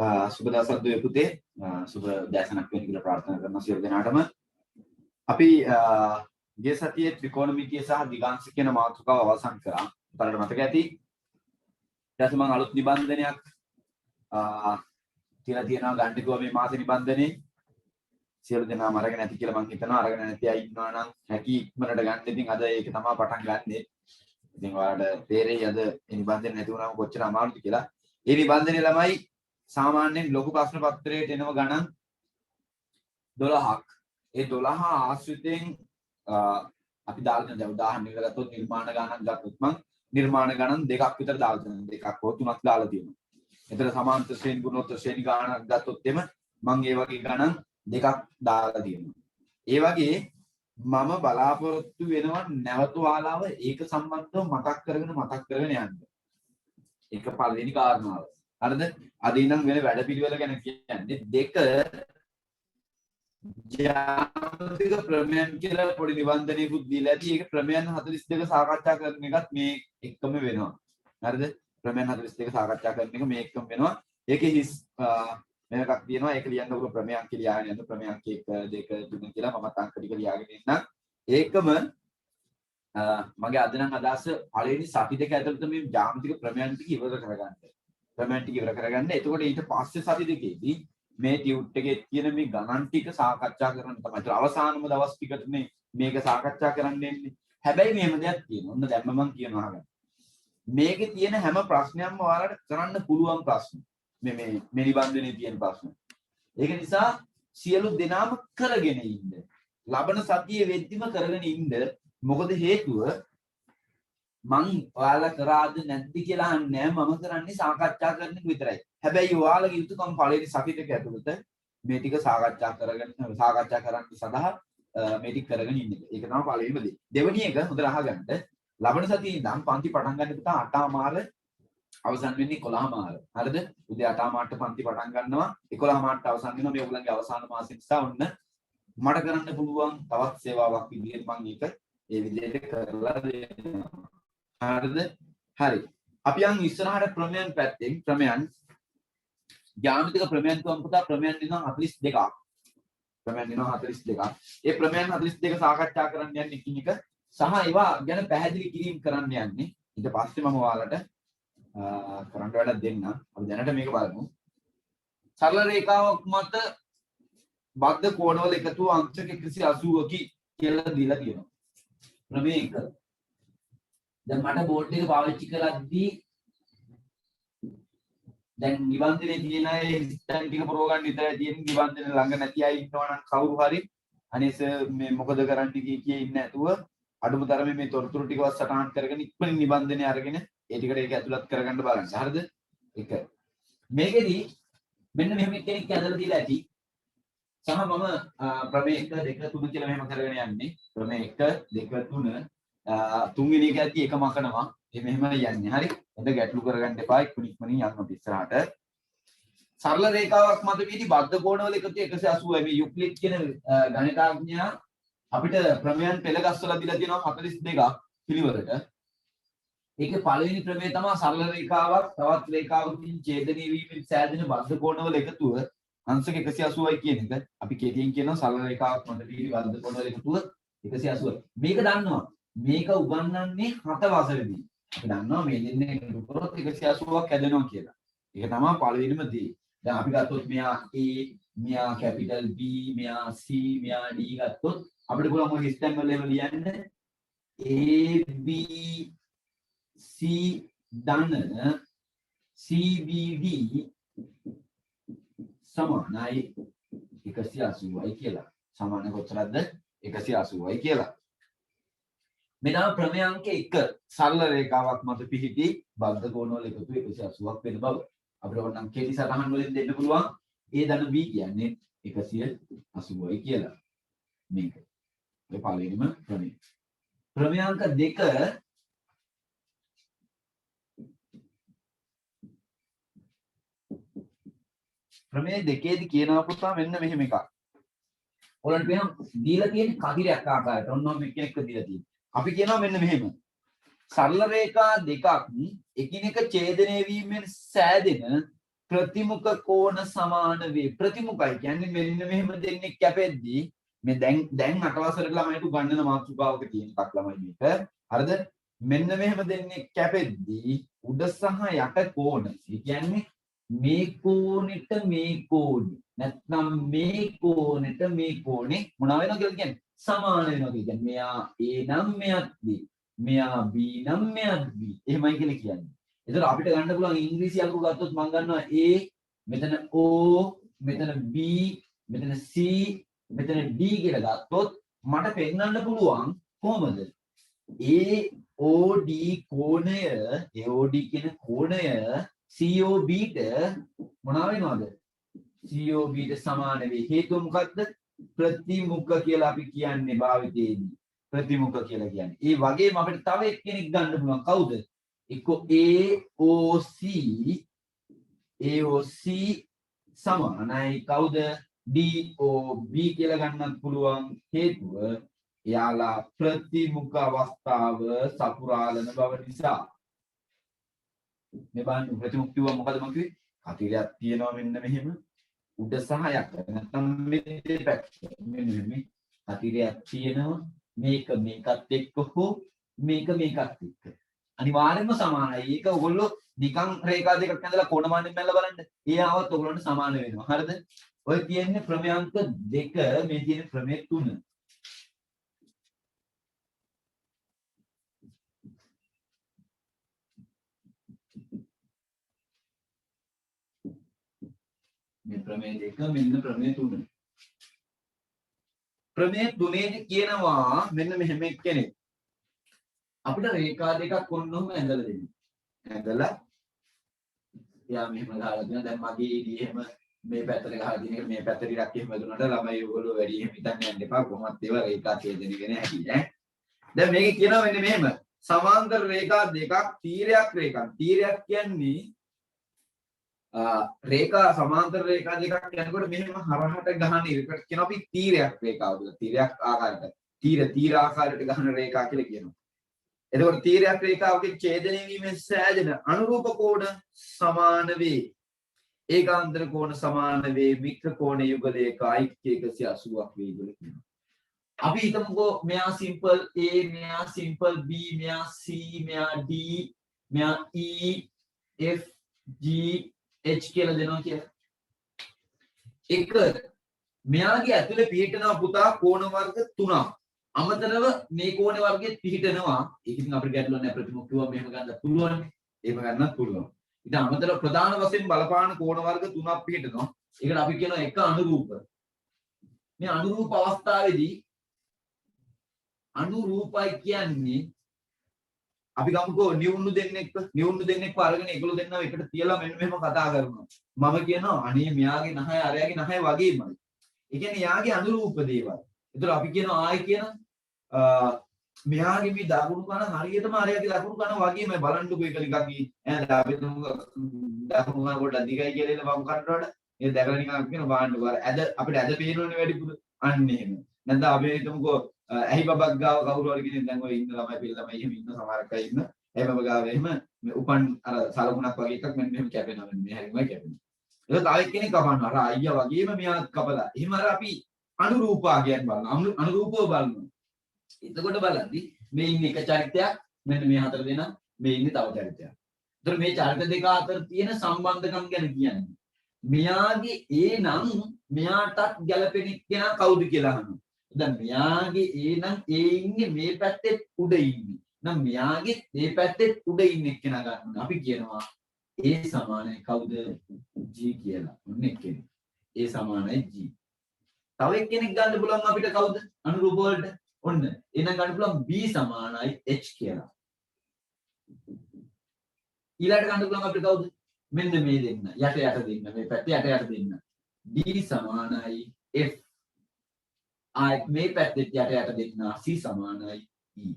සුබ දවසක් දුවේ පුතේ. සුබ දැසනක් වෙන්න කියලා ප්‍රාර්ථනා කරනවා සියලු දෙනාටම. අපි ගිය සතියේ ත්‍රිකෝණමිතිය සහ දිගාංශ කියන මාතෘකාව අවසන් කරා. බලන්න මතක ඇති. ඊට පස්සේ මම අලුත් නිබන්ධනයක් කියලා තියෙනවා ගන්න කිව්වා මේ මාසේ නිබන්ධනේ. සියලු දෙනාම අරගෙන නැති කියලා මම හිතනවා. අරගෙන නැති අය ඉන්නවා නම් හැකි ඉක්මනට ගන්න. ඉතින් අද ඒක තමයි පටන් ගන්නෙ. ඉතින් ඔයාලට තේරෙයි අද මේ නිබන්ධනේ නැති වුණාම කොච්චර අමාරුද කියලා. මේ නිබන්ධනේ ළමයි සාමාන්‍යයෙන් ලොකු ප්‍රශ්න පත්‍රයට එනව ගණන් 12ක්. ඒ 12 ආශ්‍රිතයෙන් අපි දාලා තියෙන දැන් උදාහරණයකට ගත්තොත් නිර්මාණ ගණන් ගත්තොත් මම නිර්මාණ ගණන් දෙකක් විතර දාලා තියෙනවා. දෙකක් හෝ තුනක් දාලා තියෙනවා. එතන සමාන්තර ශ්‍රේණි ගුණෝත්තර ශ්‍රේණි ගණනක් ගත්තොත් එම මම ඒ වගේ ගණන් දෙකක් දාලා තියෙනවා. ඒ වගේ මම බලාපොරොත්තු වෙනවා නැවත ඔයාලව ඒක සම්බන්ධව මතක් කරගෙන යන්න. ඒක පළවෙනි කාරණාව. හරිද? අද ඉඳන් වෙන වැඩපිළිවෙල ගැන කියන්නේ දෙක ජාතික ප්‍රමේයන් කියලා පොඩි නිබන්ධනයකුත් දීලා ඇති. ඒක ප්‍රමේයන් 42 සාකච්ඡා කරන එකත් මේ එක්කම වෙනවා. හරිද? ප්‍රමේයන් 42 සාකච්ඡා කරන එක මේ එක්කම වෙනවා. ඒකේ හිස් මේකක් තියෙනවා. ඒක ලියන්න උගල ප්‍රමේයන් කියලා ලියාගෙන යන්න. ප්‍රමේයන් 1 2 3 කියලා මමත් අංක ටික ලියාගෙන ඉන්නම්. ඒකම මගේ අද නම් අදහස පළවෙනි සති දෙක ඇතුළත මේ ජාතික ප්‍රමේයන් ටික ඉවර කරගන්න. ප්‍රමේයන් ටික ඉවර කරගන්න. එතකොට ඊට පස්සේ සති දෙකේදී මේ ටියුට් එකේ තියෙන මේ ගණන් ටික සාකච්ඡා කරන්න තමයි. ඒක අවසානම දවස් ටිකට මේක සාකච්ඡා කරන්න එන්නේ. හැබැයි මෙහෙම දෙයක් තියෙනවා. ඔන්න දැන් මම කියනවා අහගන්න. මේකේ තියෙන හැම ප්‍රශ්නයක්ම ඔයාලට කරන්න පුළුවන් ප්‍රශ්න. මේ නිබන්ධනයේ තියෙන ප්‍රශ්න. ඒක නිසා සියලු දෙනාම කරගෙන ඉන්න. ලබන සතියේ වෙද්දිම කරගෙන ඉන්න. මොකද හේතුව මං ඔයාලා කරාද නැද්ද කියලා අහන්නේ නැහැ. මම කරන්නේ සාකච්ඡා කරන එක විතරයි. හැබැයි ඔයාලගේ යුතුයකම් පළවෙනි සති දෙක ඇතුළත මේ ටික සාකච්ඡා කරන්න සඳහා මේ ටික කරගෙන ඉන්න එක. ඒක තමයි පළවෙනිම දේ. දෙවෙනි එක හොඳට අහගන්න. ලබන සතියේ ඉඳන් පන්ති පටන් ගන්න පුතා 8 මාර අවසන් වෙන්නේ 11 මාර. හරිද? උදේ 8 මාරට පන්ති පටන් ගන්නවා. 11 මාරට අවසන් වෙනවා. මේ ඔයගොල්ලන්ගේ අවසාන මාසෙ නිසා ඔන්න මට කරන්න පුළුවන් තවත් සේවාවක් විදිහට මම ඒක ඒ විදිහට කරලා දෙනවා. හරිද? හරි. අපි යන් ඉස්සරහට ප්‍රමේයන් පැත්තෙන් ප්‍රමේයන් ජ්‍යාමිතික ප්‍රමේයන් තුන පුතා ප්‍රමේයන් දෙනවා 42ක්. ප්‍රමේයන් දෙනවා 42ක්. ඒ ප්‍රමේයන් 42 සාකච්ඡා කරන්න යන්නේ එකිනෙක සහ ඒවා ගැන පැහැදිලි කිරීම කරන්න යන්නේ. ඊට පස්සේ මම ඔයාලට කරන්න වැඩක් දෙන්නම්. අපි දැනට මේක බලමු. සරල රේඛාවක් මත බද්ධ කෝණවල එකතුව අංශක 180කි කියලා දීලා තියෙනවා. ප්‍රමේය 1. දැන් මට බෝඩ් එක පාවිච්චි කරද්දී දැන් නිබන්ධනේ තියෙන අය ස්ටෑන් ටික පුරව ගන්න විතරයි තියෙන්නේ. නිබන්ධනේ ළඟ නැති අය ඉන්නවා නම් කවුරු හරි අනේ සර් මේ මොකද කරන්න කිය ඉන්නේ නැතුව අඩුම තරමේ මේ තොරතුරු ටිකවත් සටහන් කරගෙන ඉක්මනින් නිබන්ධනේ අරගෙන ඒ ටිකට ඒක ඇතුළත් කරගන්න බලන්න. හරිද? ඒක. මේකෙදි මෙන්න මෙහෙම කෙනෙක් ඇදලා දීලා ඇති. සහ මම ප්‍රමේය 1 2 3 කියලා මෙහෙම කරගෙන යන්නේ. ප්‍රමේය 1 2 3 තුන්වෙනි එක ඇද්දි එක මකනවා. මේ මෙහෙමයි යන්නේ. හරි. එතන ගැටලු කරගන්න එපා. ඉක්මනින් යන්න ඉස්සරහට. සරල රේඛාවක් මත වීදි බද්ධ කෝණවල එකතු 180යි. මේ යුක්ලිඩ් කියන ගණිතඥයා අපිට ප්‍රමේයන් පෙළ ගස්සලා දීලා තියෙනවා 42ක් පිළිවෙලට. ඒකේ පළවෙනි ප්‍රමේය තමයි සරල රේඛාවක් තවත් රේඛාවකින් ඡේදනය වීමෙන් සෑදෙන බද්ධ කෝණවල එකතුව අංශක 180යි කියන එක. අපි කෙටියෙන් කියනවා සරල රේඛාවක් මත වීදි බද්ධ කෝණවල එකතුව 180යි. මේක දන්නවා. මේක උගන්වන්නේ 7 වසරේදී. අපි දන්නවා මේ දෙන්නේ කරොත් 180ක් හැදෙනවා කියලා. ඒක තමයි පළවෙනිම දේ. දැන් අපි ගත්තොත් මෙයා A, මෙයා කැපිටල් B, මෙයා C, මෙයා D ගත්තොත් අපිට පුළුවන් ඔය ස්ටෑම් වල එහෙම ලියන්න A, B, C ධන CBD සමානයි 180යි කියලා. සමාන කොච්චරද? 180යි කියලා. මෙන්න ප්‍රමේය අංක 1 සරල රේඛාවක් මත පිහිටි බද්ධ කෝණවල එකතු 180ක් වෙන බව අපිට ඕනනම් කෙටි සටහන් වලින් දෙන්න පුළුවන්. A ධන B කියන්නේ 180යි කියලා. මේක. ඒ පළවෙනිම ප්‍රමේය. ප්‍රමේය අංක 2 ප්‍රමේය දෙකේදී කියනවා පුතා මෙන්න මෙහෙම එකක්. ඔයගොල්ලන්ට පේනවා දීලා තියෙන කදිරයක් ආකාරයට. ඔන්න ඔය කෙනෙක්ව දීලා තියෙනවා. අපි කියනවා මෙන්න මෙහෙම. සරල රේඛා දෙකක් එකිනෙක ඡේදනය වීමෙන් සෑදෙන ප්‍රතිමුඛ කෝණ සමාන වේ. ප්‍රතිමුඛයි කියන්නේ මෙන්න මෙහෙම දෙන්නේ කැපෙද්දී මේ දැන් අටවසරේ ළමයිට උගන්වන මාතෘකාවක තියෙන එකක් ළමයි මේක. හරිද? මෙන්න මෙහෙම දෙන්නේ කැපෙද්දී උඩ සහ යට කෝණ. ඒ කියන්නේ මේ කෝණෙට මේ කෝණෙ නැත්නම් මේ කෝණෙට මේ කෝණෙ මොනවා වෙනවද කියලා කියන්නේ සමාන වෙනවා කියන්නේ මෙයා A නම් මෙයත් B මෙයා B නම් මෙයත් B එහෙමයි කියලා කියන්නේ. ඒතර අපිට ගන්න පුළුවන් ඉංග්‍රීසි අකුරු ගත්තොත් මම ගන්නවා A මෙතන O මෙතන B මෙතන C මෙතන D කියලා ගත්තොත් මට පෙන්වන්න පුළුවන් කොහොමද AOD කෝණය AOD කියන කෝණය COB ට මොනවා වෙනවද? COB ට සමාන වේ. හේතුව මොකද්ද? ප්‍රතිමුඛ කියලා අපි කියන්නේ භාවිතයේදී. ප්‍රතිමුඛ කියලා කියන්නේ. ඒ වගේම අපිට තව එක්කෙනෙක් ගන්න පුළුවන්. කවුද? එක්ක AOC සමානයි කවුද? DOB කියලා ගන්නත් පුළුවන්. හේතුව එයාලා ප්‍රතිමුඛ අවස්ථාව සපුරාලන බව නිසා. මේ බලන්න ප්‍රතිමුඛ කිව්වා මොකද මම කිව්වේ? කතිරයක් තියෙනවා මෙන්න මෙහෙම උඩ සහ යට. නැත්නම් මේ දෙපැත්ත. මෙන්න මේ කතිරයක් තියෙනවා මේක මේකත් එක්ක හෝ මේක මේකත් එක්ක. අනිවාර්යයෙන්ම සමානයි. ඒක ඔයගොල්ලෝ නිකන් රේඛා දෙකක් ඇඳලා කොණමානෙන් බැලලා බලන්න. ඒ ආවත් ඔයගොල්ලන්ට සමාන වෙනවා. හරිද? ඔය තියෙන්නේ ප්‍රමේයාංක 2 මේ තියෙන්නේ ප්‍රමේය 3. මේ ප්‍රමේය 2 මෙන්න ප්‍රමේය 3. ප්‍රමේය 3 කියනවා මෙන්න මෙහෙම කෙනෙක්. අපිට රේඛා දෙකක් ඔන්නෝම ඇඳලා දෙන්න. ඇඳලා යා මෙහෙම ගහලා දෙනවා. දැන් මගේ ඉදී එහෙම මේ පැත්තට ගහලා දෙන එක මේ පැත්තට ඉරක් එහෙම දුන්නාට ළමයි ඔයගොල්ලෝ වැඩි එහෙම හිතන්න යන්න එපා. කොහොමත් ඒවා රේඛා ඡේදනගෙන හැටි ඈ. දැන් මේකේ කියනවා මෙන්න මෙහෙම. සමාන්තර රේඛා දෙකක් තීරයක් රේඛා. තීරයක් කියන්නේ රේඛා සමාන්තර රේඛා දෙකක් යනකොට මෙහෙම හරහට ගහන එකට කියනවා අපි තීරයක් රේඛාව කියලා. තීරයක් ආකාරයට තීර ආකාරයට ගහන රේඛා කියලා කියනවා. එතකොට තීරයක් රේඛාවකින් ඡේදනය වීමෙන් සෑදෙන අනුරූප කෝණ සමාන වේ. ඒකාන්තර කෝණ සමාන වේ. මිත්‍ර කෝණ යුගලයක ඓක්‍ය 180ක් වේ කියලා කියනවා. අපි හිතමුකෝ මෙයා සිම්පල් A මෙයා සිම්පල් B මෙයා C මෙයා D මෙයා E F G H කියලා දෙනවා කියලා. එක මෙයාගේ ඇතුලේ පිහිටනවා පුතා කෝණ වර්ග 3ක්. අමතරව මේ කෝණ වර්ගයේ පිහිටනවා. ඒක ඉතින් අපිට ගැටලුවක් නැහැ ප්‍රතිමුඛ කිව්වම මෙහෙම ගන්න පුළුවන්. එහෙම ගන්නත් පුළුවන්. ඉතින් අමතරව ප්‍රධාන වශයෙන් බලපාන කෝණ වර්ග 3ක් පිහිටනවා. ඒකට අපි කියනවා එක අනුරූප. මේ අනුරූප අවස්ථාවේදී අනුරූපයි කියන්නේ අපි ගමුකෝ නිවුණු දෙන්නෙක් අරගෙන ඒගොල්ලෝ දෙන්නව එකට තියලා මෙන්න මෙහෙම කතා කරනවා. මම කියනවා අනේ මෙයාගේ නහය අරයාගේ නහය වගේමයි. ඒ කියන්නේ යාගේ අනුරූප දේවල්. ඒතර අපි කියනවා ආයි කියන මෙයාගේ මේ දකුණු කන හරියටම අරයාගේ දකුණු කන වගේමයි බලන්නකෝ ඒක නිකන් ඈ අපි දකුණු කන පොඩ්ඩක් දිගයි කියලා ඉන්න වම් කනට වඩා ඒක දැකලා නිකන් කියන බලන්නකෝ අර ඇද අපිට ඇද පේනෝනේ වැඩිපුර අන්න එහෙම. නැත්නම් අපි හිතමුකෝ ඇහි බබක් ගාව කවුරු හරි කෙනෙක් දැන් ඔය ඉන්න ළමයි පිළ ළමයි එහෙම ඉන්න සමහරක් අය ඉන්න. ඇහි බබ ගාව එහෙම මේ උපන් අර සලකුණක් වගේ එකක් මෙන්න මෙහෙම කැපෙනවා මෙන්න මේ හැරිමයි කැපෙනවා. ඒක තව එක්කෙනෙක් කපනවා. අර අයියා වගේම මෙයාත් කපලා. එහෙම අර අපි අනුරූපාගයන් බලනවා. අනුරූපව බලනවා. එතකොට බලද්දි මේ ඉන්නේ එක චරිතයක් මෙන්න මේ හතර දෙනා මේ ඉන්නේ තව චරිතයක්. ඒතර මේ චරිත දෙක අතර තියෙන සම්බන්ධකම් ගැන කියන්නේ. මෙයාගේ ඒ නම් මෙයාටත් ගැළපෙන කෙනා කවුද කියලා අහනවා. දැන් මෙයාගේ ඒ නම් ඒ ඉන්නේ මේ පැත්තේ උඩ ඉන්නේ. නම් මෙයාගේ මේ පැත්තේ උඩ ඉන්නේ කෙනා ගන්න. අපි කියනවා ඒ සමානයි කවුද? G කියලා. ඔන්න එක්කෙනෙක්. ඒ සමානයි G. තව එක්කෙනෙක් ගන්න පුළුවන් අපිට කවුද? අනුරූප වලට. ඔන්න. එහෙනම් ගන්න පුළුවන් B සමානයි H කියලා. ඊළඟට ගන්න පුළුවන් අපිට කවුද? මෙන්න මේ දෙන්න. යට දෙන්න. මේ පැත්තේ යට දෙන්න. D සමානයි F. ආයෙත් මේ පැත්තේ යට දෙන්න. C සමානයි E.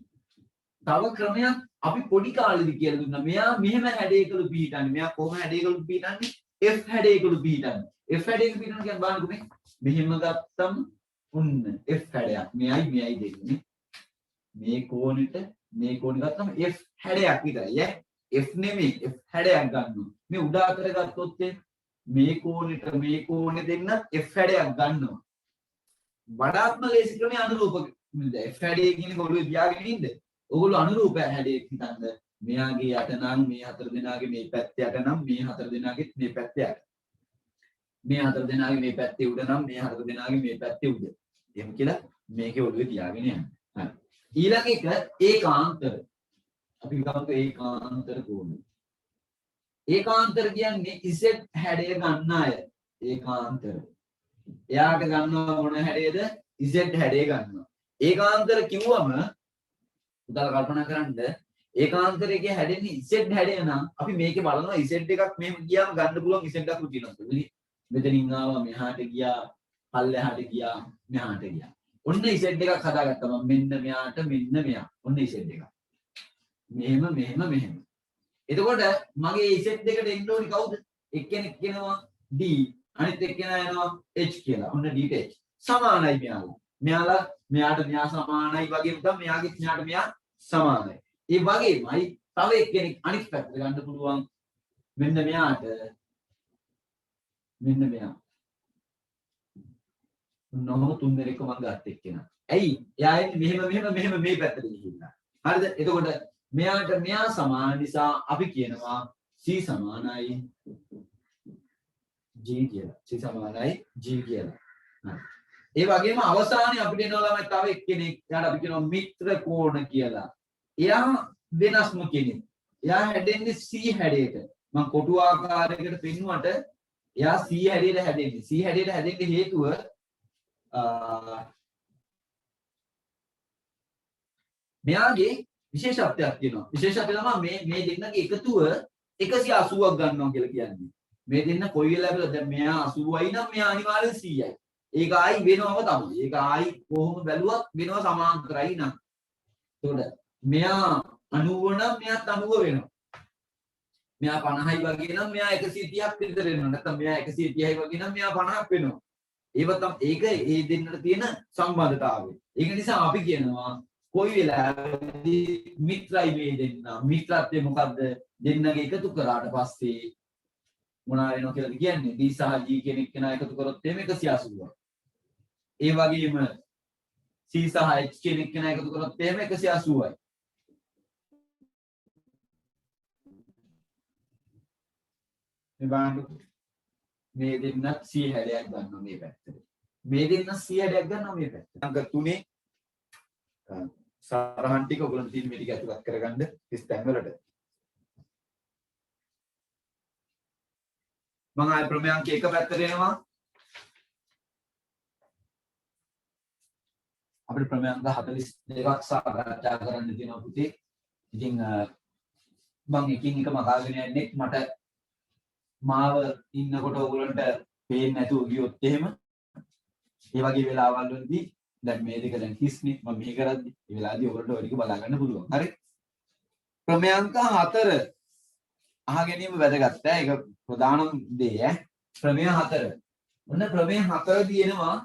තව ක්‍රමයක් අපි පොඩි කාලේදී කියලා දුන්නා. මෙයා මෙහෙම හැඩයකලු පිහිටන්නේ. මෙයා කොහොම හැඩයකලු පිහිටන්නේ? F හැඩයකලු පිහිටන්නේ. F හැඩයක පිහිටන කියන්නේ බලන්නකෝ මේ. මෙහෙම ගත්තම උන්න F හැඩයක්. මෙයයි දෙන්නේ. මේ කෝණෙට මේ කෝණෙ ගත්තම F හැඩයක් විතරයි ඈ. F නෙමෙයි F හැඩයක් ගන්නවා. මේ උඩ අතර ගත්තොත් මේ කෝණෙට දෙන්න f හැඩයක් ගන්නවා. වඩාත්ම ලේසි ක්‍රමයේ අනුරූප f හැඩය කියන ඔළුවේ තියාගෙන ඉන්න. ඔයගොල්ලෝ අනුරූප හැඩයක් හිතන්න. මෙයාගේ යට නම් මේ හතර දෙනාගේ මේ පැත්තේ යට නම් මේ හතර දෙනාගේ මේ පැත්තේ යට. මේ හතර දෙනාගේ මේ පැත්තේ උඩ නම් මේ හතර දෙනාගේ මේ පැත්තේ උඩ. එහෙම කියලා මේකේ ඔළුවේ තියාගෙන යන්න. හරි. ඊළඟ එක ඒකාන්තර. අපි ගමු ඒකාන්තර කෝණය. ඒකාන්තර කියන්නේ z හැඩය ගන්න අය. ඒකාන්තර. එයාට ගන්නවා මොන හැඩයද? z හැඩය ගන්නවා. ඒකාන්තර කිව්වම උදා කල්පනා කරන්න ඒකාන්තරයේ හැදෙන්නේ z හැඩය නම් අපි මේකේ බලනවා z එකක් මෙහෙම ගියාම ගන්න පුළුවන් z එකක් තියෙනවා. මෙතනින් ආවා මෙහාට ගියා පල්ලෙහාට ගියා මෙහාට ගියා. ඔන්න z එකක් හදාගත්තා මම මෙන්න මෙයාට මෙන්න මෙයා. ඔන්න z එකක්. මෙහෙම. එතකොට මගේ z එකට එන්න ඕනි කවුද? එක්කෙනෙක් කියනවා d අනිත් එක්කෙනා යනවා h කියලා. ඔන්න d ට h සමානයි මෙයාලා. මෙයාට මෙයා සමානයි වගේම තමයි මෙයාගෙත් මෙයාට මෙයා සමානයි. ඒ වගේමයි තව එක්කෙනෙක් අනිත් පැත්තට ගන්න පුළුවන්. මෙන්න මෙයාට මෙන්න මෙයා. නොම තුන් දෙනෙක්ව මම ගත්ත එක්කෙනා. ඇයි? එයා එන්නේ මෙහෙම මේ පැත්තට ගිහිල්ලා. හරිද? එතකොට මෙයාට මෙයා සමාන නිසා අපි කියනවා c සමානයි g කියලා. c සමානයි g කියලා. හරි. ඒ වගේම අවසානයේ අපිට එනවා ළමයි තව එක්කෙනෙක්. එයාට අපි කියනවා මිත්‍ර කෝණ කියලා. එයා වෙනස්ම කෙනෙක්. එයා හැදෙන්නේ c හැඩයට. මම කොටු ආකාරයකට පෙන්නුවට එයා c හැඩයට හැදෙන්නේ. c හැඩයට හැදෙන්න හේතුව මෙයාගේ විශේෂත්වයක් තියෙනවා. විශේෂත්වය තමයි මේ දෙන්නගේ එකතුව 180ක් ගන්නවා කියලා කියන්නේ. මේ දෙන්න කොයි වෙලාවෙද දැන් මෙයා 80යි නම් මෙයා අනිවාර්යෙන් 100යි. ඒක ආයි වෙනවම තමයි. ඒක ආයි කොහොම බැලුවත් වෙනව සමාන්තරයි නම්. එතකොට මෙයා 90 නම් මෙයාත් 90 වෙනවා. මෙයා 50යි වගේ නම් මෙයා 130ක් විතර වෙනවා. නැත්නම් මෙයා 130යි වගේ නම් මෙයා 50ක් වෙනවා. ඒක ඒ දෙන්නට තියෙන සම්බන්ධතාවය. ඒක නිසා අපි කියනවා කොයි වෙලාවෙදී මිත්‍රයි මේ දෙන්න. මිත්‍රත්වය මොකද්ද? දෙන්නගේ එකතු කරාට පස්සේ මොනවා වෙනවා කියලාද කියන්නේ? D සහ G කියන එක්කෙනා එකතු කරොත් එහෙම 180ක්. ඒ වගේම C සහ H කියන එක්කෙනා එකතු කරොත් එහෙම 180යි. මේ බලන්න මේ දෙන්නත් C හැඩයක් ගන්නවා මේ පැත්තට. මේ දෙන්න C හැඩයක් ගන්නවා මේ පැත්තට. අංක 3 සරහන් ටික ඔයගොල්ලෝ තියෙන මේ ටික අතුලත් කරගන්න ස්ටැන් වලට. මම ආය ප්‍රමේයාංක එක පැත්තට එනවා. අපිට ප්‍රමේයාංක 42ක් සාකච්ඡා කරන්න තියෙනවා පුතේ. ඉතින් මම එකින් එක මකාගෙන යන්නේ මට මාව ඉන්නකොට ඔයගොල්ලන්ට පේන්නේ නැතුව ගියොත් එහෙම ඒ වගේ වෙලාවල් වලදී දැන් මේ දෙක දැන් හිස්නේ මම මෙහෙ කරද්දි ඒ වෙලාවදී ඔයගොල්ලන්ට ඔය ටික බලා ගන්න පුළුවන්. හරි. ප්‍රමේයාංක 4 අහ ගැනීම වැදගත් ඈ. ඒක ප්‍රධානම දේ ඈ. ප්‍රමේය 4. ඔන්න ප්‍රමේය 4 දිනනවා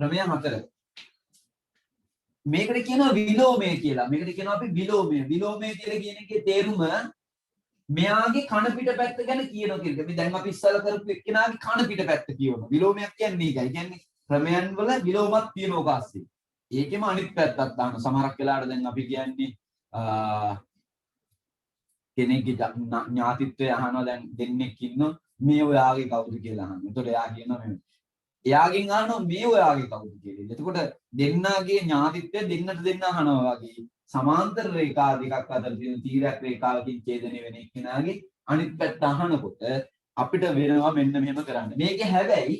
ප්‍රමේය 4. මේකට කියනවා විලෝමය කියලා. මේකට කියනවා අපි විලෝමය. විලෝමය කියලා කියන එකේ තේරුම මෙයාගේ කන පිට පැත්ත ගැන කියනවා කියලා. මේ දැන් අපි ඉස්සලා කරපු එක්කෙනාගේ කන පිට පැත්ත කියනවා. විලෝමයක් කියන්නේ ඒකයි. කියන්නේ ක්‍රමයන් වල විලෝමයක් තියෙනවා කාස්සේ. ඒකෙම අනිත් පැත්තක් දාන්න. සමහරක් වෙලාවට දැන් අපි කියන්නේ කෙනෙක්ගේ ඥාතිත්වය අහනවා දැන් දෙන්නෙක් ඉන්නවා මේ ඔයාගේ කවුද කියලා අහනවා. එතකොට එයා කියනවා මෙහෙම. එයාගෙන් අහනවා මේ ඔයාගේ කවුද කියලා. එතකොට දෙන්නාගේ ඥාතිත්වය දෙන්නට දෙන්න අහනවා වගේ. සමාන්තර රේඛා දෙකක් අතර තියෙන තීරයක් රේඛාවකින් ඡේදනය වෙන එක්කෙනාගේ අනිත් පැත්ත අහනකොට අපිට වෙනවා මෙන්න මෙහෙම කරන්න. මේකේ හැබැයි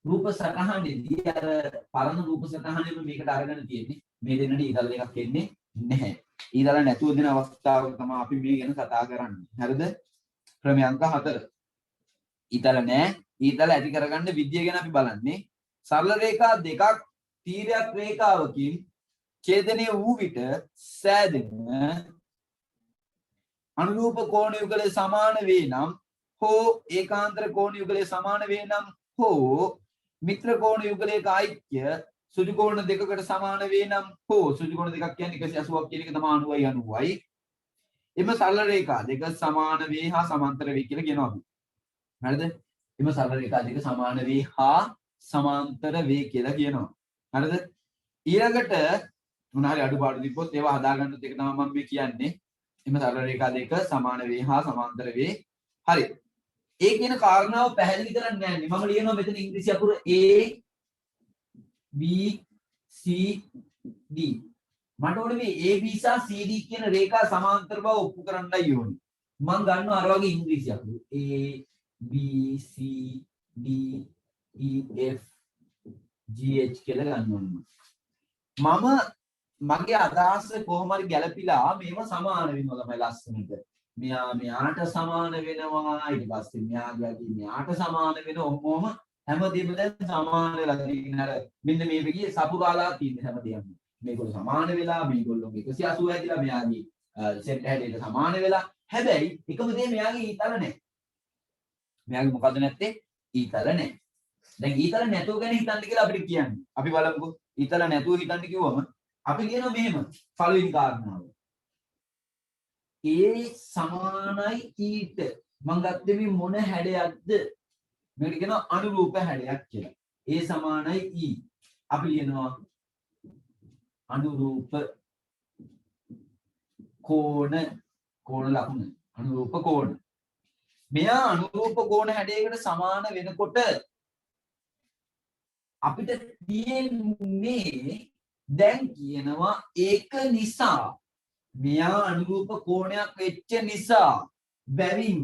රූප සටහනේදී අර පරණ රූප සටහනේම මේකට අරගෙන තියෙන්නේ මේ දෙන්නට ඊතල දෙකක් එන්නේ නැහැ. ඊතල නැතුව දෙන අවස්ථාවක තමයි අපි මේ ගැන කතා කරන්නේ. හරිද? ක්‍රමයන්ක 4. ඊතල නැහැ. ඊතල ඇති කරගන්න විදිය ගැන අපි බලන්නේ. සරල රේඛා දෙකක් තීරයක් රේඛාවකින් ඡේදනය වූ විට සෑදෙන අනුරූප කෝණ යුගලය සමාන වේ නම් හෝ ඒකාන්තර කෝණ යුගලය සමාන වේ නම් හෝ මිත්‍ර කෝණ යුගලයක ඓක්‍ය සුජු කෝණ දෙකකට සමාන වේ නම් හෝ සුජු කෝණ දෙකක් කියන්නේ 180ක් කියන එක තමයි 90යි 90යි එම සරල රේඛා දෙක සමාන වේ හා සමාන්තර වේ කියලා කියනවා අපි. හරිද? එම සරල රේඛා දෙක සමාන වේ හා සමාන්තර වේ කියලා කියනවා. හරිද? ඊළඟට මොන හරි අඩුපාඩු තිබ්බොත් ඒවා හදාගන්නත් එක තමයි මම මේ කියන්නේ. එම සරල රේඛා දෙක සමාන වේ හා සමාන්තර වේ. හරි. ඒ කියන කාරණාව පැහැදිලි කරන්නේ නැහැ. මම ලියනවා මෙතන ඉංග්‍රීසි අකුර A B C D. මට ඕනේ මේ AB සහ CD කියන රේඛා සමාන්තර බව ඔප්පු කරන්නයි ඕනේ. මම ගන්නවා අර වගේ ඉංග්‍රීසි අකුරු A B C D E F G H කියලා ගන්න ඕනේ. මම මගේ අදහස කොහොම හරි ගැළපිලා මේව සමාන වෙනවා තමයි ලස්සනට. මෙයාට සමාන වෙනවා ඊට පස්සේ මෙයාට සමාන වෙන ඔක්කොම හැමදේම දැන් සමාන වෙලා තියෙනවා. මෙන්න මේ විදිහේ සපුරාලා තියෙන හැමදේම. මේගොල්ලෝ සමාන වෙලා මේගොල්ලෝගේ 180 හැදිලා මෙයාගේ සෙට් හැඩයට සමාන වෙලා. හැබැයි එකම දේ මෙයාගේ ඊතල නැහැ. මෙයාගේ මොකද්ද නැත්තේ? ඊතල නැහැ. දැන් ඊතල නැතුව ගැන හිතන්න කියලා අපිට කියන්නේ. අපි බලමුකෝ. ඊතල නැතුව හිතන්න කිව්වම අපි කියනවා මෙහෙම පළවෙනි කාරණාව. A සමානයි ඊට. මම ගත්තේ මේ මොන හැඩයක්ද? මේකට කියනවා අනුරූප හැඩයක් කියලා. A සමානයි E. අපි කියනවා අනුරූප කෝණ ලකුණ. අනුරූප කෝණ. මෙයා අනුරූප කෝණ හැඩයකට සමාන වෙනකොට අපිට තියෙන්නේ දැන් කියනවා ඒක නිසා මෙයා අනුරූප කෝණයක් වෙච්ච නිසා බැවින්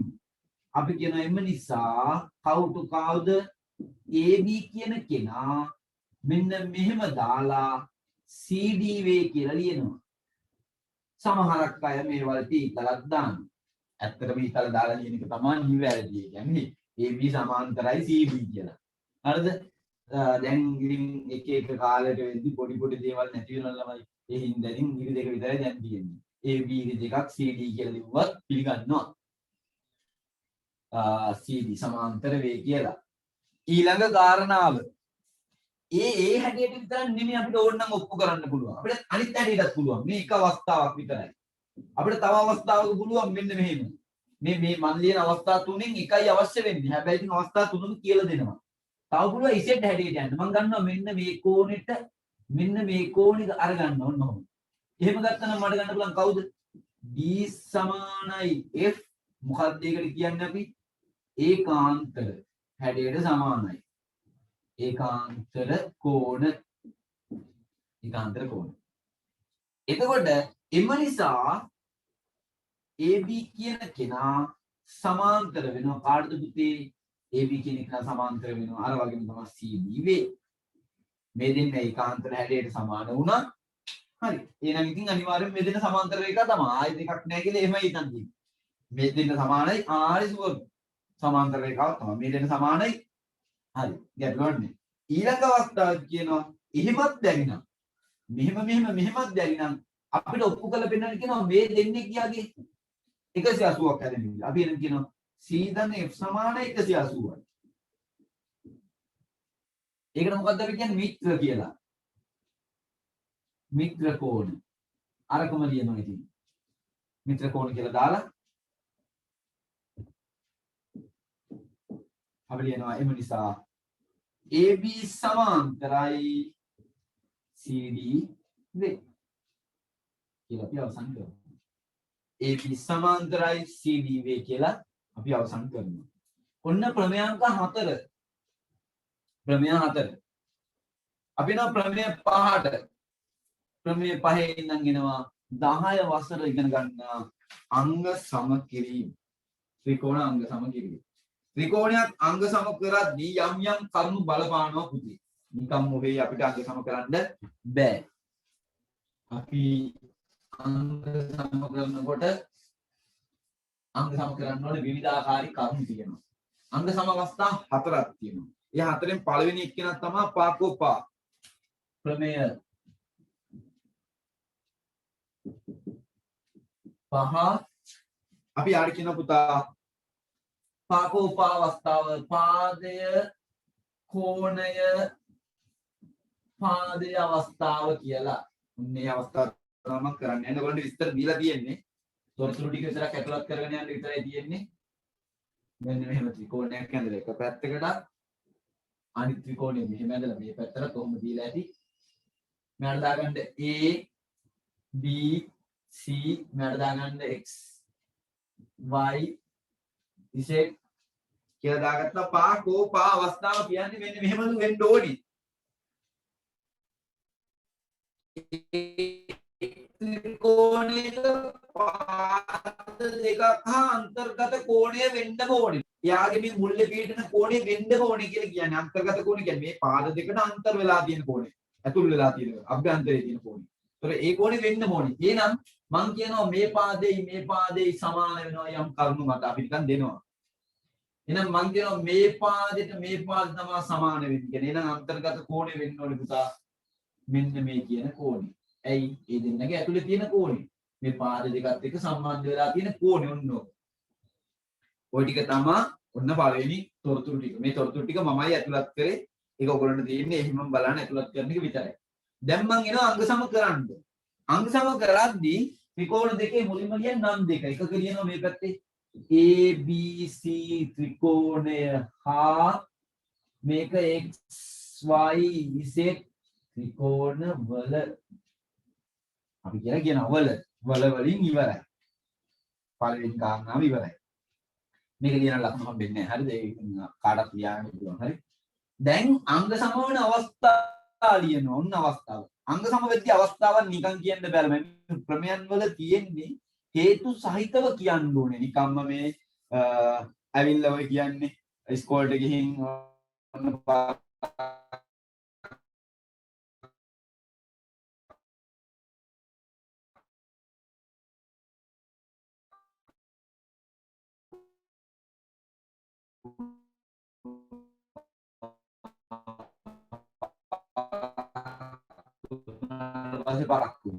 අපි කියනවා එම නිසා කවුද AB කියන කෙනා මෙන්න මෙහෙම දාලා CD වේ කියලා ලියනවා. සමහරක් අය මේ වලට ඊතලක් දානවා. ඇත්තටම ඊතල දාලා ලියන එක තමයි නිවැරදි. ඒ කියන්නේ AB සමාන්තරයි CD කියලා. හරිද? දැන් ඉතින් එක කාලයක වෙද්දි පොඩි දේවල් නැති වෙනවා ළමයි. ඒ හින්දා ඉතින් ඉරි දෙක විතරයි දැන් තියෙන්නේ. AB ඉරි දෙකක් CD කියලා ලිව්වත් පිළිගන්නවා. CD සමාන්තර වේ කියලා. ඊළඟ කාරණාව ඒ හැඩයට විතරක් නෙමෙයි අපිට ඕනනම් ඔප්පු කරන්න පුළුවන්. අපිට අනිත් හැඩයටත් පුළුවන්. මේ එක අවස්ථාවක් විතරයි. අපිට තව අවස්ථාවක පුළුවන් මෙන්න මෙහෙම. මේ මන් ලියන අවස්ථා තුනෙන් එකයි අවශ්‍ය වෙන්නේ. හැබැයි ඉතින් අවස්ථා තුනම කියලා දෙනවා. තව පුළුවන් ඉසෙට් හැඩයට යන්න. මම ගන්නවා මෙන්න මේ කෝණෙට මෙන්න මේ කෝණෙක අරගන්න ඕන ඔහොම. එහෙම ගත්තනම් මට ගන්න පුළුවන් කවුද? D සමානයි F මොකක්ද ඒකට කියන්නේ අපි? ඒකාන්තර හැඩයට සමානයි. ඒකාන්තර කෝණ. එතකොට එම නිසා AB කියන කෙනා සමාන්තර වෙනවා කාටද පුතේ? AB කියන කෙනා සමාන්තර වෙනවා අර වගේම තමයි CD වේ. මේ දෙන්න ඒකාන්තර හැඩයට සමාන වුණා. හරි. එහෙනම් ඉතින් අනිවාර්යෙන් මේ දෙන්න සමාන්තර රේඛා තමයි. ආයෙ දෙකක් නැහැ කියලා එහෙමයි හිතන් තියෙන්නේ. මේ දෙන්න සමානයි ආරි සුවර්. සමාන්තර රේඛාව තමයි. මේ දෙන්න සමානයි. හරි. ගැටලුවක් නැහැ. ඊළඟ අවස්ථාවක් කියනවා එහෙමත් දැරිනම් මෙහෙමත් දැරිනම් අපිට ඔප්පු කරලා පෙන්නන්න කියනවා මේ දෙන්නේ කියාගේ 180ක් හැදෙන්නේ. අපි එනම් කියනවා C ධන F සමාන 180යි. ඒකට මොකක්ද අපි කියන්නේ මිත්‍ර කියලා. මිත්‍ර කෝණ. අරකම ලියනවා ඉතින්. මිත්‍ර කෝණ කියලා දාලා අපි ලියනවා එම නිසා AB සමාන්තරයි CD වේ කියලා අපි අවසන් කරනවා. AB සමාන්තරයි CD වේ කියලා අපි අවසන් කරනවා. ඔන්න ප්‍රමේයාංක 4. ප්‍රමේය 4. අපි නම් ප්‍රමේය 5ට. ප්‍රමේය 5 ඉඳන් එනවා 10 වසර ඉගෙන ගන්න අංග සමකිරීම. ත්‍රිකෝණ අංග සමකිරීම. ත්‍රිකෝණයක් අංග සම කරද්දී යම් කරුණු බලපානවා පුතේ. නිකම් මොකේ අපිට අංග සම කරන්න බෑ. අපි අංග සම කරනකොට අංග සම කරන්න ඕනේ විවිධාකාරී කරුණු තියෙනවා. අංග සම අවස්ථා 4ක් තියෙනවා. ඒ හතරෙන් පළවෙනි එක්කෙනා තමයි පාකෝපා. ප්‍රමේය 5 අපි ආර කියන පුතා පාකෝපා අවස්ථාව පාදය කෝණය පාදය අවස්ථාව කියලා. මේ අවස්ථාව තමයි කරන්නේ. එතකොට විස්තර දීලා තියෙන්නේ. තොරතුරු ටික විතරක් ඇතුළත් කරගෙන යන්න විතරයි තියෙන්නේ. මෙන්න මෙහෙම ත්‍රිකෝණයක් ඇඳලා එක පැත්තකට අනිත් ත්‍රිකෝණය මෙහෙම ඇඳලා මේ පැත්තට කොහොම දීලා ඇති. මෙයාට දාගන්න A B C මෙයාට දාගන්න X y z කියලා දාගත්තා. පා කෝ පා අවස්ථාව කියන්නේ මෙන්න මෙහෙමලු වෙන්න ඕනි. ත්‍රිකෝණයක පාද දෙකක් හා අන්තර්ගත කෝණය වෙන්න ඕනේ. එයාගේ මේ මුල්ලේ පිටින කෝණය වෙන්න ඕනේ කියලා කියන්නේ අන්තර්ගත කෝණය කියන්නේ මේ පාද දෙකට අන්තර් වෙලා තියෙන කෝණය. ඇතුල් වෙලා තියෙන අභ්‍යන්තරයේ තියෙන කෝණය. ඒතර ඒ කෝණය වෙන්න ඕනේ. එහෙනම් මම කියනවා මේ පාදේ සමාන වෙනවා යම් කරුණු මත අපි නිකන් දෙනවා. එහෙනම් මම කියනවා මේ පාදෙට තමයි සමාන වෙන්නේ කියන්නේ. එහෙනම් අන්තර්ගත කෝණය වෙන්න ඕනේ පුතා. මෙන්න මේ කියන කෝණය. ඇයි? ඒ දෙන්නගේ ඇතුලේ තියෙන කෝණය. මේ පාද දෙකත් එක්ක සම්බන්ධ වෙලා තියෙන කෝණය ඔන්න ඔක. ඔය ටික තමයි ඔන්න පළවෙනි තොරතුරු ටික. මේ තොරතුරු ටික මමයි ඇතුළත් කරේ. ඒක ඔයගොල්ලන්ට තියෙන්නේ එහෙමම බලන්න ඇතුළත් කරන එක විතරයි. දැන් මම එනවා අංග සම කරන්න. අංග සම කරද්දී ත්‍රිකෝණ දෙකේ මුලින්ම කියන නම් දෙක. එකක කියනවා මේ පැත්තේ ABC ත්‍රිකෝණය හා මේක XYZ ත්‍රිකෝණ වල අපි කියනවා වල වලින් ඉවරයි. පළවෙනි කාරණාව ඉවරයි. මේක ලියන ලකුණු හම්බෙන්නේ නැහැ. හරිද? ඒක කාටත් ලියන්න පුළුවන්. හරි. දැන් අංග සමවන අවස්ථා ලියනවා. ඔන්න අවස්ථාව. අංග සමවෙච්ච අවස්ථාවක් නිකන් කියන්න බෑ. මේ ප්‍රමේයන් වල තියෙන්නේ හේතු සහිතව කියන්න ඕනේ. නිකම්ම මේ ඇවිල්ලා ඔය කියන්නේ ඉස්කෝලේට ගිහින් ඔන්න පස්සේ පරක්කු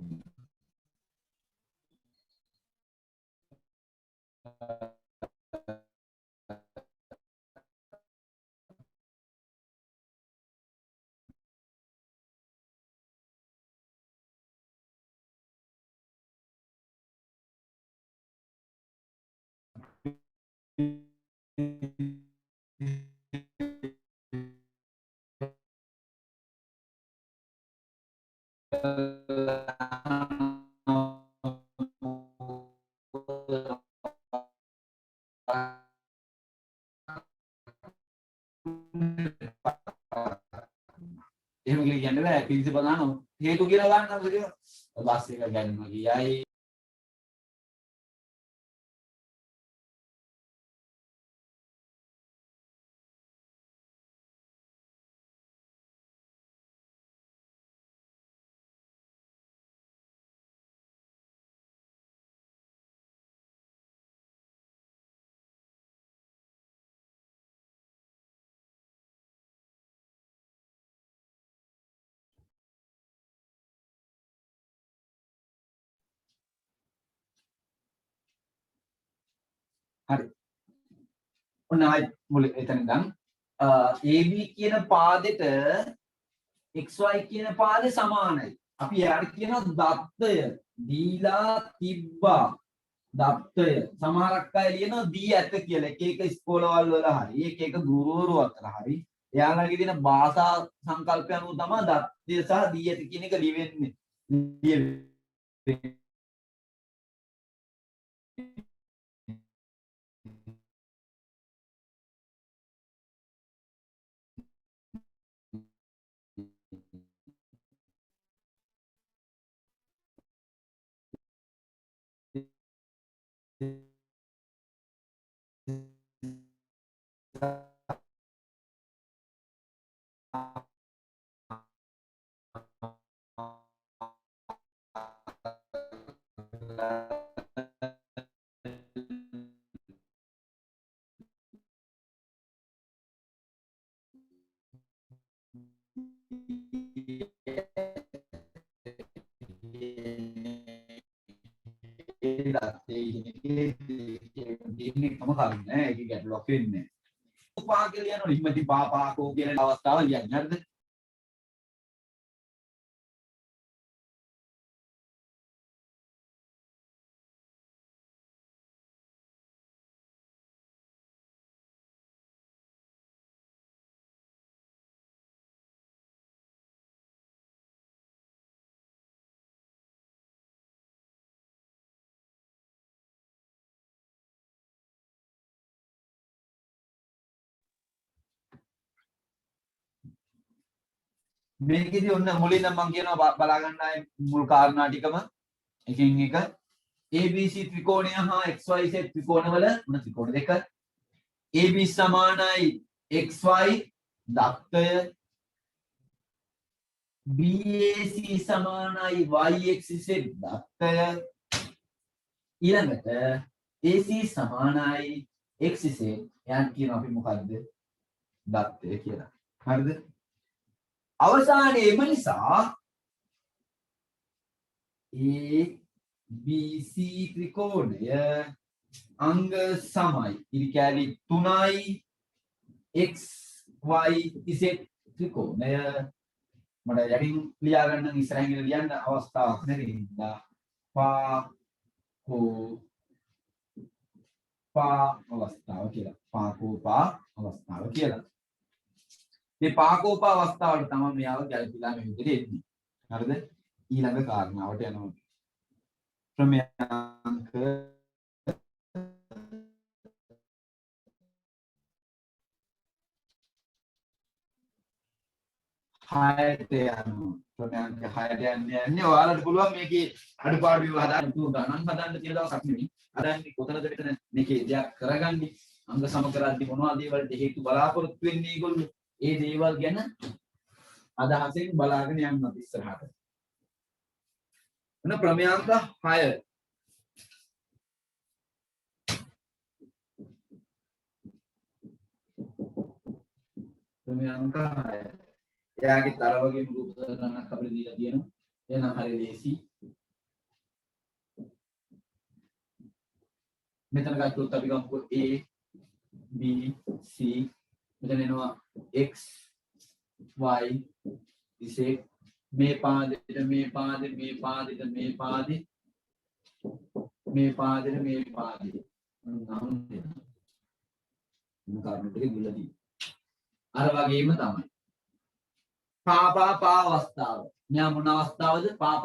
එහෙම කියන්න බෑ. පිළිසි බලනවා. හේතු කියලා ගන්නවා කියලා. බස් එක ගන්නවා කියයි. හරි. ඔන්න ආයි මුල එතන ඉඳන් AB කියන පාදෙට XY කියන පාදේ සමානයි. අපි යාට කියනවා දත්තය දීලා තිබ්බා. දත්තය සමහරක් අය ලියනවා දී ඇත කියලා. එක එක ඉස්කෝලවල වල හරි එක එක ගුරුවරු අතර හරි එයාලගේ තියෙන භාෂා සංකල්පය අනුව තමයි දත්තය සහ දී ඇත කියන එක ලියවෙන්නේ. තම කරුණ නෑ ඒක ගැටලුවක් වෙන්නේ නෑ. පා කියලා යනවා ඉක්මනට පාකෝ කියන අවස්ථාව ලියන්නේ හරිද? මේකෙදි ඔන්න මුලින්ම මම කියනවා බලා ගන්න අය මුල් කාරණා ටිකම එකින් එක ABC ත්‍රිකෝණය හා XYZ ත්‍රිකෝණවල මොන ත්‍රිකෝණ දෙක AB සමානයි XY දත්තය BAC සමානයි YXZ දත්තය ඊළඟට AC සමානයි XZ යන් කියන අපි මොකද්ද දත්තය කියලා. හරිද? අවසානයේ එම නිසා ABC ත්‍රිකෝණය අංග සමයි. ඉරි කැලි 3යි XYZ ත්‍රිකෝණය මට යටින් ලියා ගන්න ඉස්සරහින් ලියන්න අවස්ථාවක් නැති නිසා පා කෝ පා අවස්ථාව කියලා. පාකෝපා අවස්ථාව කියලා. මේ පාකෝපා අවස්ථාවට තමයි මෙයාව ගැලපිලා මේ විදිහට එන්නේ. හරිද? ඊළඟ කාරණාවට යනවා. ප්‍රමේයාංක 6ට යනවා. ප්‍රමේයාංක 6ට යන්නේ ඔයාලට පුළුවන් මේකේ අඩුපාඩු විව හදාන්න ගණන් හදන්න තියෙන දවසක් නෙමෙයි. හදන්නේ කොතනද මෙතන මේකේ දෙයක් කරගන්නේ. අංග සම කරද්දී මොනවද දේවල්ට හේතු බලාපොරොත්තු වෙන්නේ ඒගොල්ලෝ. ඒ දේවල් ගැන අදහසෙන් බලාගෙන යන්න ඉස්සරහට. මොන ප්‍රමේයාංක 6 ප්‍රමේයාංක 6 එයාගේ තර වගේම රූප ගණනක් අපිට දීලා තියෙනවා. එහෙනම් හරිය ලේසි. මෙතන ගත්තොත් අපි ගමුකෝ A B C මෙතන එනවා X Y Z මේ පාදෙට මේ පාදෙට මේ පාදෙට මේ පාදෙට මේ පාදෙට මේ පාදෙට නම් දෙනවා. මොකක්ද ගුලදී අර වගේම තමයි පා අවස්ථාව. මෙයා මොන අවස්ථාවද? පා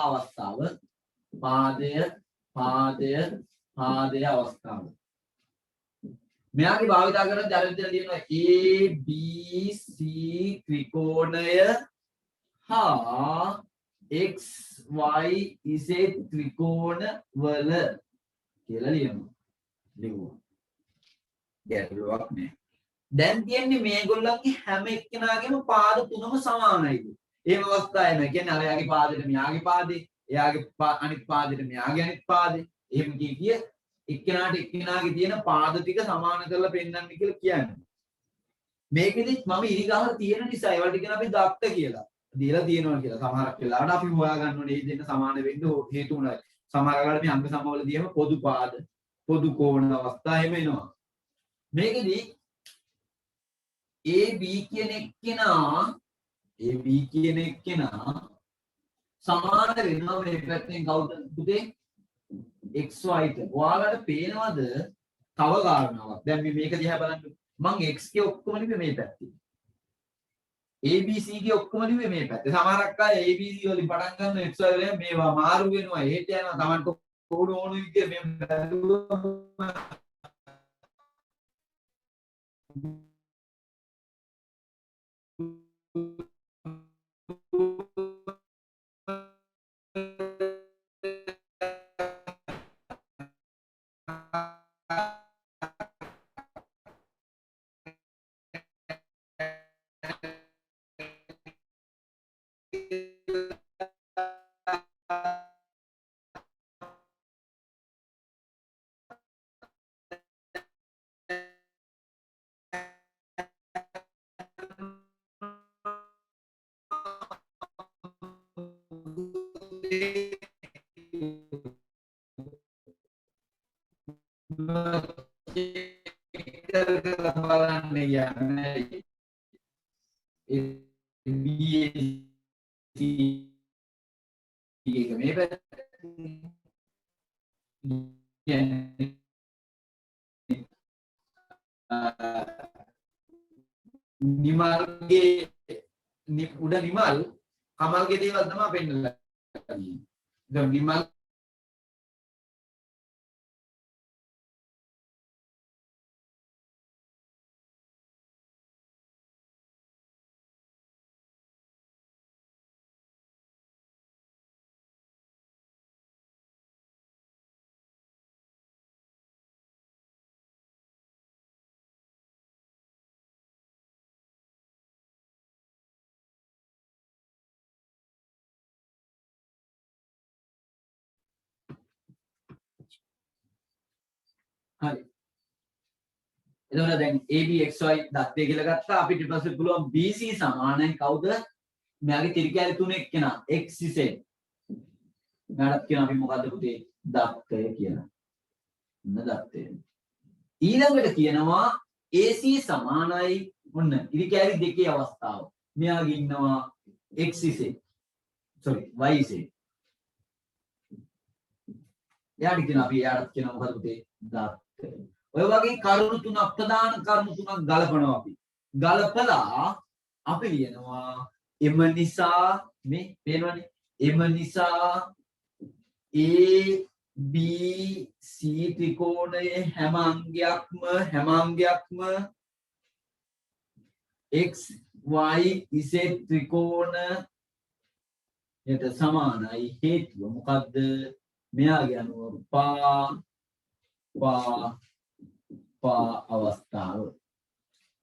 අවස්ථාව. පාදය අවස්ථාව. මෙයාගේ භාවිතා කරන ජලවිද්‍යාව තියෙනවා ABC ත්‍රිකෝණය හා XYZ ත්‍රිකෝණ වල කියලා ලියනවා. ලියුවා. ගැටලුවක් නෑ. දැන් තියෙන්නේ මේගොල්ලන්ගේ හැම එක්කෙනාගේම පාද තුනම සමානයිද? එහෙම අවස්ථාවක් නෑ. කියන්නේ අර යාගේ පාදෙට මෙයාගේ පාදේ, එයාගේ අනිත් පාදෙට මෙයාගේ අනිත් පාදේ. එහෙම කිය එක්කෙනාට එක්කෙනාගේ තියෙන පාද ටික සමාන කරලා පෙන්නන්න කියලා කියන්නේ. මේකෙදිත් මම ඉරි ගහලා තියෙන නිසා ඒවලට කියන අපි දත්ත කියලා. දීලා තියෙනවා කියලා. සමහරක් වෙලාවට අපි හොයා ගන්න ඕනේ මේ දෙන්න සමාන වෙන්න හේතු උනායි. සමහර වෙලාවට මේ අංග සමවලදීම පොදු පාද, පොදු කෝණ අවස්ථා එහෙම එනවා. මේකෙදි AB කියන එක්කෙනා සමාන වෙනවා මේ පැත්තෙන් කවුද පුතේ XY ට. ඔයාලට පේනවද තව කාරණාවක්? දැන් මේක දිහා බලන්න. මං X ගේ ඔක්කොම ලිව්වේ මේ පැත්තේ. ABC ගේ ඔක්කොම ලිව්වේ මේ පැත්තේ. සමහරක් අය ABC වලින් පටන් ගන්න XY වලින් මේවා මාරු වෙනවා. එහෙට යනවා. Tamanට ඕන විදිහට මේ බැලුවම බලන්න යන්නේ එක මේ නිමල්ගේ උඩ නිමල් කමල්ගේ දේවල් තමයි පෙන්නලා තියෙන්නේ. දැන් නිමල් හරි. එතකොට දැන් AB XY දත්තය කියලා ගත්තා. අපිට ඊට පස්සේ පුළුවන් BC සමානයි කවුද? මෙයාගේ තිරිකැලි තුන එක්කෙනා X ඉසෙන්. මෙයාට කියන අපි මොකද්ද පුතේ? දත්තය කියලා. ඉන්න දත්තය. ඊළඟට කියනවා AC සමානයි ඔන්න ඉරිකැලි දෙකේ අවස්ථාව. මෙයාගේ ඉන්නවා X ඉසෙන්. sorry Y ඉසෙන්. එයාට කියන අපි එයාට කියන මොකද්ද පුතේ? දත්තය. ඔය වගේ කරුණු තුනක් ප්‍රධාන කරුණු තුනක් ගලපනවා අපි. ගලපලා අපි ලියනවා එම නිසා මේ පේනවනේ එම නිසා ABC ත්‍රිකෝණයේ හැම අංගයක්ම XY Z ත්‍රිකෝණයට සමානයි. හේතුව මොකද්ද? මෙයාගේ අනුව පා අවස්ථාව.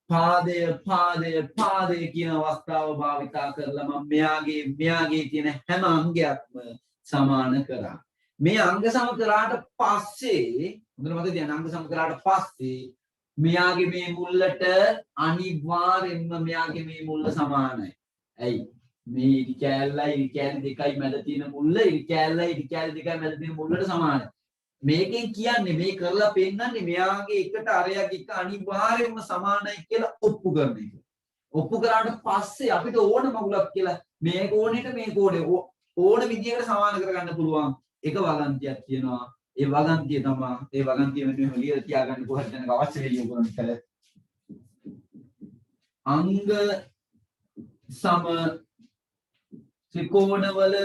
පාදය කියන අවස්ථාව භාවිතා කරලා මම මෙයාගේ තියෙන හැම අංගයක්ම සමාන කරා. මේ අංග සම කරාට පස්සේ හොඳට මතක තියාගන්න අංග සම කරාට පස්සේ මෙයාගේ මේ මුල්ලට අනිවාර්යෙන්ම මෙයාගේ මේ මුල්ල සමානයි. ඇයි? මේ ඉරි කෑල්ලයි දෙකයි මැද තියෙන මුල්ල ඉරි කෑල්ලයි දෙකයි මැද තියෙන මුල්ලට සමානයි. මේකෙන් කියන්නේ මේ කරලා පෙන්නන්නේ මෙයාගේ එකට අරයක් එක අනිවාර්යයෙන්ම සමානයි කියලා ඔප්පු කරන එක. ඔප්පු කරාට පස්සේ අපිට ඕන මගුලක් කියලා මේ කෝණයට මේ කෝණය ඕන විදිහකට සමාන කරගන්න පුළුවන් එක වගන්තියක් තියෙනවා. ඒ වගන්තිය තමයි ඒ වගන්තිය වෙනුවෙන් ලියලා තියාගන්න කොහොමද දැනග අවශ්‍ය වෙන්නේ කොහොමද අංග සම ත්‍රිකෝණවල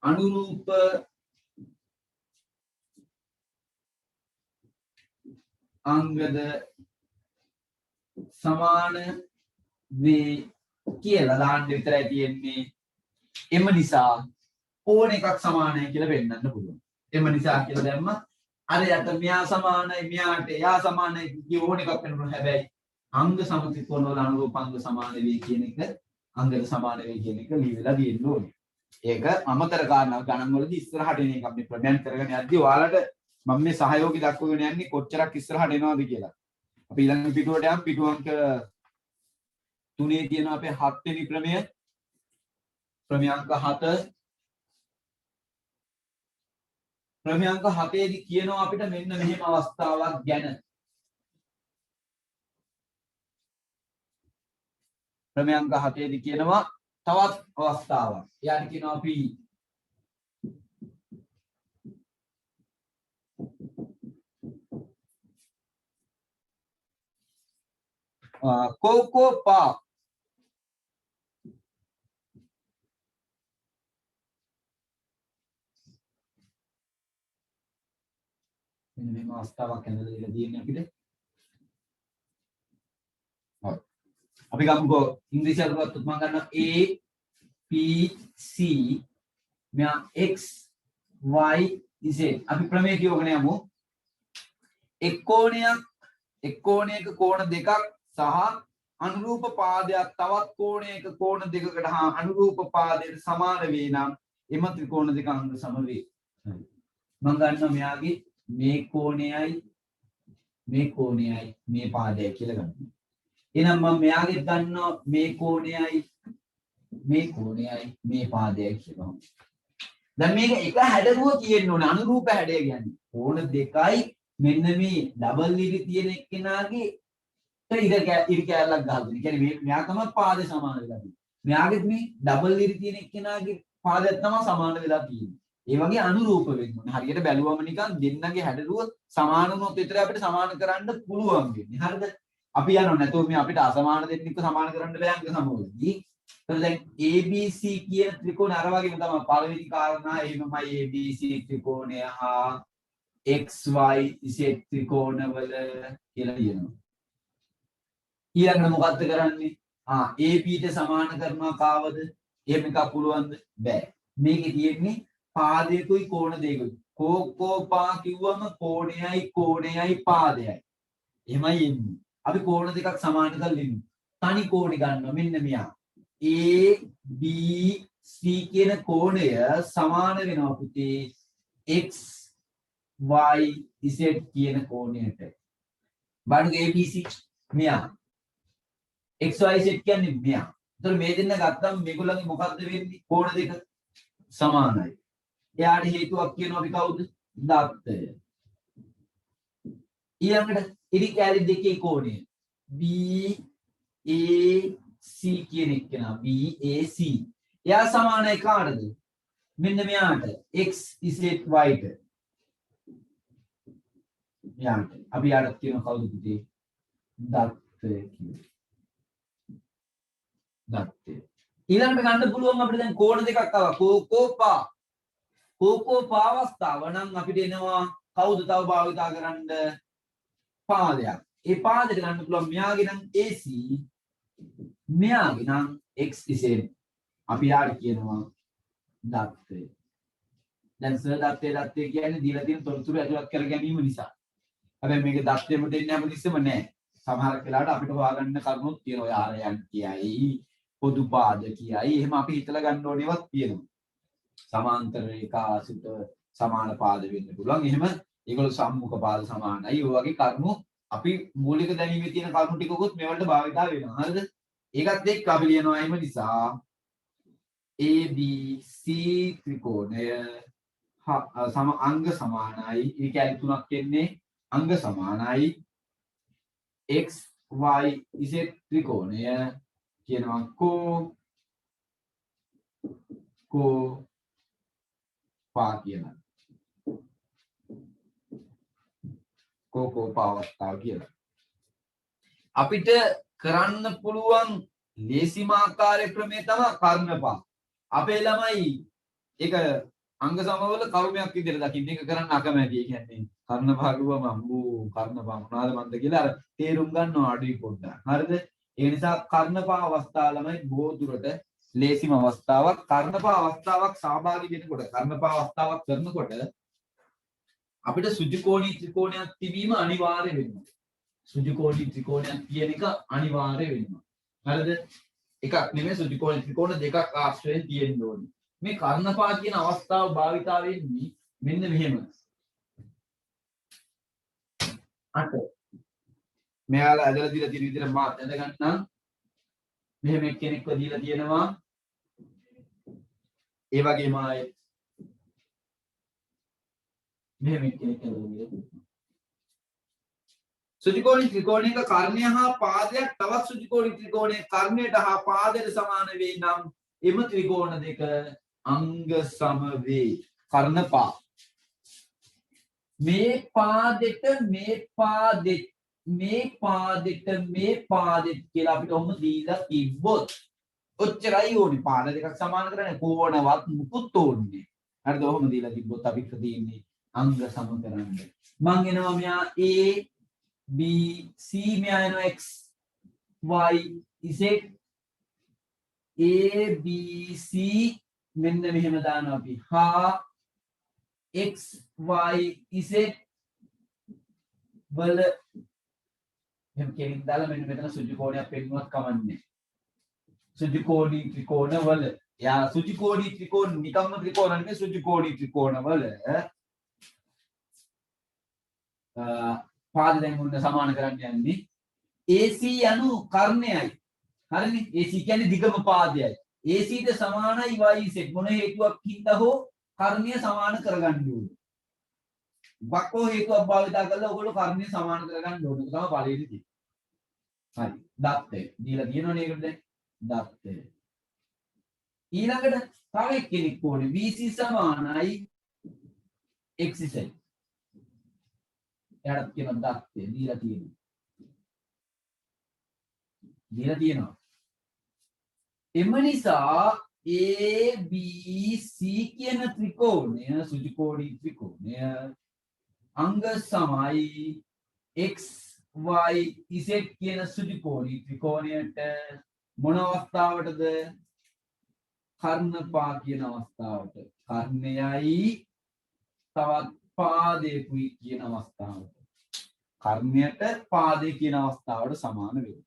අනුරූප අංගද සමාන වේ කියලා දාන්න විතරයි තියෙන්නේ. එම නිසා ඕන එකක් සමානයි කියලා පෙන්නන්න පුළුවන්. එම නිසා කියලා දැම්ම අර යට මෙයා සමානයි මෙයාට එයා සමානයි කිය ඕන එකක් වෙන්න පුළුවන්. හැබැයි අංග සම ත්‍රිකෝණවල අනුරූප අංග සමාන වේ කියන එක අංගද සමාන වේ කියන එක ලියවිලා තියෙන්න ඕනේ. ඒක අමතර කාරණා ගණන් වලදී ඉස්සරහට එන එක අපි ප්‍රමයන් කරගෙන යද්දී ඔයාලට මම මේ සහයෝගي දක්වගෙන යන්නේ කොච්චරක් ඉස්සරහට එනවද කියලා. අපි ඊළඟ පිටුවට යම් පිටු අංක 3 තියෙනවා අපේ 7 වෙනි ක්‍රමය. ක්‍රමය අංක 7. ක්‍රමය අංක 7 දී කියනවා අපිට මෙන්න මෙහෙම අවස්ථාවක් ගැන. ක්‍රමය අංක 7 දී කියනවා තවත් අවස්ථාවක්. යාට කියනවා අපි කොකෝපා මෙන්න මේ අවස්ථාවක් ඇඳලා දීලා තියෙන්නේ අපිට. හරි. අපි ගමුකෝ ඉංග්‍රීසියට ගත්තොත් මම ගන්නවා A P C මෙයා X Y Z. අපි ප්‍රමේය කියවගෙන යමු. එක් කෝණයක කෝණ දෙකක් සහ අනුරූප පාදයක් තවත් කෝණයක කෝණ දෙකකට හා අනුරූප පාදයට සමාන වේ නම් එම ත්‍රිකෝණ දෙක අංග සම වේ. මම ගන්නවා මෙයාගේ මේ කෝණයයි මේ පාදයයි කියලා ගන්නවා. එහෙනම් මම මෙයාගෙත් ගන්නවා මේ කෝණයයි මේ පාදයයි කියලා. දැන් මේක එක හැඩරුව කියන්න ඕනේ අනුරූප හැඩය කියන්නේ. කෝණ දෙකයි මෙන්න මේ ඩබල් ඉරි තියෙන එක්කෙනාගේ ඉරි කැලක් ගහගෙන. කියන්නේ මෙයා තමයි පාදේ සමාන වෙලා තියෙන්නේ. මෙයාගෙත් මේ ඩබල් ඉරි තියෙන එක්කෙනාගේ පාදයක් තමයි සමාන වෙලා තියෙන්නේ. ඒ වගේ අනුරූප වෙන්න ඕනේ. හරියට බැලුවම නිකන් දෙන්නගේ හැඩරුව සමාන වුණොත් විතරයි අපිට සමාන කරන්න පුළුවන් වෙන්නේ. හරිද? අපි යනවා නැතුව මේ අපිට අසමාන දෙන්නෙක්ව සමාන කරන්න බෑ අංග සමවලදී. එතකොට දැන් ABC කියන ත්‍රිකෝණය අර වගේම තමයි පළවෙනි කාරණා එහෙමමයි ABC ත්‍රිකෝණය හා XYZ ත්‍රිකෝණවල කියලා කියනවා. ඊළඟට මොකද්ද කරන්නේ? ABට සමාන කරනවා කාවද? එහෙම එකක් පුළුවන්ද? බෑ. මේකේ තියෙන්නේ පාදයකුයි කෝණ දෙකකුයි. කෝපා කිව්වම කෝණයයි පාදයයි. එහෙමයි එන්නේ. අපි කෝණ දෙකක් සමාන කරලා ඉමු. තනි කෝණේ ගන්නවා මෙන්න මෙයා. ABC කියන කෝණය සමාන වෙනවා පුතේ x y z කියන කෝණයට බලන්න ABC මෙයා x y z කියන්නේ මෙයා. ඒතර මේ දෙන්න ගත්තම මේගොල්ලන්ගේ මොකද්ද වෙන්නේ? කෝණ දෙක සමානයි. එයාට හේතුවක් කියනවා අපි කවුද? දත්තය. ඊළඟට ඉරි කැලි දෙකේ කෝණය BAC කියන එක නා BAC. එයා සමානයි කාටද? මෙන්න මෙයාට x z y ට. යාට අපි යාට කියන කවුද පුතේ? දත්තය කියලා. දත්තය. ඊළඟට ගන්න පුළුවන් අපිට දැන් කෝණ දෙකක් ආවා. කෝකෝපා අවස්ථාව නම් අපිට එනවා කවුද තව භාවිතා කරන්න? පාදයක්. ඒ පාදයට ගන්න පුළුවන් මෙයාගේ නම් AC මෙයාගේ නම් XZ. අපි යාට කියනවා දත්තය. දැන් සර් දත්තය කියන්නේ දීලා තියෙන තොරතුරු ඇතුළත් කර ගැනීම නිසා. හැබැයි මේක දත්තෙම දෙන්නේ හැමතිස්සෙම නෑ. සමහර වෙලාවට අපිට හොයාගන්න කරුණුත් තියෙනවා. ඔය ආරයන් කියයි, පොදු පාද කියයි. එහෙම අපි හිතලා ගන්න ඕනේවත් තියෙනවා. සමාන්තර රේඛාසිත සමාන පාද වෙන්න පුළුවන්. එහෙම ඒගොල්ලෝ සම්මුඛ පාද සමානයි. ඒ වගේ කරුණු අපි මූලික දැනීමේ තියෙන කරුණු ටිකකුත් මේවලට භාවිතා වෙනවා. හරිද? ඒකත් එක්ක අපි ලියනවා එහෙම නිසා ABC ත්‍රිකෝණය අංග සමානයි. ඒ කියන්නේ තුනක් එන්නේ අංග සමානයි. x y z ත්‍රිකෝණය කියනවා පා කියලා. කෝකෝපා අවස්ථාව කියලා. අපිට කරන්න පුළුවන් ලේසිම ආකාරය ක්‍රමය තමයි කර්ණපා. අපේ ළමයි ඒක අංග සමවල කර්මයක් විදිහට දකින්න ඒක කරන්න අකමැති. ඒ කියන්නේ කර්ණපා ගුවම අම්බෝ කර්ණපා මොනවාද මන්ද කියලා අර තේරුම් ගන්නවා අඩුයි පොඩ්ඩක්. හරිද? ඒ නිසා කර්ණපා අවස්ථාව ළමයි බොහෝ දුරට ලේසිම අවස්ථාවක්. කර්ණපා අවස්ථාවක් සහභාගී වෙනකොට කර්ණපා අවස්ථාවක් කරනකොට අපිට සුජුකෝණී ත්‍රිකෝණයක් තිබීම අනිවාර්ය වෙනවා. සුජුකෝණී ත්‍රිකෝණයක් කියන එක අනිවාර්ය වෙනවා. හරිද? එකක් නෙමෙයි සුජුකෝණී ත්‍රිකෝණ දෙකක් ආශ්‍රයෙන් තියෙන්න ඕනේ. මේ කර්ණපා කියන අවස්ථාව භාවිතා වෙන්නේ මෙන්න මෙහෙම. 8 මෙයාලා ඇදලා දීලා තියෙන විදිහට මාත් ඇඳ ගන්නම්. මෙහෙම එක්කෙනෙක්ව දීලා තියෙනවා. ඒ වගේම ආයේ මෙහෙම එක්කෙනෙක් ඇඳලා දීලා තියෙනවා. සුජුකෝණී ත්‍රිකෝණයක කර්ණය හා පාදයක් තවත් සුජුකෝණී ත්‍රිකෝණයේ කර්ණයට හා පාදයට සමාන වේ නම් එම ත්‍රිකෝණ දෙක අංග සම වේ. කර්ණපා මේ පාදෙට කියලා අපිට ඔහොම දීලා තිබ්බොත් ඔච්චරයි ඕනේ. පාද දෙකක් සමාන කරන්නේ කෝණවත් මුකුත් ඕනේ. හරිද? ඔහොම දීලා තිබ්බොත් අපිට තියෙන්නේ අංග සම කරන්න. මං එනවා මෙයා A B C මෙයා එනවා X Y Z A B C මෙන්න මෙහෙම දානවා අපි. හා X Y Z වල එහෙම කෙලින් දාලා මෙන්න මෙතන සුජුකෝණයක් පෙන්නුවත් කමන්නේ. සුජුකෝණී ත්‍රිකෝණ වල යා සුජුකෝණී ත්‍රිකෝණ නිකම්ම ත්‍රිකෝණ නෙමෙයි සුජුකෝණී ත්‍රිකෝණ වල පාද දැන් උන්න සමාන කරන්න යන්නේ AC යනු කර්ණයයි. හරිනේ? AC කියන්නේ දිගම පාදයයි. AC ට සමානයි YZ මොන හේතුවක් හින්දා හෝ කර්ණය සමාන කරගන්න ඕනේ. බක්කෝ හේතුවක් භාවිතා කරලා ඔයගොල්ලෝ කර්ණය සමාන කරගන්න ඕනේ. ඒක තමයි පළවෙනි දේ. හරි. දත්තය. දීලා තියෙනවනේ ඒකට දැන්. දත්තය. ඊළඟට තව එක්කෙනෙක් ඕනේ. BC සමානයි XZ. එයාට කියන දත්තය දීලා තියෙනවා. එම නිසා ABC කියන ත්‍රිකෝණය සුජුකෝණී ත්‍රිකෝණය අංග සමයි X Y Z කියන සුජුකෝණී ත්‍රිකෝණයට මොන අවස්ථාවටද? කර්ණපා කියන අවස්ථාවට. කර්ණයයි තවත් පාදයකුයි කියන අවස්ථාවට. කර්ණයට පාදේ කියන අවස්ථාවට සමාන වෙනවා.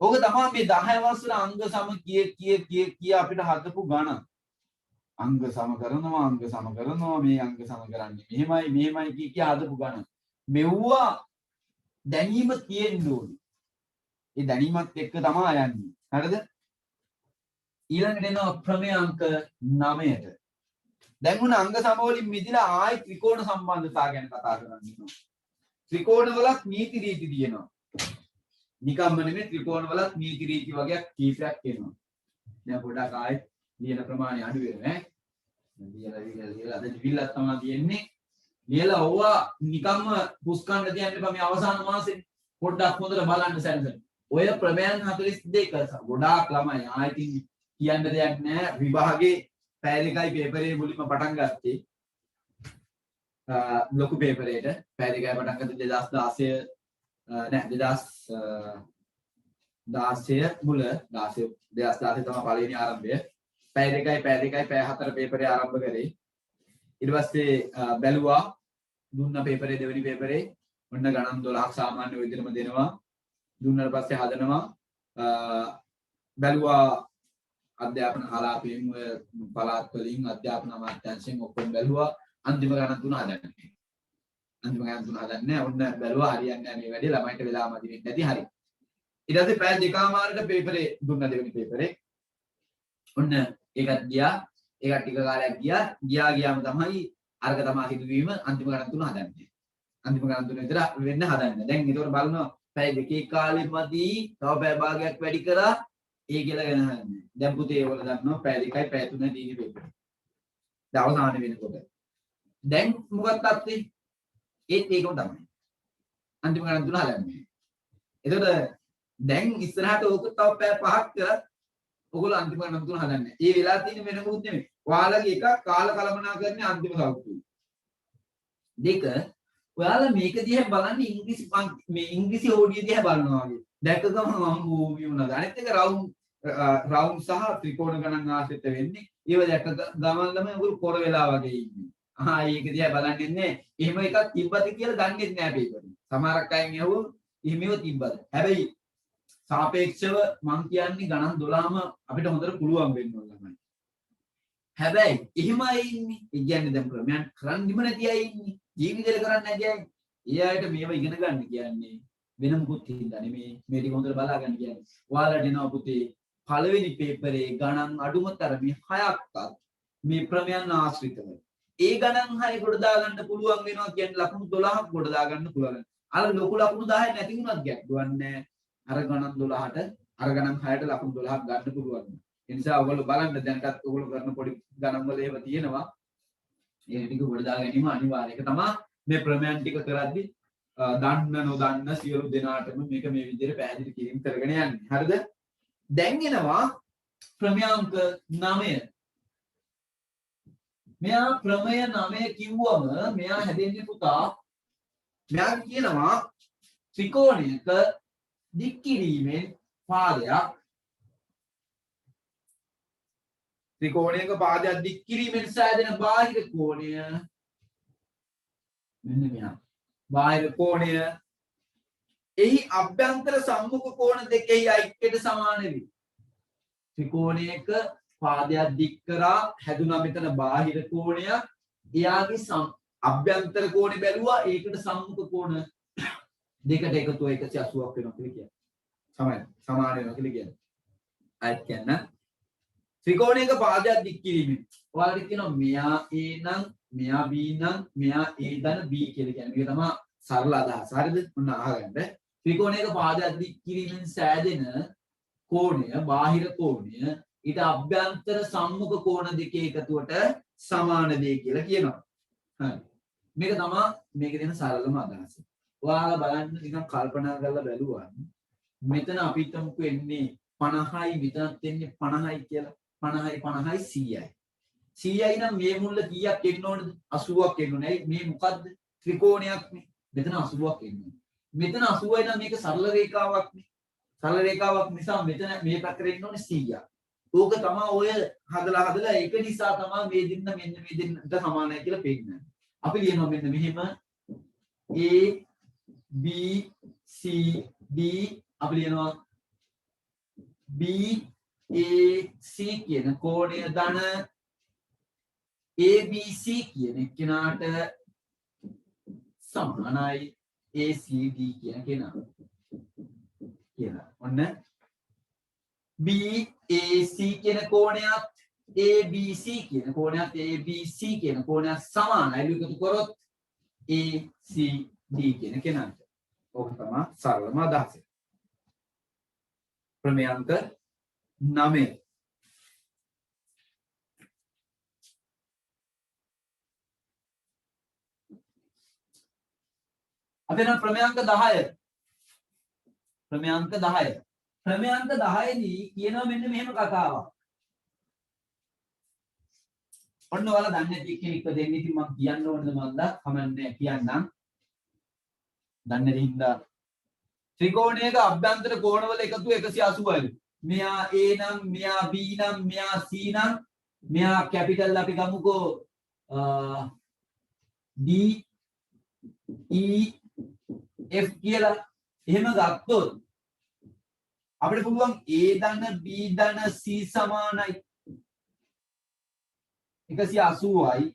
ඕක තමයි මේ 10 වසර අංග සම කිය අපිට හදපු ගණන්. අංග සම කරනවා මේ අංග සම කරන්නේ මෙහෙමයි කිය හදපු ගණන් මෙව්වා දැනීම තියෙන්න ඕනේ. ඒ දැනීමත් එක්ක තමයි යන්නේ. හරිද? ඊළඟට එනවා ප්‍රමේය අංක 9ට. දැන් උන අංග සම වලින් මිදලා ආයි ත්‍රිකෝණ සම්බන්ධතාව ගැන කතා කරන්නේ. ත්‍රිකෝණ වලත් නීති රීති තියෙනවා. නිකම්ම නෙමෙයි ත්‍රිකෝණ වලත් නීති රීති වගේක් කීපයක් එනවා. දැන් පොඩක් ආයි ලියන ප්‍රමාණය අඩු වෙනවා ඈ. ලියලා අද දිවිල්ලක් තමයි තියෙන්නේ. ලියලා ඕවා නිකම්ම පුස්කන්න තියන්න එපා මේ අවසාන මාසෙ. පොඩ්ඩක් හොඳට බලන්න සැලසෙන්න. ඔය ප්‍රමේයන් 42 ගොඩාක් ළමයි ආයිතින් කියන්න දෙයක් නැහැ. විභාගේ පැය දෙකයි පේපරේ මුලින්ම පටන් ගත්තේ. ලොකු පේපරේට පැය දෙකයි පටන් ගත්තේ 2016 නෑ 2016 මුල 2016 තමයි පළවෙනි ආරම්භය. පැය දෙකයි පැය 4 පේපරේ ආරම්භ කරේ. ඊට පස්සේ බැලුවා දුන්න පේපරේ දෙවෙනි පේපරේ ඔන්න ගණන් 12ක් සාමාන්‍ය විදිහටම දෙනවා. දුන්නාට පස්සේ හදනවා බැලුවා අධ්‍යාපන කලාපයෙන් පළාත් වලින් අධ්‍යාපන අමාත්‍යාංශයෙන් ඔක්කොම බැලුවා අන්තිම ගණන් තුන හදන්නේ. අන්තිම ගණන් තුන හදන්නේ ඔන්න බැලුවා හරියන්නේ නැහැ මේ වැඩේ ළමයිට වෙලාම දිනෙන්නේ නැති හරි. ඊට පස්සේ පැය දෙකමාරට පේපරේ දුන්න දෙවෙනි පේපරේ ඔන්න ඒකත් ගියා. ඒකට ටික කාලයක් ගියාම තමයි අර්ග තමයි සිදුවීම අන්තිම ගණන් තුන හදන්නේ. අන්තිම ගණන් තුන විතර වෙන්න හදන්නේ. දැන් ඒතකොට බලනවා පැය දෙකේ කාලෙමදි තව පැය භාගයක් වැඩි කරා ඒ කියලා ගැන හදන්නේ. දැන් පුතේ ඒවල දන්නවා පැය දෙකයි පැය තුනයි දීගේ පේපරේ. දැන් අවසාන වෙනකොට. දැන් මොකක්ද තත්ත්වේ? ඒත් ඒකම තමයි. අන්තිම ගණන් තුන හදන්නේ. ඒතකොට දැන් ඉස්සරහට ඕක තව පැය 5ක් කරත් ඔයගොල්ලෝ අන්තිම ගණන් තුන හදන්නේ. ඒ වෙලාව තියෙන වෙන මොකුත් නෙමෙයි. ඔයාලගේ එක කාල කළමනාකරණයේ අන්තිම සෞඛ්‍යය. දෙක ඔයාලා මේක දිහා බලන්නේ ඉංග්‍රීසි මේ ඉංග්‍රීසි ඕඩිය දිහා බලනවා වගේ. දැක්ක ගමන් මම භූමිය වුණා. අනිත් එක රවුන්ඩ් සහ ත්‍රිකෝණ ගණන් ආශ්‍රිත වෙන්නේ. ඒව දැක්ක ගමන් ළමයි ඔයගොල්ලෝ කොර වෙලා වගේ ඉන්නේ. ඒක දිහා බලන්නේ නැහැ. එහෙම එකක් තිබ්බද කියලා දන්නේ නැහැ පේපරේ. සමහරක් අය කියවුව එහෙමව තිබ්බද. හැබැයි සාපේක්ෂව මං කියන්නේ ගණන් 12ම අපිට හොඳට පුළුවන් වෙන්න ඕන ළමයි. හැබැයි එහෙමයි ඉන්නේ. ඒ කියන්නේ දැන් ප්‍රමයන් කරන්නෙම නැති අය ඉන්නේ. ජීවිතේට කරන්නේ නැති අය. ඒ අයට මේව ඉගෙන ගන්න කියන්නේ වෙන මොකුත් හින්දා නෙමේ. මේ ටික හොඳට බලා ගන්න කියන්නේ. ඔයාලට එනවා පුතේ පළවෙනි පේපරේ ගණන් අඩුම තරමේ 6ක්වත් මේ ප්‍රමයන් ආශ්‍රිතව. ඒ ගණන් 6 කොට දාගන්න පුළුවන් වෙනවා කියන්නේ ලකුණු 12ක් කොට දාගන්න පුළුවන්. අර ලොකු ලකුණු 10 නැති වුණත් ගැටුවක් නැහැ. අර ගණන් 12ට අර ගණන් 6ට ලකුණු 12ක් ගන්න පුළුවන්. ඒ නිසා ඔයගොල්ලෝ බලන්න දැන්ටත් ඔයගොල්ලෝ කරන පොඩි ගණන් වල ඒව තියෙනවා. ඒ ටික කොට දා ගැනීම අනිවාර්ය. ඒක තමයි මේ ප්‍රමයන් ටික කරද්දි දන්න නොදන්න සියලු දෙනාටම මේක මේ විදිහට පැහැදිලි කිරීම කරගෙන යන්නේ. හරිද? දැන් එනවා ප්‍රමේයාංක 9. මෙයා ප්‍රමේය 9 කිව්වම මෙයා හැදෙන්නේ පුතා මෙයා කියනවා ත්‍රිකෝණයක දික් කිරීමෙන් පාදයක් ත්‍රිකෝණයක පාදයක් දික් කිරීමෙන් සෑදෙන බාහිර කෝණය මෙන්න මෙයා බාහිර කෝණය එහි අභ්‍යන්තර සම්මුඛ කෝණ දෙකෙහි ඓක්‍යයට සමාන වේ. ත්‍රිකෝණයක පාදයක් දික් කරා හැදුනා මෙතන බාහිර කෝණය එයාගේ අභ්‍යන්තර කෝණය බැලුවා ඒකට සම්මුඛ කෝණ දෙකට එකතු 180ක් වෙනවා කියලා කියන්නේ. සමාන වෙනවා කියලා කියන්නේ. අයත් කියන්න ත්‍රිකෝණයක පාදයක් දික් කිරීමෙන් ඔයාලට කියනවා මෙයා A නම් මෙයා B නම් මෙයා A ධන B කියලා කියන්නේ. මේක තමයි සරල අදහස. හරිද? ඔන්න අහගන්න. ත්‍රිකෝණයක පාදයක් දික් කිරීමෙන් සෑදෙන කෝණය බාහිර කෝණය ඊට අභ්‍යන්තර සම්මුඛ කෝණ දෙකේ එකතුවට සමාන වේ කියලා කියනවා. හරි. මේක තමයි මේකේ තියෙන සරලම අදහස. ඔයාලා බලන්න නිකන් කල්පනා කරලා බැලුවා. මෙතන අපිට මොකෙ එන්නේ 50යි විතරක් එන්නේ 50යි කියලා. 50යි 100යි. 100යි නම් මේ මුල්ල කීයක් එන්න ඕනද? 80ක් එන්න ඕනේ. මේ මොකද්ද? ත්‍රිකෝණයක් නේ. මෙතන 80ක් එන්න ඕනේ. මෙතන 80යි නම් මේක සරල රේඛාවක් නේ. සරල රේඛාවක් නිසා මෙතන මේ පැත්තට එන්න ඕනේ 100ක්. ඕක තමයි ඔය හදලා ඒක නිසා තමයි මේ දෙන්න මෙන්න මේ දෙන්නට සමානයි කියලා පෙන්නන්නේ. අපි ලියනවා මෙන්න මෙහෙම A B C D අපි ලියනවා B A C කියන කෝණය ධන ABC කියන කෙනාට සමානයි ACD කියන කෙනා කියලා. ඔන්න BAC කියන කෝණයත් ABC කියන කෝණයත් ABC කියන කෝණයත් සමානයි. එකතු කරොත් ACD කියන කෙනාට. ඕක තමයි සරලම අදහස. ප්‍රමේය අංක 9. අපි නම් ප්‍රමේය අංක 10. ප්‍රමේය අංක 10. ප්‍රමේය අංක 10 දී කියනවා මෙන්න මෙහෙම කතාවක්. ඔන්න ඔයාලා දන්නේ නැති කෙනෙක්ව දෙන්න ඉතින් මම කියන්න ඕනද මන්ද කමන්නේ කියන්නම්. දන්නේ නැති හින්දා ත්‍රිකෝණයක අභ්‍යන්තර කෝණවල එකතු 180යි. මෙයා A නම් මෙයා B නම් මෙයා C නම් මෙයා කැපිටල් අපි ගමුකෝ D E F කියලා. එහෙම ගත්තොත් අපිට පුළුවන් A ධන B ධන C සමානයි 180යි.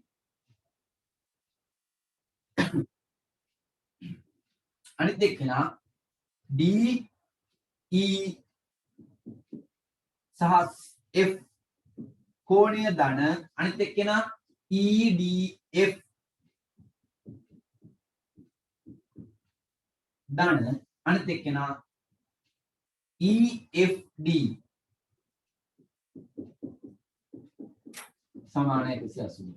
අනිත් එක්කෙනා D E සහ F කෝණය ධන අනිත් එක්කෙනා E D F ධන අනිත් එක්කෙනා E F D සමානයි 180.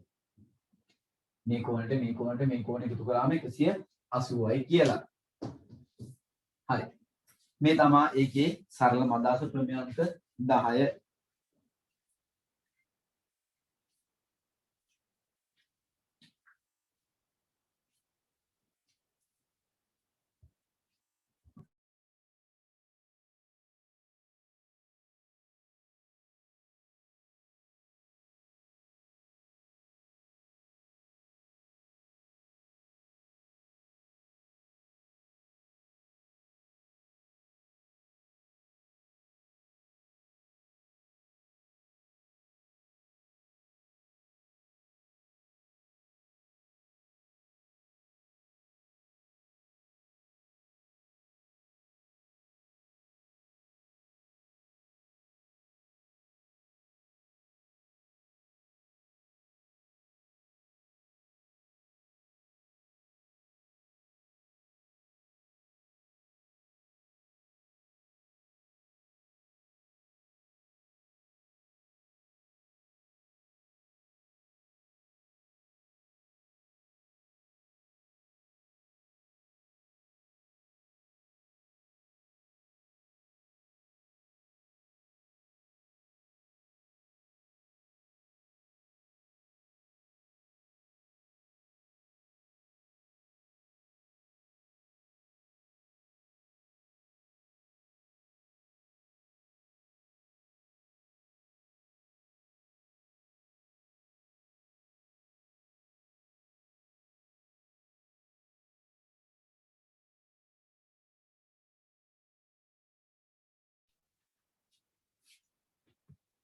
මේ කෝණයට මේ කෝණයට මේ කෝණය එකතු කරාම 180යි කියලා. හරි. මේ තමයි ඒකේ සරලම අදහස ප්‍රමේය අංක 10.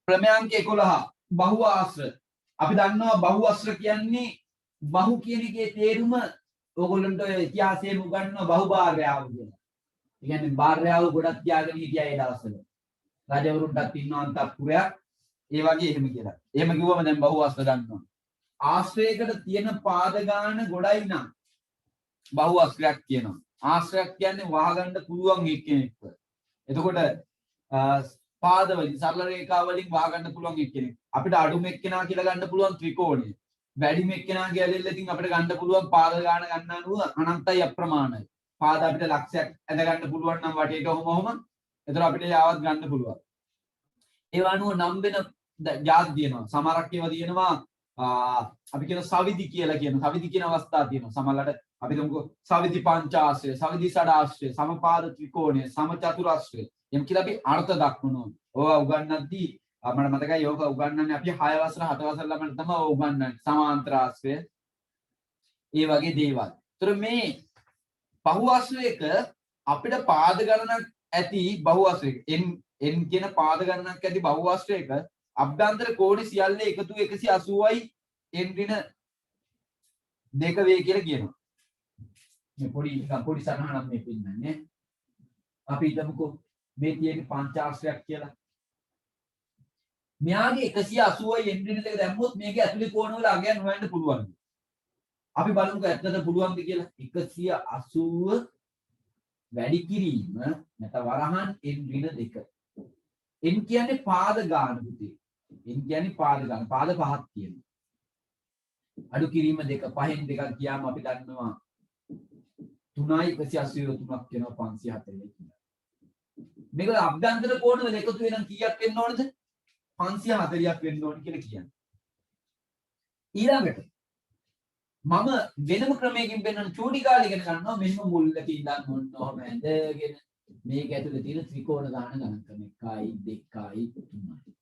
ප්‍රමේය අංක 11 බහුව ආශ්‍ර. අපි දන්නවා බහුව ආශ්‍ර කියන්නේ බහු කියන එකේ තේරුම ඕගොල්ලන්ට ඔය ඉතිහාසයෙන් උගන්වන බහුභාර්යාව කියලා. ඒ කියන්නේ භාර්යාව ගොඩක් තියාගෙන හිටියා ඒ දවස්වල. රජවරුන්ටත් ඉන්නවා අන්තපුරයක්. ඒ වගේ එහෙම කියලා. එහෙම කිව්වම දැන් බහුව ආශ්‍ර ගන්නවා. ආශ්‍රයයකට තියෙන පාද ගාන ගොඩයි නම් බහුව ආශ්‍රයක් කියනවා. ආශ්‍රයක් කියන්නේ වහගන්න පුළුවන් එක්කෙනෙක්ව. එතකොට පාද වලින් සරල රේඛා වලින් වහගන්න පුළුවන් එක්කෙනෙක්. අපිට අඩුම එක්කෙනා කියලා ගන්න පුළුවන් ත්‍රිකෝණය. වැඩිම එක්කෙනා ගැලෙල්ලකින් අපිට ගන්න පුළුවන් පාද ගාන ගන්න අනුව අනන්තයි අප්‍රමාණයි. පාද අපිට ලක්ෂයක් ඇද ගන්න පුළුවන් නම් වටේට ඔහොම එතකොට අපිට යාවත් ගන්න පුළුවන්. ඒ වගේම නම් වෙන ජාති තියෙනවා. සමහරක් ඒවා තියෙනවා අපි කියන සවිදි කියලා කියන. සවිදි කියන අවස්ථා තියෙනවා. සමහරකට අපි තුමුකෝ සවිදි පංචාශ්‍රය, සවිදි ෂඩාශ්‍රය, සමපාද ත්‍රිකෝණය, සමචතුරාශ්‍රය. එම් කියලා අපි අර්ථ දක්වනවා. ඕවා උගන්වද්දී මට මතකයි ඕක උගන්වන්නේ අපි 6 වසර 7 වසර ළමයින්ට තමයි උගන්වන්නේ. සමාන්තරාශ්‍රය. ඒ වගේ දේවල්. ඒතර මේ බහුආශ්‍රයක අපිට පාද ගණනක් ඇති බහුආශ්‍රයක n කියන පාද ගණනක් ඇති බහුආශ්‍රයක අභ්‍යන්තර කෝණ සියල්ල එකතු 180යි n ඍණ 2 වේ කියලා කියනවා. මේ පොඩි සරහනක් මේ පින්නන්නේ. අපි හිතමුකෝ මේ තියෙන පංචාශ්‍රයක් කියලා. මෙයාගේ 180යි n ඍණ 2 දැම්මොත් මේකේ ඇතුලේ කෝණ වල අගයන් හොයන්න පුළුවන්. අපි බලමුකෝ ඇත්තට පුළුවන්ද කියලා. 180 වැඩි කිරීම නැත්නම් වරහන් n ඍණ 2. n කියන්නේ පාද ගාන පුතේ. n කියන්නේ පාද ගාන. පාද පහක් තියෙනවා. අඩු කිරීම 2 පහෙන් 2ක් ගියාම අපි දන්නවා 3යි 183 3ක් වෙනවා 540 කියලා. මේක අභ්‍යන්තර කෝණ වල එකතු වෙනම් කීයක් වෙන්න ඕනද? 540ක් වෙන්න ඕන කියලා කියන්නේ. ඊළඟට මම වෙනම ක්‍රමයකින් පෙන්වන චූටි කාලේ ඉගෙන ගන්නවා මෙන්න මුල්ලක ඉඳන් මොන්න ඔහම ඇඳගෙන මේක ඇතුලේ තියෙන ත්‍රිකෝණ ගාන ගණන් කරන 1යි 2යි 3යි.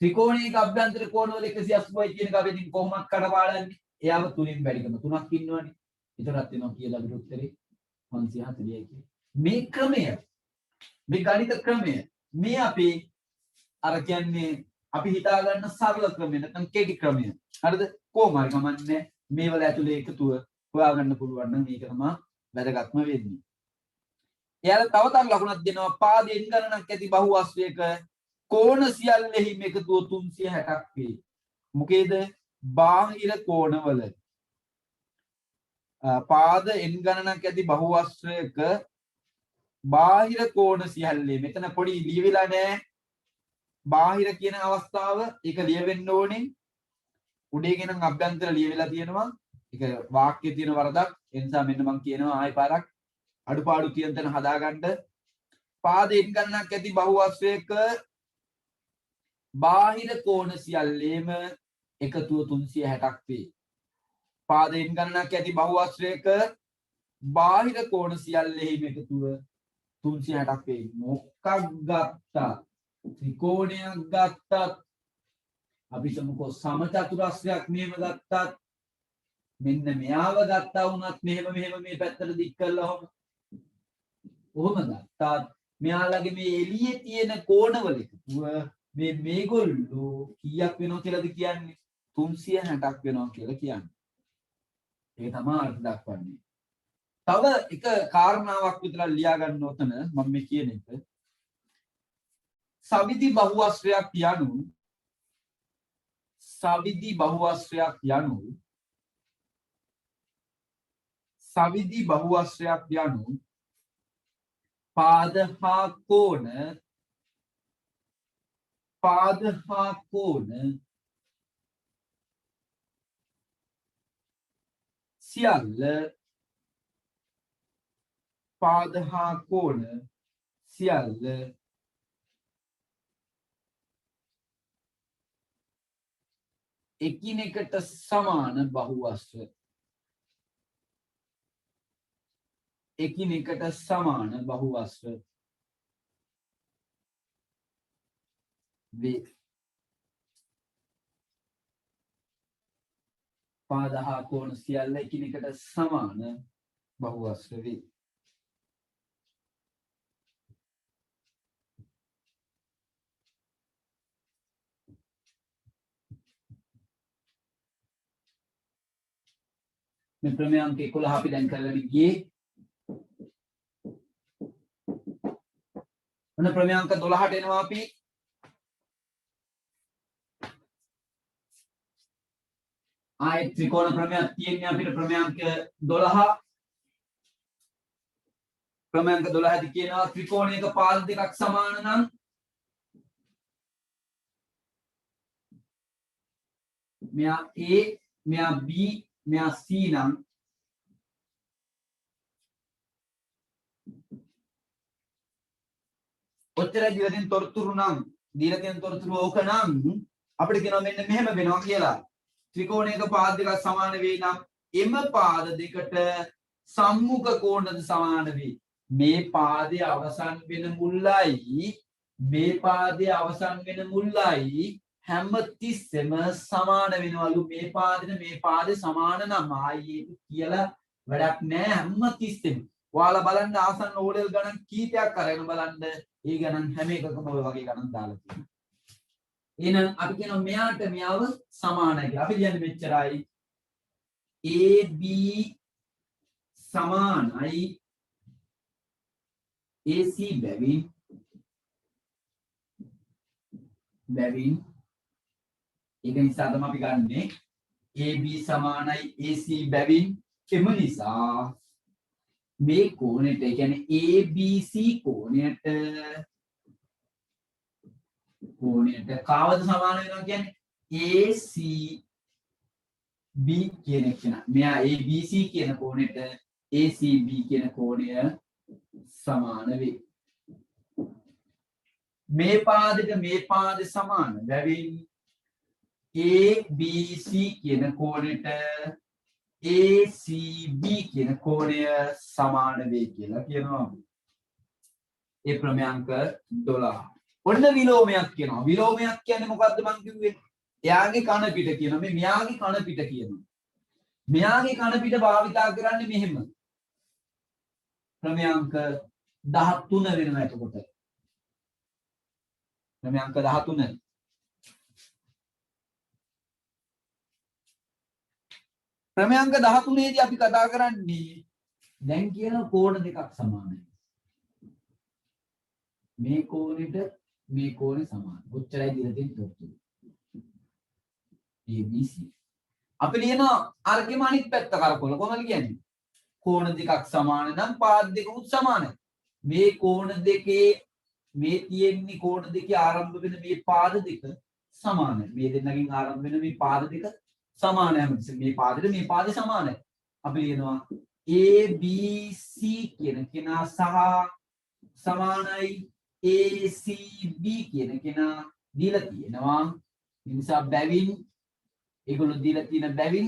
ත්‍රිකෝණයක අභ්‍යන්තර කෝණ වල 180යි කියන එක අපි ඉතින් කොහොමද කඩපාඩන්නේ? එයාව 3න් වැඩි කරන 3ක් ඉන්නවනේ. ඒතරත් වෙනවා කියලා අපිට උත්තරේ 540යි කියන්නේ. මේ ක්‍රමය මේ ගණිත ක්‍රමය මේ අපි අර කියන්නේ අපි හිතා ගන්න සරල ක්‍රමය නැත්නම් කෙටි ක්‍රමය. හරිද? කොහොම හරි කමන්නේ මේ වල ඇතුලේ එකතුව හොයාගන්න පුළුවන් නම් මේක තමයි වැදගත්ම වෙන්නේ. එයාලා තව තව ලකුණක් දෙනවා පාදයෙන් ගණනක් ඇති බහුවස්ත්‍රයක කෝණ සියල්ලෙහිම එකතුව 360ක් වේ. මොකේද? බාහිර කෝණවල. පාද n ගණනක් ඇති බහුවස්ත්‍රයක බාහිර කෝණ සියල්ලේ මෙතන පොඩි ලියවිලා නැහැ. බාහිර කියන අවස්ථාව ඒක ලියවෙන්න ඕනේ. උඩේ ගෙනන් අභ්‍යන්තර ලියවිලා තියෙනවා. ඒක වාක්‍යයේ තියෙන වරදක්. ඒ නිසා මෙන්න මම කියනවා ආයෙ පාරක් අඩුපාඩු තියෙන තැන හදාගන්න. පාද n ගණනක් ඇති බහුවස්ත්‍රයක බාහිර කෝණ සියල්ලේම එකතුව 360ක් වේ. පාද n ගණනක් ඇති බහුවස්ත්‍රයක බාහිර කෝණ සියල්ලෙහිම එකතුව 360ක් වේ. මොකක් ගත්තා? ත්‍රිකෝණයක් ගත්තත් අපි සමුකෝ සමචතුරස්‍රයක් මෙහෙම ගත්තත් මෙන්න මෙයාව ගත්තා වුණත් මෙහෙම මේ පැත්තට දික් කරලා ඔහොම ගත්තාත් මෙයාලගේ මේ එළියේ තියෙන කෝණවල එකතුව මේගොල්ලෝ කීයක් වෙනව කියලාද කියන්නේ? 360ක් වෙනවා කියලා කියන්නේ. ඒක තමයි අර්ථ දක්වන්නේ. තව එක කාරණාවක් විතර ලියා ගන්න උතන මම මේ කියන එක. සවිදි බහුවස්ත්‍රයක් යනු පාද හා කෝණ සියල්ල එකිනෙකට සමාන බහුවස්ත්‍ර වේ. පාද හා කෝණ සියල්ල එකිනෙකට සමාන බහුවස්ත්‍ර වේ. මේ ක්‍රමයන්ක 11 අපි දැන් කරගෙන ගියේ. ඔන්න ක්‍රමයන්ක 12ට එනවා අපි. ආයෙත් ත්‍රිකෝණ ක්‍රමයක් තියෙන්නේ අපිට ක්‍රමයන්ක 12. ක්‍රමයන්ක 12 දී කියනවා ත්‍රිකෝණයක පාද දෙකක් සමාන නම් මෙයා A මෙයා B මෙයා C නම් ඔච්චර දිවදින් තොරතුරු නම් දීලා තියෙන තොරතුරු ඕක නම් අපිට කියනවා මෙන්න මෙහෙම වෙනවා කියලා. ත්‍රිකෝණයක පාද දෙකක් සමාන වේ නම් එම පාද දෙකට සම්මුඛ කෝණද සමාන වේ. මේ පාදයේ අවසන් වෙන මුල්ලයි මේ පාදයේ අවසන් වෙන මුල්ලයි හැම තිස්සෙම සමාන වෙනවලු. මේ පාදේ සමාන නම් ආයේ කියලා වැඩක් නෑ. හැම තිස්සෙම ඔයාලා බලන්න ආසන්න ඕලෙල් ගණන් කීපයක් අරගෙන බලන්න. ඒ ගණන් හැම එකකම ඔය වගේ ගණන් දාලා තියෙනවා. එහෙනම් අපි කියනවා මෙයාට මෙයාව සමානයි කියලා. අපි කියන්නේ මෙච්චරයි. AB සමානයි AC බැවින් ඒක නිසා තමයි අපි ගන්නෙ AB සමානයි AC බැවින් එම නිසා මේ කෝණයට ඒ කියන්නේ ABC කෝණයට කාවද සමාන වෙනවා කියන්නේ ACB කියන එක න. මෙයා ABC කියන කෝණයට ACB කියන කෝණය සමාන වේ. මේ පාදෙ සමාන බැවින් ABC කියන කෝණයට ACB කියන කෝණය සමාන වේ කියලා කියනවා. ඒ ප්‍රමේයාංක 12. ඔන්න විලෝමයක් කියනවා. විලෝමයක් කියන්නේ මොකද්ද මං කිව්වේ? එයාගේ කන පිට කියනවා. මේ මෙයාගේ කන පිට කියනවා. මෙයාගේ කන පිට භාවිතා කරන්නේ මෙහෙම. ප්‍රමේයාංක 13 වෙනවා එතකොට. ප්‍රමේයාංක 13. ප්‍රමේයාංක 13 දී අපි කතා කරන්නේ දැන් කියන කෝණ දෙකක් සමානයි. මේ කෝණෙට මේ කෝණය සමාන. කොච්චරයි දීලා තියෙන තොරතුරු. ABC. අපි ලියනවා අර්ගෙම අනිත් පැත්ත කරකවල කොහොමද කියන්නේ? කෝණ දෙකක් සමාන නම් පාද දෙක උත් සමානයි. මේ කෝණ දෙකේ මේ තියෙන්නේ කෝණ දෙකේ ආරම්භ වෙන මේ පාද දෙක සමානයි. මේ දෙන්නගෙන් ආරම්භ වෙන මේ පාද දෙක සමානයි. මේ පාදෙට මේ පාදේ සමානයි. අපි ලියනවා ABC කියන කෙනා සහ සමානයි ACB කියන කෙනා දීලා තියෙනවා. ඒ නිසා බැවින් ඒගොල්ලෝ දීලා තියෙන බැවින්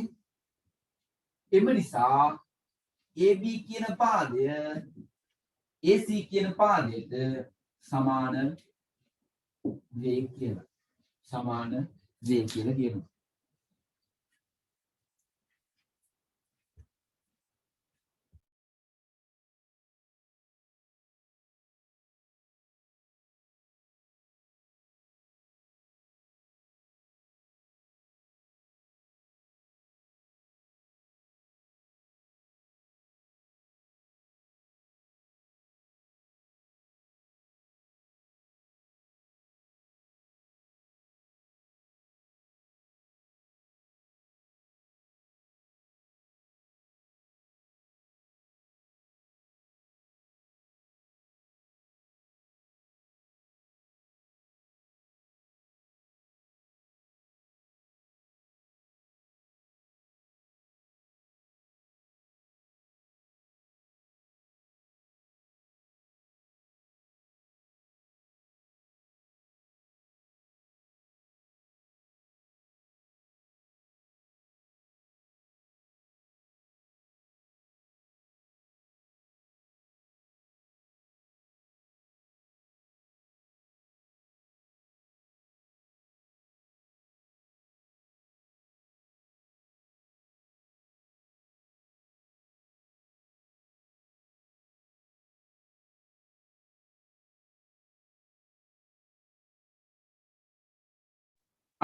එම නිසා AB කියන පාදය AC කියන පාදයට සමාන වේ කියලා. සමාන වේ කියලා කියනවා.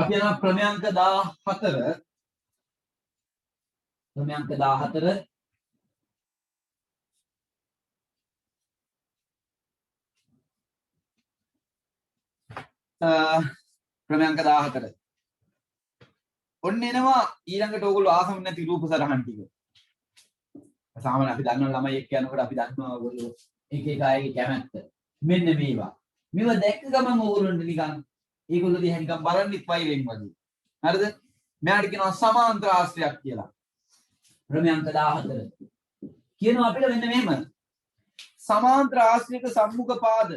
අපි යනවා ක්‍රමයන්ක 14. ක්‍රමයන්ක 14 ක්‍රමයන්ක 14. ඔන්න එනවා ඊළඟට ඕගොල්ලෝ ආසම නැති රූප සරහන් ටික. සාමාන්‍ය අපි දන්නවා ළමයි එක්ක යනකොට අපි දන්නවා ඕගොල්ලෝ එක එක අයගේ කැමැත්ත. මෙන්න මේවා. මේවා දැක්ක ගමන් ඕගොල්ලන්ට නිකන් ඒගොල්ලෝ දිහා නිකන් බලන්නෙත් වෛරෙන් වගේ. හරිද? මෙයාට කියනවා සමාන්තර ආශ්‍රයක් කියලා. ක්‍රමයන්ක 14. කියනවා අපිට මෙන්න මෙහෙම. සමාන්තර ආශ්‍රයක සම්මුඛ පාද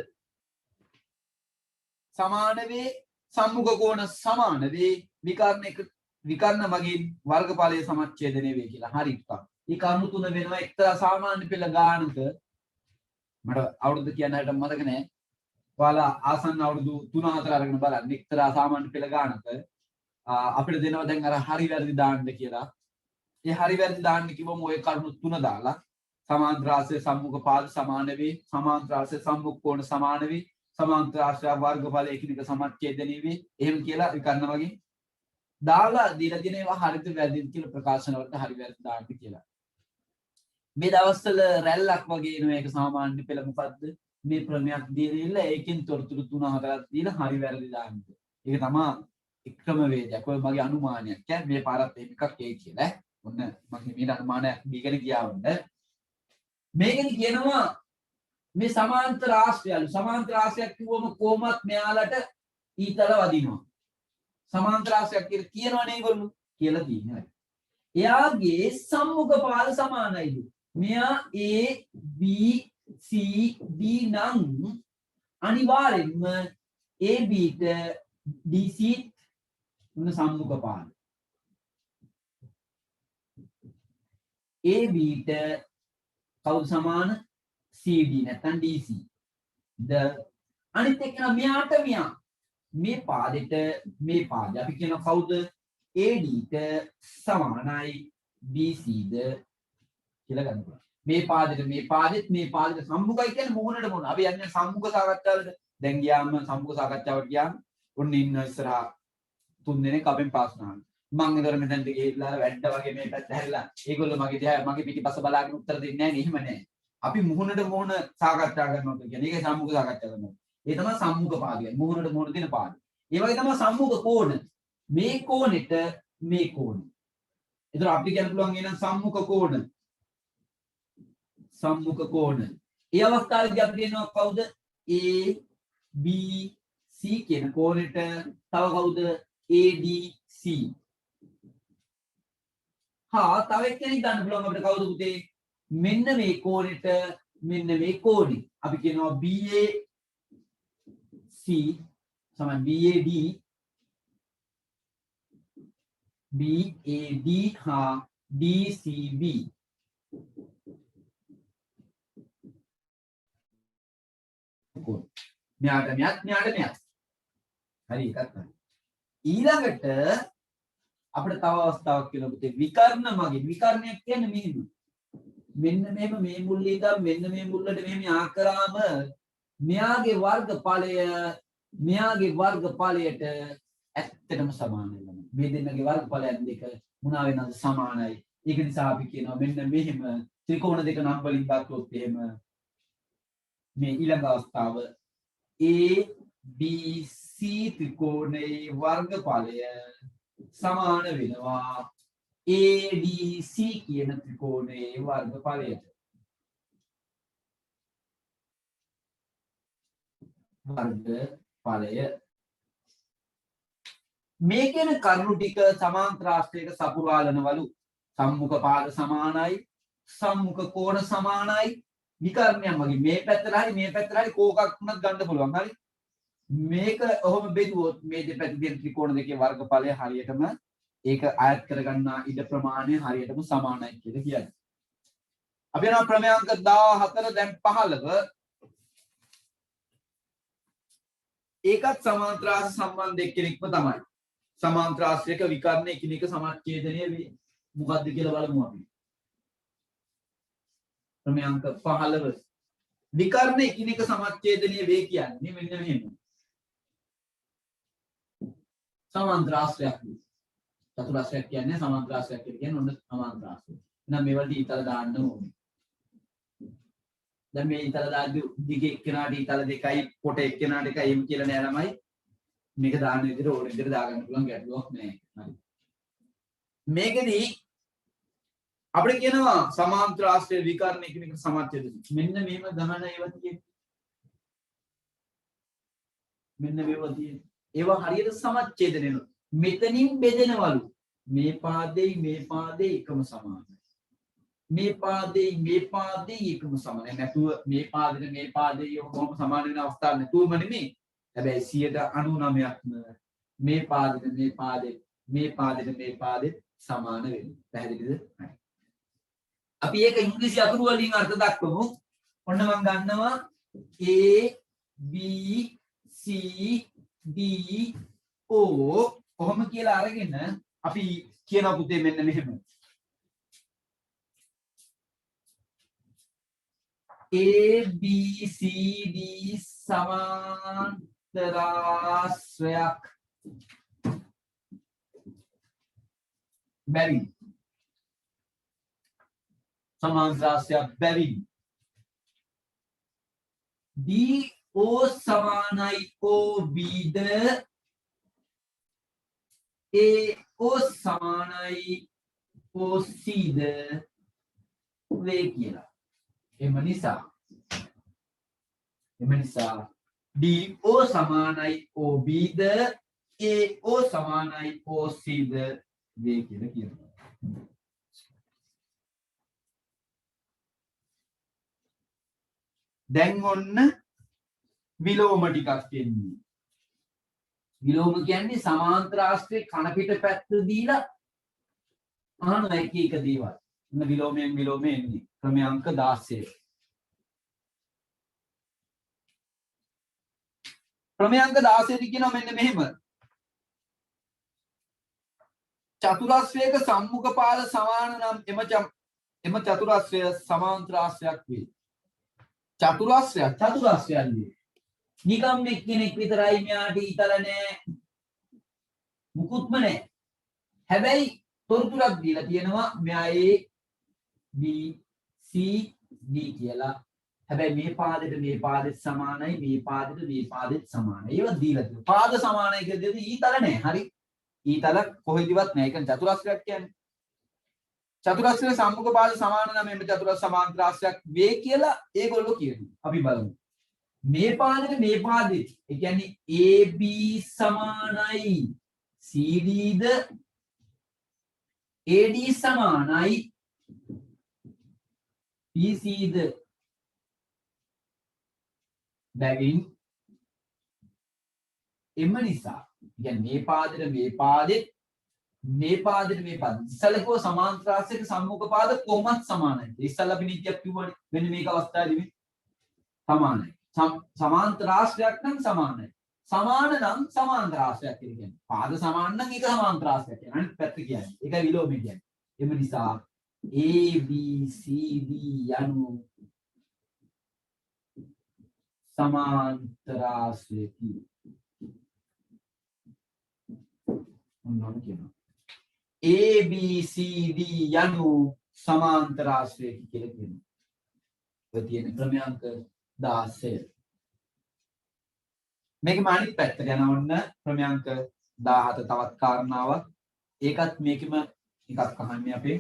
සමාන වේ, සම්මුඛ කෝණ සමාන වේ, විකර්ණ මගින් වර්ගඵලයේ සමච්ඡේදනය වේ කියලා. හරි පුතා. මේ කරුණු තුන වෙනවා එක්තරා සාමාන්‍ය පෙළ ගානක. මට අවුරුදු කියන්න හිට මතක නැහැ. ඔයාලා ආසන්න අවුරුදු 3-4 අරගෙන බලන්න එක්තරා සාමාන්‍ය පෙළ ගානක අපිට දෙනවා දැන් අර හරි වැරදි දාන්න කියලා. ඒ හරි වැරදි දාන්න කිව්වම ওই කරුණු තුන දාලා සමාන්තර ආශ්‍රය සම්මුඛ පාද සමාන වේ, සමාන්තර ආශ්‍රය සම්මුඛ කෝණ සමාන වේ, සමාන්තර ආශ්‍රය වර්ගඵල එකිනෙක සමච්ඡේදනීය වේ. එහෙම කියලා විකරණ වගේ දාලා දීලා තියෙන ඒවා හරිද වැරදිද කියලා ප්‍රකාශන වලට හරි වැරදි දාන්න කියලා. මේ දවස්වල රැල්ලක් වගේ එන එක සාමාන්‍ය පෙළ මොකද්ද? මේ ප්‍රමේයක් දීලා ඒකෙන් තොරතුරු 3-4ක් දීලා හරි වැරදි දාන්න. ඒක තමයි ක්‍රම වේදයක්. ඔය මගේ අනුමානයක්. කියන්නේ මේ පාරත් එහෙම එකක් ඒ කියලා. ඔන්න මම මේ අනුමානයක් දීගෙන ගියා වුණ. මේකෙදි කියනවා මේ සමාන්තර ආශ්‍රයලු සමාන්තර ආශ්‍රයක් කිව්වම කොහොමත් මෙයාලට ඊතල වදිනවා. සමාන්තර ආශ්‍රයක් කියලා කියනවනේ ඒගොල්ලෝ කියලා තියෙනවා. එයාගේ සම්මුඛ පාද සමානයිලු. මෙයා A B C D නම් අනිවාර්යෙන්ම AB ට DC උන සම්මුඛ පාද. AB ට කවුද සමාන? CD නැත්නම් DC. ද අනිත් එක මෙයාට මෙයා මේ පාදෙට මේ පාදය අපි කියන කවුද? AD ට සමානයි BC ද කියලා ගන්න පුළුවන්. මේ පාදෙට මේ පාදෙට සම්මුඛයි කියන්නේ මොහොනට මොන. අපි යන්නේ සම්මුඛ සාකච්ඡාවලට. දැන් ගියාම සම්මුඛ සාකච්ඡාවට ගියාම ඔන්න ඉන්න ඉස්සරහා 3 දෙනෙක් අපෙන් පාස් කරනවා. මම ඒතර මෙතනට ගිහිල්ලා වැඩ වගේ මේ පැත්ත හැරිලා ඒගොල්ලෝ මගේ දිහා මගේ පිටිපස්ස බලාගෙන උත්තර දෙන්නේ නැහැ නේ. එහෙම නැහැ. අපි මුහුණට මුහුණ සාකච්ඡා කරනවා කියන්නේ ඒකයි සම්මුඛ සාකච්ඡා කරනවා. ඒ තමයි සම්මුඛ පාඩය. මුහුණට මුහුණ දෙන පාඩය. ඒ වගේ තමයි සම්මුඛ කෝණ. මේ කෝණෙට මේ කෝණය. ඒතර අපි කියන්න පුළුවන් එනම් සම්මුඛ කෝණ. සම්මුඛ කෝණ. ඒ අවස්ථාවේදී අපි කියනවා කවුද? A B C කියන කෝණෙට තව කවුද? ADC. තව එක්කෙනෙක් ගන්න පුළුවන් අපිට කවුද පුතේ? මෙන්න මේ කෝණෙට මෙන්න මේ කෝණය. අපි කියනවා BAC සමාන BAD හා DCB. මෙයාට මෙයාට. හරි එකක් තමයි. ඊළඟට අපිට තව අවස්ථාවක් කියලා පුතේ විකර්ණ මගින්. විකර්ණයක් කියන්නේ මෙහෙම. මෙන්න මෙහෙම මේ මුල්ලේ ඉඳන් මෙන්න මේ මුල්ලට මෙහෙම ආකරාම මෙයාගේ වර්ගඵලයට ඇත්තටම සමාන වෙනවා. මේ දෙන්නගේ වර්ගඵලයන් දෙක මොනවා වෙනවද? සමානයි. ඒක නිසා අපි කියනවා මෙන්න මෙහෙම ත්‍රිකෝණ දෙක නම් වලින් ගත්තොත් එහෙම මේ ඊළඟ අවස්ථාව ABC ත්‍රිකෝණයේ වර්ගඵලය සමාන වෙනවා ADC කියන ත්‍රිකෝණයේ වර්ගඵලයට. වර්ගඵලය මේකෙන කරුණු ටික සමාන්තර ආශ්‍රයක සපුරාලනවලු. සම්මුඛ පාද සමානයි, සම්මුඛ කෝණ සමානයි. විකර්ණයක් වගේ මේ පැත්තට හරි මේ පැත්තට හරි කෝකක් වුණත් ගන්න පුළුවන්. හරි මේක ඔහොම බෙදුවොත් මේ දෙපැත්තේ තියෙන ත්‍රිකෝණ දෙකේ වර්ගඵලය හරියටම ඒක ආයත් කරගන්නා ඉඩ ප්‍රමාණය හරියටම සමානයි කියලා කියන්නේ. අපි යනවා ක්‍රමයන්ක 14 දැන් 15 ඒකත් සමාන්තරාශ්‍ර සම්බන්ධ එක්කෙනෙක්ම තමයි. සමාන්තරාශ්‍රයක විකර්ණ එකිනෙක සමච්ඡේදනය වේ. මොකද්ද කියලා බලමු අපි. ක්‍රමයන්ක 15 විකර්ණ එකිනෙක සමච්ඡේදනය වේ කියන්නේ මෙන්න මෙහෙම. සමාන්තරාශ්‍රයක්. චතුරාශ්‍රයක් කියන්නේ සමාන්තරාශ්‍රයක් කියන්නේ ඔන්න සමාන්තරාශ්‍රය. එහෙනම් මේවලට ඊතල දාන්න ඕනේ. දැන් මේ ඊතල දාද්දි දිගේ එක්කෙනාට ඊතල දෙකයි කොට එක්කෙනාට එකයි එහෙම කියලා නෑ ළමයි. මේක දාන්න විදිහට ඕන විදිහට දාගන්න පුළුවන් ගැටලුවක් නෑ. හරි. මේකෙදි අපිට කියනවා සමාන්තරාශ්‍රය විකර්ණ එකිනෙක සමච්ඡේදනය. මෙන්න මේව ගහන ඒවා තියෙන්නේ. මෙන්න මේවා තියෙන්නේ. ඒවා හරියට සමච්ඡේදනය වෙනවා. මෙතනින් බෙදෙනවලු. මේ පාදේ එකම සමානයි. මේ පාදේ එකම සමානයි. නැතුව මේ පාදේ කොහොම සමාන වෙන අවස්ථාවක් නැතුවම නෙමෙයි. හැබැයි 99%ක්ම මේ පාදේ සමාන වෙනවා. පැහැදිලිද? හරි. අපි ඒක ඉංග්‍රීසි අකුරු වලින් අර්ථ දක්වමු. ඔන්න මම ගන්නවා A B C D O කොහොම කියලා අරගෙන අපි කියන පුතේ මෙන්න මෙහෙම. A B C D සමාන්තරාශ්‍රයක් බැරි සමාන්තරාශ්‍රයක් බැරි DO සමානයි OB ද AO සමානයි OC ද වේ කියලා. එම නිසා DO සමානයි OB ද AO සමානයි OC ද වේ කියලා කියනවා. දැන් ඔන්න විලෝම ටිකක් කියන්නේ. විලෝම කියන්නේ සමාන්තර ආශ්‍රේ කන පිට පැත්ත දීලා අහන එක එක දේවල්. එන්න විලෝමයෙන් විලෝමයෙන් එන්නේ. ක්‍රමය අංක 16. ක්‍රමය අංක 16 දී කියනවා මෙන්න මෙහෙම. චතුරස්‍රයක සම්මුඛ පාද සමාන නම් එම චතුරස්‍රය සමාන්තර ආශ්‍රයක් වේ. චතුරස්‍රයන්නේ නිකම් එක්කෙනෙක් විතරයි මෙයාට ඊතල නෑ මුකුත්ම නෑ. හැබැයි තොරතුරක් දීලා තියෙනවා මෙයා A B C D කියලා. හැබැයි මේ පාදෙට සමානයි මේ පාදෙට සමානයි. ඒවා දීලා තියෙනවා. පාද සමානයි කියද්දී ඊතල නෑ. හරි. ඊතල කොහෙදිවත් නෑ. ඒක චතුරස්‍රයක් කියන්නේ. චතුරස්‍රයේ සම්මුඛ පාද සමාන නම් මේ චතුරස්‍ර සමාන්තරාශ්‍රයක් වේ කියලා ඒගොල්ලෝ කියනවා. අපි බලමු. මේ පාදෙට ඒ කියන්නේ AB සමානයි CD ද AD සමානයි PC ද බැවින් එම නිසා කියන්නේ මේ පාදෙට ඉස්සලකෝ සමාන්තරාශ්‍රයක සම්මුඛ පාද කොහොමත් සමානයි. ඉස්සල අපි නිත්‍යයක් කිව්වනේ. මෙන්න මේක අවස්ථාවේදී සමානයි. සමාන්තරාශ්‍රයක් නම් සමානයි. සමාන නම් සමාන්තරාශ්‍රයක් කියන්නේ. පාද සමාන නම් ඒක සමාන්තරාශ්‍රයක් කියන්නේ. අනිත් පැත්ත කියන්නේ. ඒකයි විලෝමය කියන්නේ. එම නිසා A B C D යනු සමාන්තරාශ්‍රයකි. මොනවද කියනවා? A B C D යනු සමාන්තරාශ්‍රයකි කියලා කියනවා. ඔය තියෙන ක්‍රමයන්ක 16. මේක මානිත් පැත්තට යන ඔන්න ක්‍රමයන්ක 17 තවත් කාරණාවක්. ඒකත් මේකෙම එකක් අහන්නේ අපේ.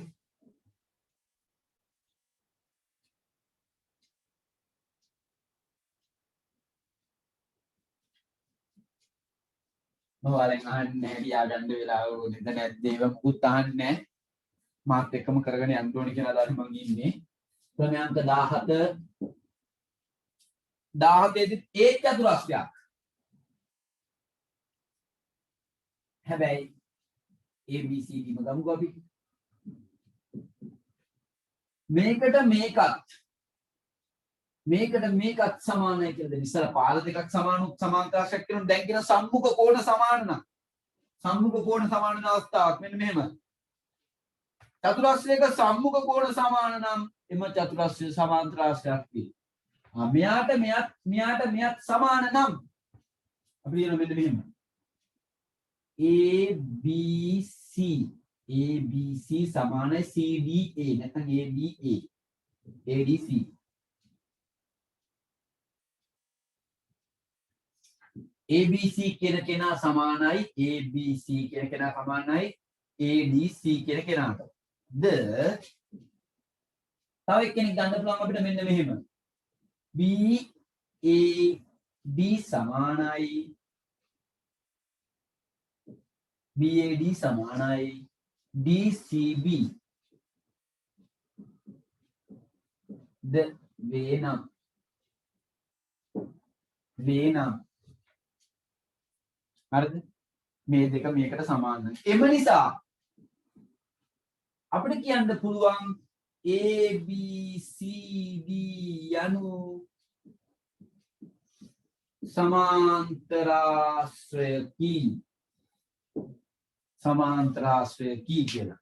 මොවාලෙන් අහන්නේ ලියා ගන්න වෙලාව නේද නැද්ද ඒව මුකුත් අහන්නේ නැහැ. මාත් එක්කම කරගෙන යන්න ඕනේ කියන අදහස මම ඉන්නේ. ක්‍රමයන්ක 17 දී ඒ චතුරස්‍රයක්. හැබැයි A B C D ම ගමුකෝ අපි. මේකට මේකත් සමානයි කියලා දෙන්න. ඉස්සර පාද දෙකක් සමාන්තරාශ්‍රයක් කියනවා. දැන් කියන සම්මුඛ කෝණ සමාන නම්. සම්මුඛ කෝණ සමාන අවස්ථාවක් මෙන්න මෙහෙම. චතුරස්‍රයක සම්මුඛ කෝණ සමාන නම් එම චතුරස්‍රය සමාන්තරාශ්‍රයක් වේ. මෙයාට සමාන නම් අපි කියන මෙන්න මෙහෙම. ABC සමානයි CDA නැත්නම් ADC. ABC කියන කෙනා සමානයි ABC කියන කෙනා සමානයි ADC කියන කෙනාට. තව එක්කෙනෙක් ගන්න පුළුවන් අපිට මෙන්න මෙහෙම. BAD සමානයි DCB ද වේනම් හරිද? මේ දෙක මේකට සමාන. එම නිසා අපිට කියන්න පුළුවන් ABCD යනු සමාන්තරාශ්‍රයකි කියලා.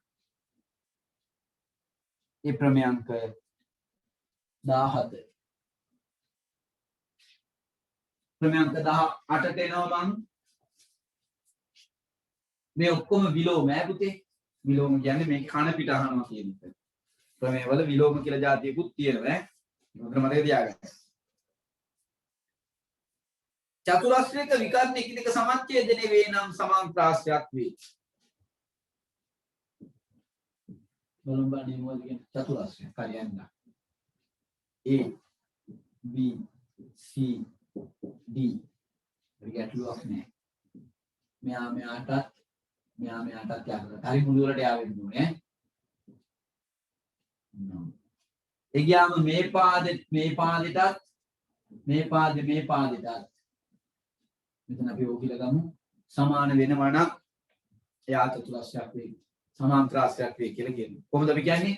ඒ ප්‍රමේයංක 17. ක්‍රමයන්ක 18ට එනවා මං මේ ඔක්කොම විලෝම ඈ පුතේ විලෝම කියන්නේ මේක කන පිට අහනවා කියන එක ක්‍රමවල විලෝම කියලා જાතියකුත් තියෙනවා ඈ මොකද මතක තියාගන්න චතුරස්‍රයක විකර්ණ එකිනෙක සමච්ඡේදනය වේ නම් සමාන්තරාශ්‍රයක් වේ බලමු බලන්නේ මොකද කියන්නේ චතුරස්‍රය හරියන්න A B C D ගැටලුවක් නෑ මෙයා මෙයාටත් යාකට හරි මුල වලට යාවෙන්න ඕනේ ඒ ගියාම මේ පාදෙටත් මේ පාදෙටත් මෙතන අපි ඕක කියලා ගමු සමාන වෙනවා නම් එයා චතුරස්‍රයක් වේ සමාන්තරාශ්‍රයක් වේ කියලා කියනවා කොහොමද අපි කියන්නේ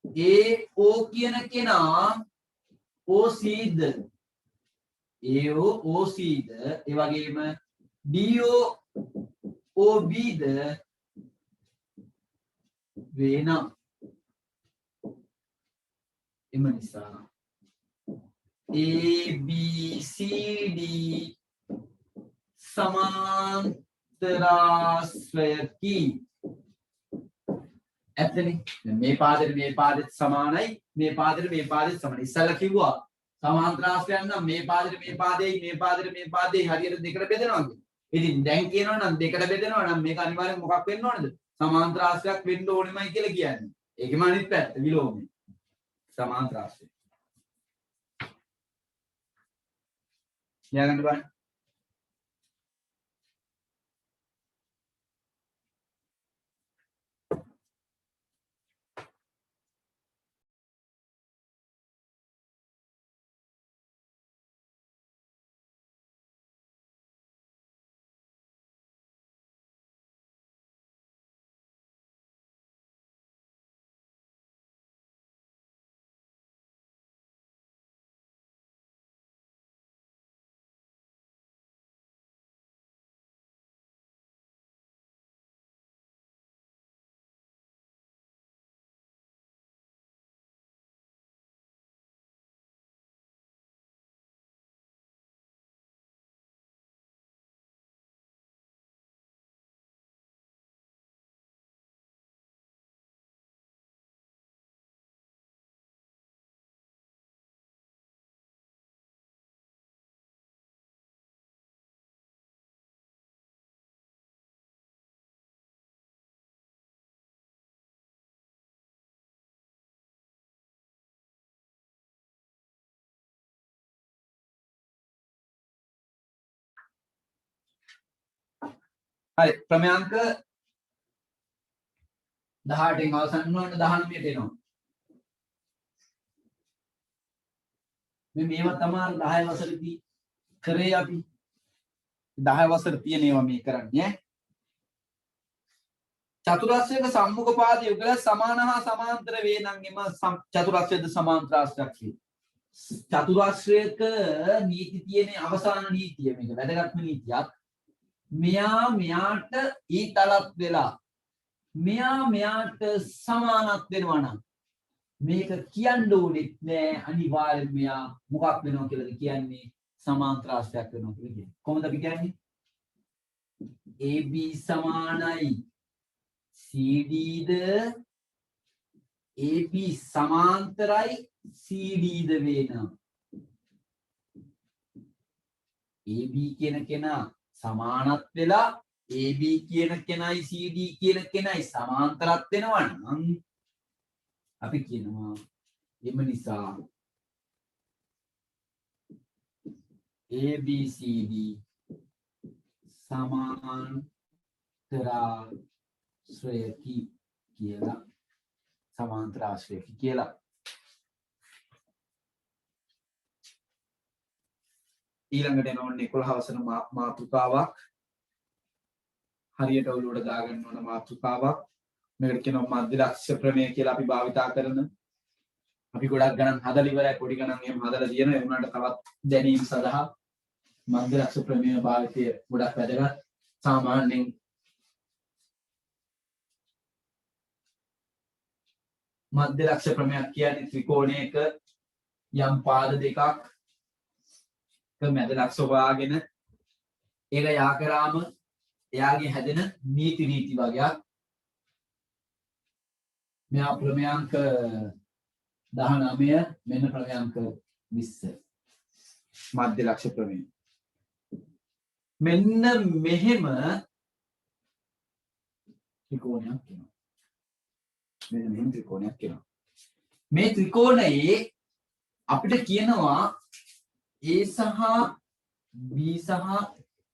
AO කියන කෙනා OC ද AO OC ද ඒ වගේම DO OB ද වේනම් එම නිසා ABCD සමාන්තරාශ්‍රයකි ඇත්තනේ මේ පාදෙට සමානයි මේ පාදෙට සමානයි ඉස්සල්ලා කිව්වා සමාන්තරාශ්‍රයන් නම් මේ පාදෙයි හරියට දෙකට බෙදනවා කියලා. ඉතින් දැන් කියනවා නම් දෙකට බෙදනවා නම් මේක අනිවාර්යෙන් මොකක් වෙන්න ඕනද? සමාන්තරාශ්‍රයක් වෙන්න ඕනෙමයි කියලා කියන්නේ. ඒකෙම අනිත් පැත්ත විලෝමය. සමාන්තරාශ්‍රය. ලියාගන්න බලන්න. හරි ක්‍රමයන්ක 18න් අවසන් වුණාට 19ට එනවා. මේවා තමයි 10 වසරේදී කරේ අපි 10 වසර තියෙන ඒවා මේ කරන්නේ ඈ චතුරස්‍රයක සම්මුඛ පාද යුගල සමාන හා සමාන්තර වේ නම් එම චතුරස්‍රයද සමාන්තරාශ්‍රයක් වේ. චතුරස්‍රයක නීති තියෙන අවසාන නීතිය මේක වැදගත්ම නීතියක්. මෙයා මෙයාට ඊතලත් වෙලා මෙයා මෙයාට සමානත් වෙනවා නම් මේක කියන්න ඕනෙත් නෑ අනිවාර්යෙන් මෙයා මොකක් වෙනවා කියලාද කියන්නේ සමාන්තරාශ්‍රයක් වෙනවා කියලා කියන්නේ. කොහොමද අපි කියන්නේ? AB සමානයි CD ද AB සමාන්තරයි CD ද වෙනවා. AB කියන කෙනා සමානත් වෙලා AB කියන කෙනයි CD කියන කෙනයි සමාන්තරත් වෙනවා නම් අපි කියනවා එම නිසා ABCD සමාන්තරාශ්‍රයකි කියලා සමාන්තරාශ්‍රයකි කියලා ඊළඟට එන ඕනේ 11 වසන මාතෘකාවක් හරියට ඔළුවට දාගන්න ඕන මාතෘකාවක් මේකට කියනවා මධ්‍යලක්ෂ ප්‍රමේය කියලා අපි භාවිතා කරන අපි ගොඩක් ගණන් හදලා ඉවරයි පොඩි ගණන් එහෙම හදලා තියෙනවා ඒ වුණාට තවත් දැනීම සඳහා මධ්‍යලක්ෂ ප්‍රමේය භාවිතය ගොඩක් වැදගත් සාමාන්‍යයෙන් මධ්‍යලක්ෂ ප්‍රමේයක් කියන්නේ ත්‍රිකෝණයක යම් පාද දෙකක් මැද ලක්ෂ හොයාගෙන ඒක යා කරාම එයාගේ හැදෙන නීති රීති වගේක් මෙයා ප්‍රමේයාංක 19 මෙන්න ප්‍රමේයාංක 20 මධ්‍ය ලක්ෂ ප්‍රමේය. මෙන්න මෙහෙම ත්‍රිකෝණයක් කියනවා. මෙන්න මෙහෙම ත්‍රිකෝණයක් කියනවා. මේ ත්‍රිකෝණයේ අපිට කියනවා A සහ B සහ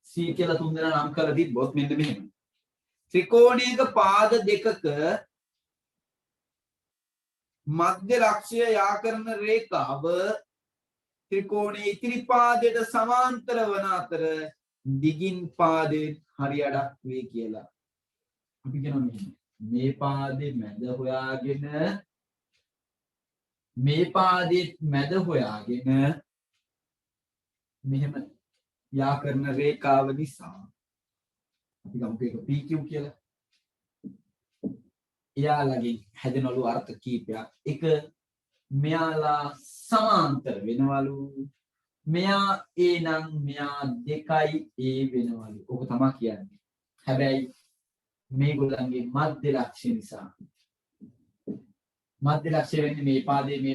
C කියලා තුන් දෙනා නම් කරලා තිබ්බොත් මෙන්න මෙහෙම. ත්‍රිකෝණයක පාද දෙකක මධ්‍ය ලක්ෂය යා කරන රේඛාව ත්‍රිකෝණයේ ඉතිරි පාදයට සමාන්තර වන අතර දිගින් පාදයෙන් හරි අඩක් වේ කියලා. අපි කියනවා මෙහෙම. මේ පාදේ මැද හොයාගෙන මේ පාදේ මැද හොයාගෙන මෙහෙම යා කරන රේඛාව නිසා අපි ගමුකෝ ඒක PQ කියලා. එයාලගේ හැදෙනවලු අර්ථ කීපයක්. එක මෙයාලා සමාන්තර වෙනවලු. මෙයා A නම් මෙයා දෙකයි A වෙනවලු. ඔක තමයි කියන්නේ. හැබැයි මේගොල්ලන්ගේ මධ්‍ය ලක්ෂ්‍ය නිසා මධ්‍ය ලක්ෂ්‍ය වෙන්නේ මේ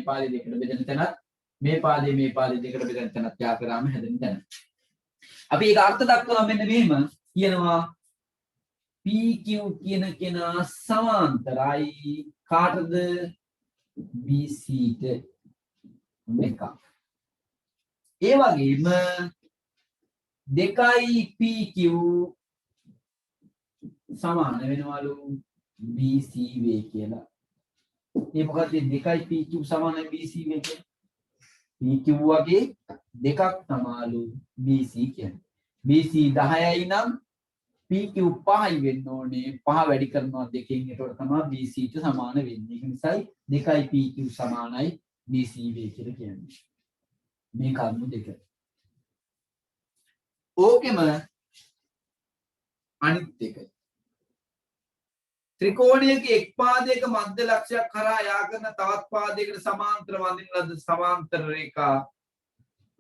පාදේ දෙකට බෙදෙන තැනත් මේ පාදේ දෙකට බෙදෙන තැනත් යා කරාම හැදෙන තැන. අපි ඒක අර්ථ දක්වලා මෙන්න මෙහෙම කියනවා PQ කියන කෙනා සමාන්තරයි කාටද BC ට මේක. ඒ වගේම දෙකයි PQ සමාන වෙනවලු BC වේ කියලා. ඒ මොකද දෙකයි PQ සමානයි BC වේ කියන්නේ. PQ වගේ දෙකක් තමයිලු BC කියන්නේ. BC 10යි නම් PQ 5යි වෙන්න ඕනේ. 5 වැඩි කරනවා දෙකෙන් ඒකට තමයි BC ට සමාන වෙන්නේ. ඒ නිසායි දෙකයි PQ සමානයි BC වේ කියලා කියන්නේ. මේ කරුණු දෙක. ඕකෙම අනිත් එක. ත්‍රිකෝණයක එක් පාදයක මධ්‍ය ලක්ෂයක් කරා යා කරන තවත් පාදයකට සමාන්තර වඳින ලද සමාන්තර රේඛා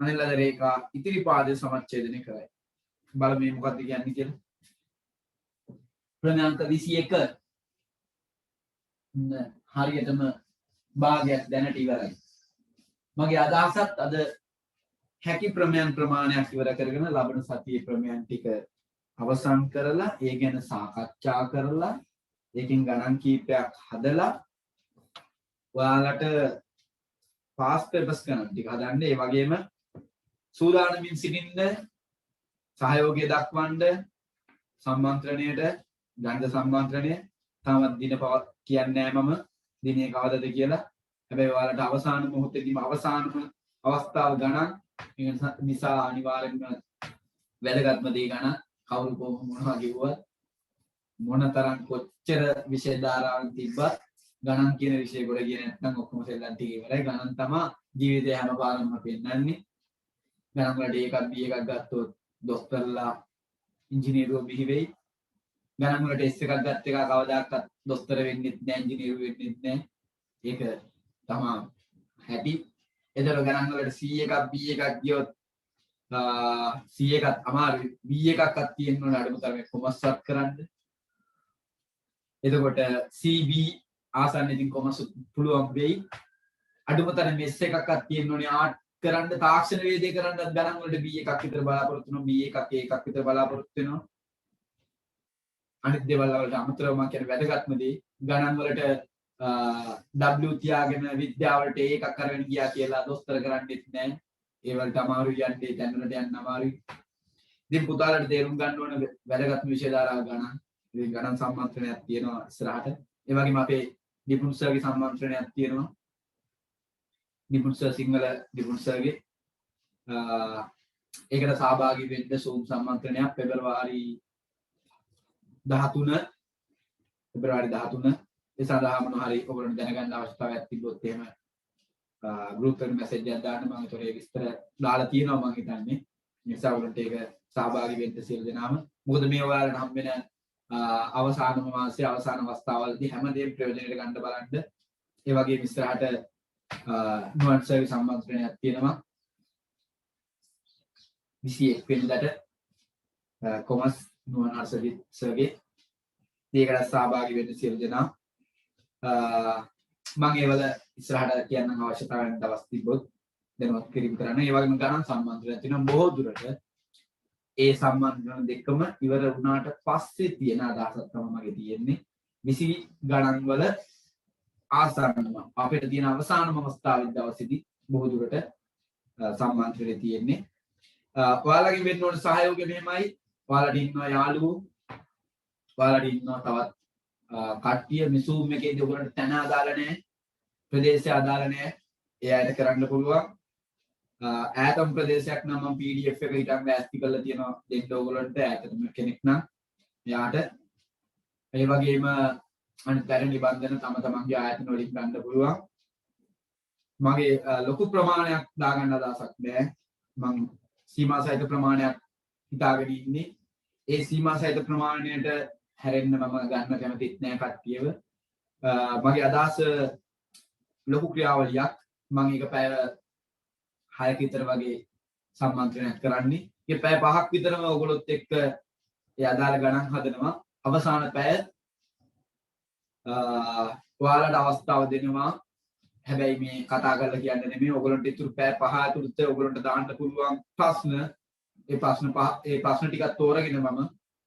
අනිත් ලද රේඛා ඉතිරි පාදයේ සමච්ඡේදනය කරයි. බලමු මේ මොකක්ද කියන්නේ කියලා. ප්‍රමේයාංක 21 හරියටම භාගයක් දැනට ඉවරයි. මගේ අදහසත් අද හැකි ප්‍රමේයන් ප්‍රමාණයක් ඉවර කරගෙන ලබන සතියේ ප්‍රමේයන් ටික අවසන් කරලා ඒ ගැන සාකච්ඡා කරලා ඒකෙන් ගණන් කීපයක් හදලා ඔයාලට පාස් පේපර්ස් ගණන් ටික හදන්න ඒ වගේම සූදානමින් සිටින්න සහයෝගය දක්වන්න සම්මන්ත්‍රණයට ගණිත සම්මන්ත්‍රණය තාමත් දින කියන්නේ නැහැ මම දිනේ කවදද කියලා. හැබැයි ඔයාලට අවසාන මොහොතේදීම අවසානම අවස්ථාව ගණන් නිසා අනිවාර්යෙන්ම වැදගත්ම දේ ගණන් කවුරු කොහොම මොනවා කිව්වත් මොනතරම් කොච්චර විෂය ධාරාවක් තිබ්බත් ගණන් කියන විෂය කොට ගියේ නැත්නම් ඔක්කොම සෙල්ලම් ටික ඉවරයි. ගණන් තමයි ජීවිතේ හැම පාරම පෙන්නන්නේ. ගණන් වලට එකක් B එකක් ගත්තොත් දොස්තරලා ඉංජිනේරුවෝ බිහි වෙයි. ගණන් වලට S එකක් ගත්ත එක කවදාකවත් දොස්තර වෙන්නෙත් නැහැ ඉංජිනේරු වෙන්නෙත් නැහැ. ඒක තමයි හැටි. ඒතර ගණන් වලට C එකක් B එකක් ගියොත් C එකත් අමාරුයි. B එකක්වත් තියෙන්න ඕන අඩුම තරමේ කොමර්ස්වත් කරන්න. එතකොට CB ආසන්න ඉතින් කොමර්ස් පුළුවන් වෙයි. අඩුම තරමේ S එකක්වත් තියෙන්න ඕනේ ආර්ට් කරන්න තාක්ෂණ වේදේ කරන්නත් ගණන් වලට B එකක් විතර බලාපොරොත්තු වෙනවා. B එකක් A එකක් විතර බලාපොරොත්තු වෙනවා. අනිත් දේවල් වලට අමතරව මම කියන්නේ වැදගත්ම දේ ගණන් වලට W තියාගෙන විද්‍යාවලට එකක් කරගෙන ගියා කියලා දොස්තර කරන්නෙත් නැහැ. ඒ වලට අමාරුයි යන්නේ දැන් වලට යන්න අමාරුයි. ඉතින් පුතාලට තේරුම් ගන්න ඕන වැදගත්ම විෂය ධාරාව ගණන්. ඉතින් ගණන් සම්මන්ත්‍රණයක් තියෙනවා ඉස්සරහට. ඒ වගේම අපේ නිපුණ සර්ගේ සම්මන්ත්‍රණයක් තියෙනවා. නිපුණ සර් සිංහල නිපුණ සර්ගේ ඒකට සහභාගී වෙන්න Zoom සම්මන්ත්‍රණයක් පෙබරවාරි 13 ඒ සඳහා මොනවා හරි ඔයගොල්ලෝ දැනගන්න අවශ්‍යතාවයක් තිබ්බොත් එහෙම ගෲප් එකට මැසේජ් එකක් දාන්න මම ඒතොර ඒ විස්තර දාලා තියෙනවා මම හිතන්නේ. නිසා ඔයගොල්ලන්ට ඒක සහභාගී වෙන්න සියලු දෙනාම. මොකද මේ ඔයාලට හම් වෙන අවසාන මාසයේ අවසාන අවස්ථාවවලදී හැමදේම ප්‍රයෝජනෙට ගන්න බලන්න. ඒ වගේම ඉස්සරහට නුවන් සර්වි සම්මන්ත්‍රණයක් තියෙනවා. 21 වෙනිදාට කොමස් නුවණාර සර්ගේ ඒකට සහභාගී වෙන්න සියලු දෙනා මම ඒවල ඉස්සරහට කියන්න අවශ්‍යතාවයන් දවස් තිබ්බොත් දැනුවත් කිරීම කරන්න. ඒ වගේම ගණන් සම්බන්ධයෙන් තියෙන බොහෝ දුරට ඒ සම්බන්ධන දෙකම ඉවර වුණාට පස්සේ තියෙන අදහසක් තමයි මගේ තියෙන්නේ. 20 ගණන් වල ආසන්නම අපිට තියෙන අවසානම අවස්ථාවේ දවසේදී බොහෝ දුරට සම්බන්ධ තියෙන්නේ. ඔයාලගෙන් වෙන්න ඕන සහයෝගය මෙහෙමයි. ඔයාලට ඉන්නවා යාළුවෝ. ඔයාලට ඉන්නවා තවත් කට්ටිය මේ Zoom එකේදී ඔයගොල්ලන්ට තැන අදාළ නැහැ. ප්‍රදේශය අදාළ නැහැ. ඒ අයට කරන්න පුළුවන්. ඈතම් ප්‍රදේශයක් නම් මම PDF එක හිටන් ඇස්ති කරලා තියෙනවා දෙන්න ඕගොල්ලන්ට ඈතම කෙනෙක් නම් එයාට ඒ වගේම අනිතර නිබන්ධන තම තමන්ගේ ආයතන වලින් ගන්න පුළුවන්. මගේ ලොකු ප්‍රමාණයක් දාගන්න අදහසක් නැහැ. මම සීමා සහිත ප්‍රමාණයක් හිතාගෙන ඉන්නේ. ඒ සීමා සහිත ප්‍රමාණයට හැරෙන්න මම ගන්න කැමතිත් නැහැ කට්ටියව. මගේ අදහස ලොකු ක්‍රියාවලියක්. මම ඒක පැය 6ක විතර වගේ සම්මන්ත්‍රණයක් කරන්නේ. ඒ පැය 5ක් විතරම ඔයගොල්ලොත් එක්ක ඒ අදාළ ගණන් හදනවා. අවසාන පැය ඔයාලට අවස්ථාව දෙනවා. හැබැයි මේ කතා කරලා කියන්නේ නෙමෙයි. ඔයගොල්ලන්ට ඉතුරු පැය 5 ඇතුළත ඔයගොල්ලන්ට දාන්න පුළුවන් ප්‍රශ්න. ඒ ප්‍රශ්න ටිකක් තෝරගෙන මම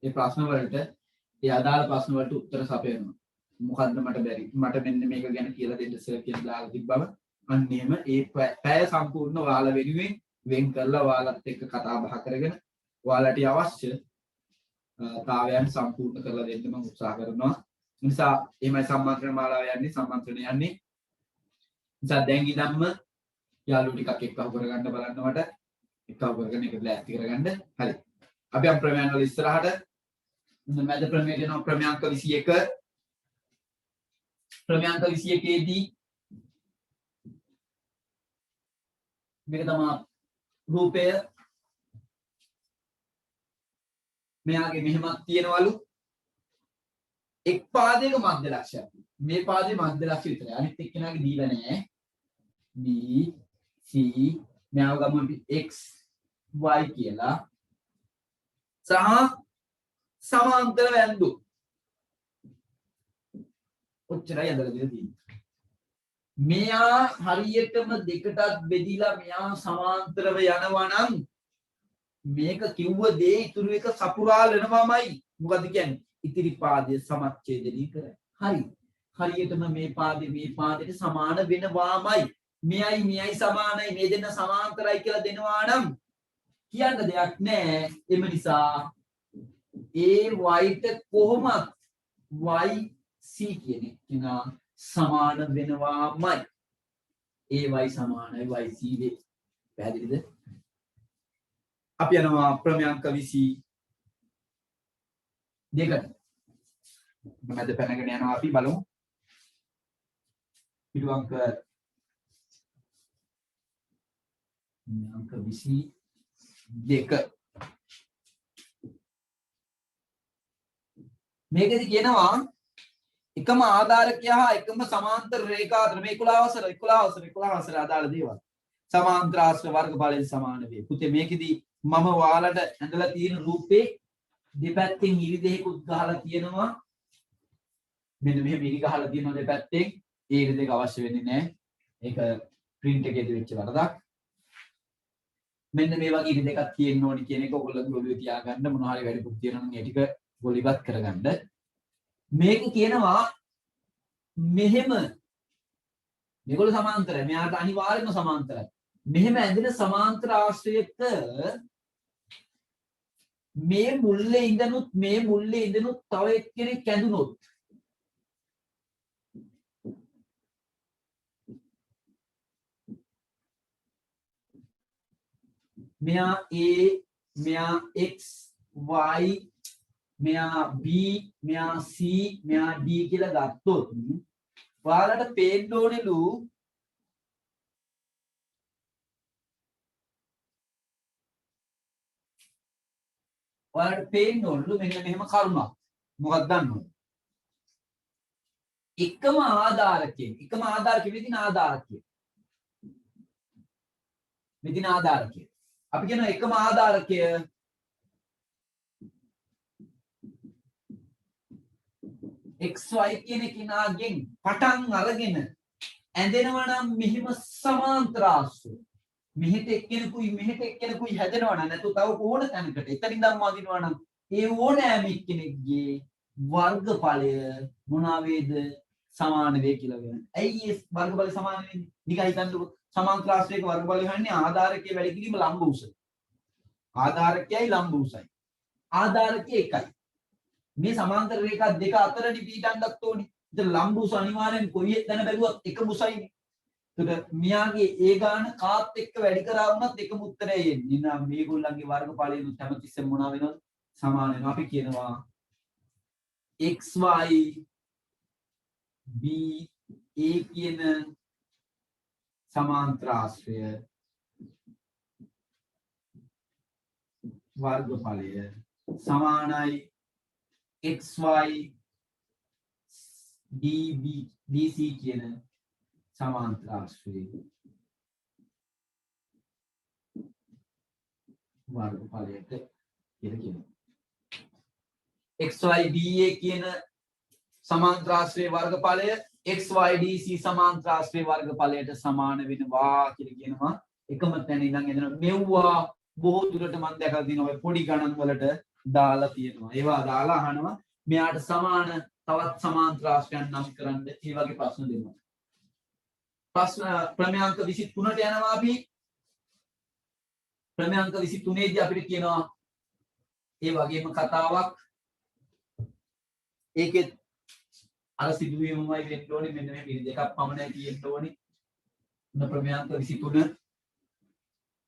ඒ ප්‍රශ්න වලට ඒ අදාළ ප්‍රශ්න වලට උත්තර සපයනවා. මොකද්ද මට බැරි? මට මෙන්න මේක ගැන කියලා දෙන්න සර් කියලා දාලා තිබ්බම අන්න එහෙම ඒ පැය සම්පූර්ණ ඔයාලා වෙනුවෙන් වෙන් කරලා ඔයාලත් එක්ක කතා බහ කරගෙන ඔයාලට අවශ්‍ය තාවයන් සම්පූර්ණ කරලා දෙන්න මම උත්සාහ කරනවා. නිසා එමය සම්මන්ත්‍රණ මාලාව යන්නේ සම්මන්ත්‍රණ යන්නේ. නිසා දැන් ඉඳන්ම යාළුවෝ ටිකක් එක්කව කරගන්න බලන්න මට එක්කව කරගෙන ඒක ලෑස්ති කරගන්න. හරි. අපි යම් ප්‍රමේයන් වල ඉස්සරහට මැද ප්‍රමේය දෙනවා ප්‍රමේයාංක 21. ප්‍රමේයාංක 21 දී මේක තමයි රූපය මෙයාගේ මෙහෙමක් තියෙනවලු එක් පාදයක මධ්‍ය ලක්ෂයක් මේ පාදයේ මධ්‍ය ලක්ෂය විතරයි අනිත් එක්කෙනාගේ දීලා නැහැ B C මෙයාව ගමු x y කියලා සහ සමාන්තර වැන්දු ඔච්චරයි අදලා දෙලා තියෙන්නේ මෙයා හරියටම දෙකටත් බෙදිලා මෙයා සමාන්තරව යනවා නම් මේක කිව්ව දේ ඉතුරු එක සපුරාලනවාමයි මොකද කියන්නේ ඉතිරි පාදයේ සමච්ඡේදනය කරයි හරි හරියටම මේ පාදයට සමාන වෙනවාමයි මෙයයි සමානයි මේ දෙන්න සමාන්තරයි කියලා දෙනවා නම් කියන්න දෙයක් නැහැ එම නිසා AY ට කොහොමත් YC කියන එක සමාන වෙනවාමයි AY සමානයි YC වේ පැහැදිලිද අපි යනවා ප්‍රමේයාංක 22කට මම පැනගෙන යනවා අපි බලමු පිටුවංක ප්‍රමේයාංක 22 මේකෙදි කියනවා එකම ආධාරකය හා එකම සමාන්තර රේඛා අතර මේ 11 අදාළ දේවල් සමාන්තර ආශ්‍රිත වර්ගඵලයෙන් සමාන වේ. පුතේ මේකෙදි මම ඔයාලට ඇඳලා තියෙන රූපේ දෙපැත්තෙන් ඉරිදෙහෙකුත් ගහලා තියෙනවා. මෙන්න මෙහෙම ඉරි ගහලා තියෙනවා දෙපැත්තෙන්. ඒ ඉරි දෙක අවශ්‍ය වෙන්නේ නැහැ. ඒක print එකේදී වෙච්ච වරදක්. මෙන්න මේ වගේ ඉරි දෙකක් තියෙන්න ඕනි කියන එක ඔයගොල්ලෝ ඔළුවේ තියාගන්න මොනවා හරි වැඩිපුර තියෙනවා නම් ඒ ටික ගොලිපත් කරගන්න. මේක කියනවා මෙහෙම මේගොල්ලෝ සමාන්තරයි මෙයාට අනිවාර්යයෙන්ම සමාන්තරයි මෙහෙම ඇඳෙන සමාන්තර ආශ්‍රයක මේ මුල්ලේ ඉඳනුත් තව එක්කෙනෙක් ඇඳුනොත් මෙයා A මෙයා X Y මෙයා B මෙයා C මෙයා D කියලා ගත්තොත් ඔයාලට පේන්න ඕනෙලු මෙන්න මෙහෙම කරුණක් මොකක්ද දන්නවද එකම ආධාරකයෙන් මෙදින ආධාරකය අපි කියන එකම ආධාරකය xy කියන කෙනාගෙන් පටන් අරගෙන ඇඳෙනවා නම් මෙහිම සමාන්තර ආශ්‍රය. මෙහෙට එක්කෙනෙකුයි මෙහෙට එක්කෙනෙකුයි හැදෙනවා නම් නැතු තව ඕන තැනකට එතනින් ධර්ම වදිනවා නම් ඒ ඕනෑම එක්කෙනෙක්ගේ වර්ගඵලය මොනවා වේද සමාන වේ කියලා වෙනවා. ඇයි ඒ වර්ගඵලය සමාන වෙන්නේ? නිකන් හිතන්නකො සමාන්තර ආශ්‍රයක වර්ගඵලය හන්නේ ආධාරකයේ වැඩි කිරීම ලම්බ උස. ආධාරකයයි ලම්බ උසයි. ආධාරකයේ එකයි. මේ සමාන්තර රේඛා දෙක අතරදී පිටන්නත් ඕනේ. ඉතින් ලම්බ උස අනිවාර්යෙන් කොයි තැන බැලුවත් එකම උසයිනේ. එතකොට මියාගේ ඒ ගාන කාත් එක්ක වැඩි කරා වුණත් එකම උත්තරය එන්නේ. නේද? මේගොල්ලන්ගේ වර්ගඵලයෙන් හැමතිස්සෙම මොනවා වෙනවද? සමාන වෙනවා. අපි කියනවා xy b a කියන සමාන්තර ආශ්‍රය වර්ගඵලය සමානයි xy db dc කියන සමාන්තර ආශ්‍රය වර්ගඵලයට කියලා කියනවා. xy ba කියන සමාන්තර ආශ්‍රය වර්ගඵලය xy dc සමාන්තර ආශ්‍රය වර්ගඵලයට සමාන වෙනවා කියලා කියනවා. එකම තැන ඉඳන් එනවා. මෙව්වා බොහෝ දුරට මම දැකලා තියෙනවා ඔය පොඩි ගණන් වලට දාලා තියෙනවා. ඒවා දාලා අහනවා මෙයාට සමාන තවත් සමාන්තර ආශ්‍රයන් නම් කරන්න. ඒ වගේ ප්‍රශ්න දෙනවා. ප්‍රශ්න ක්‍රමාංක 23ට යනවා අපි. ක්‍රමාංක 23 දී අපිට කියනවා ඒ වගේම කතාවක්. ඒකෙත් අර සිදුවීමමයි වෙන්න ඕනේ. මෙන්න මේ පිළි දෙකක් පමණයි තියෙන්න ඕනේ. ක්‍රමාංක 23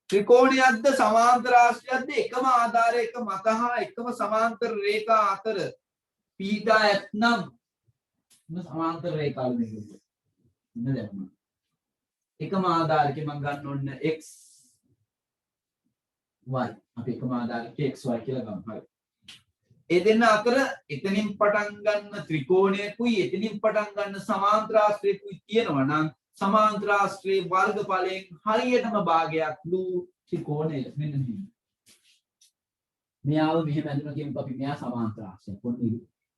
ත්‍රිකෝණයක්ද සමාන්තර ආශ්‍රයක්ද එකම ආධාරයක මත හා එකම සමාන්තර රේඛා අතර පීඩා ඇතනම් සමාන්තර රේඛාව මේක. නේද? එකම ආධාරකේ මම ගන්න ඕන x y. අපි එකම ආධාරකේ xy කියලා ගමු. හරි. ඒ දෙන්න අතර එතනින් පටන් ගන්න ත්‍රිකෝණයකුයි එතනින් පටන් ගන්න සමාන්තර ආශ්‍රයකුයි තියෙනවා නම් සමාන්තර ආශ්‍රයේ වර්ගඵලයෙන් හරියටම භාගයක් ලු ත්‍රිකෝණය මෙන්න මෙහෙම. මෙයාව මෙහෙම ඇඳුන කියමුකෝ අපි මෙයා සමාන්තර ආශ්‍රය. පොඩි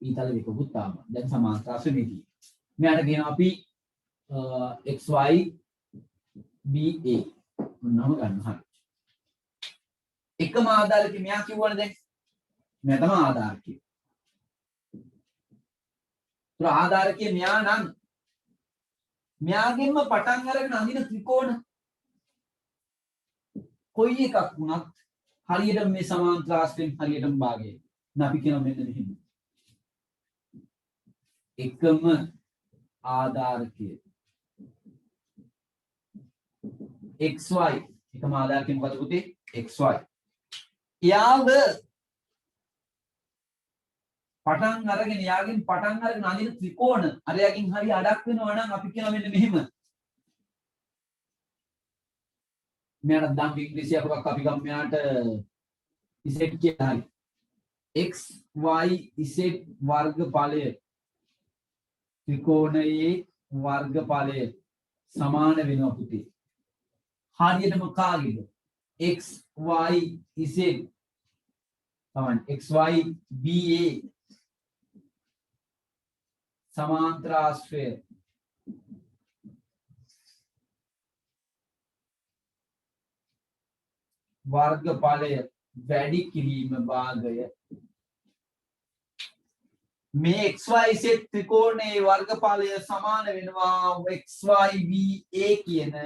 ඊතල දෙකකුත් ආවා. දැන් සමාන්තර ආශ්‍රය මේකයි. මෙයාට කියනවා අපි xy ba මොනම ගන්න හරි. එකම ආධාරකේ මෙයා කිව්වනේ දැන් මෙයා තමයි ආධාරකය. ඒතර ආධාරකයේ මෙයා නම් මෙයාගෙන්ම පටන් අරගෙන අඳින ත්‍රිකෝණ කොයි එකක් වුණත් හරියට මේ සමාන්තර ආශ්‍රයෙන් හරියටම භාගය. දැන් අපි කියනවා මෙන්න මෙහෙම. එකම ආධාරකය xy එකම ආධාරකය මොකද පුතේ? xy. යාව පටන් අරගෙන යාගෙන් පටන් අරගෙන අඳින ත්‍රිකෝණ අරයාගෙන් හරි අඩක් වෙනවා නම් අපි කියනවා මෙන්න මෙහෙම. මෙයාට දැන් ඉංග්‍රීසියක් අපි ගමු මෙයාට z කියලා හරි. x y z වර්ගඵලය ත්‍රිකෝණයේ වර්ගඵලය සමාන වෙනවා පුතේ. හරියටම කාගේද? x y z සමාන x y b a සමාන්තර ආශ්‍රය වර්ගඵලය වැඩි කිරීම භාගය මේ xyz ත්‍රිකෝණයේ වර්ගඵලය සමාන වෙනවා xy ba කියන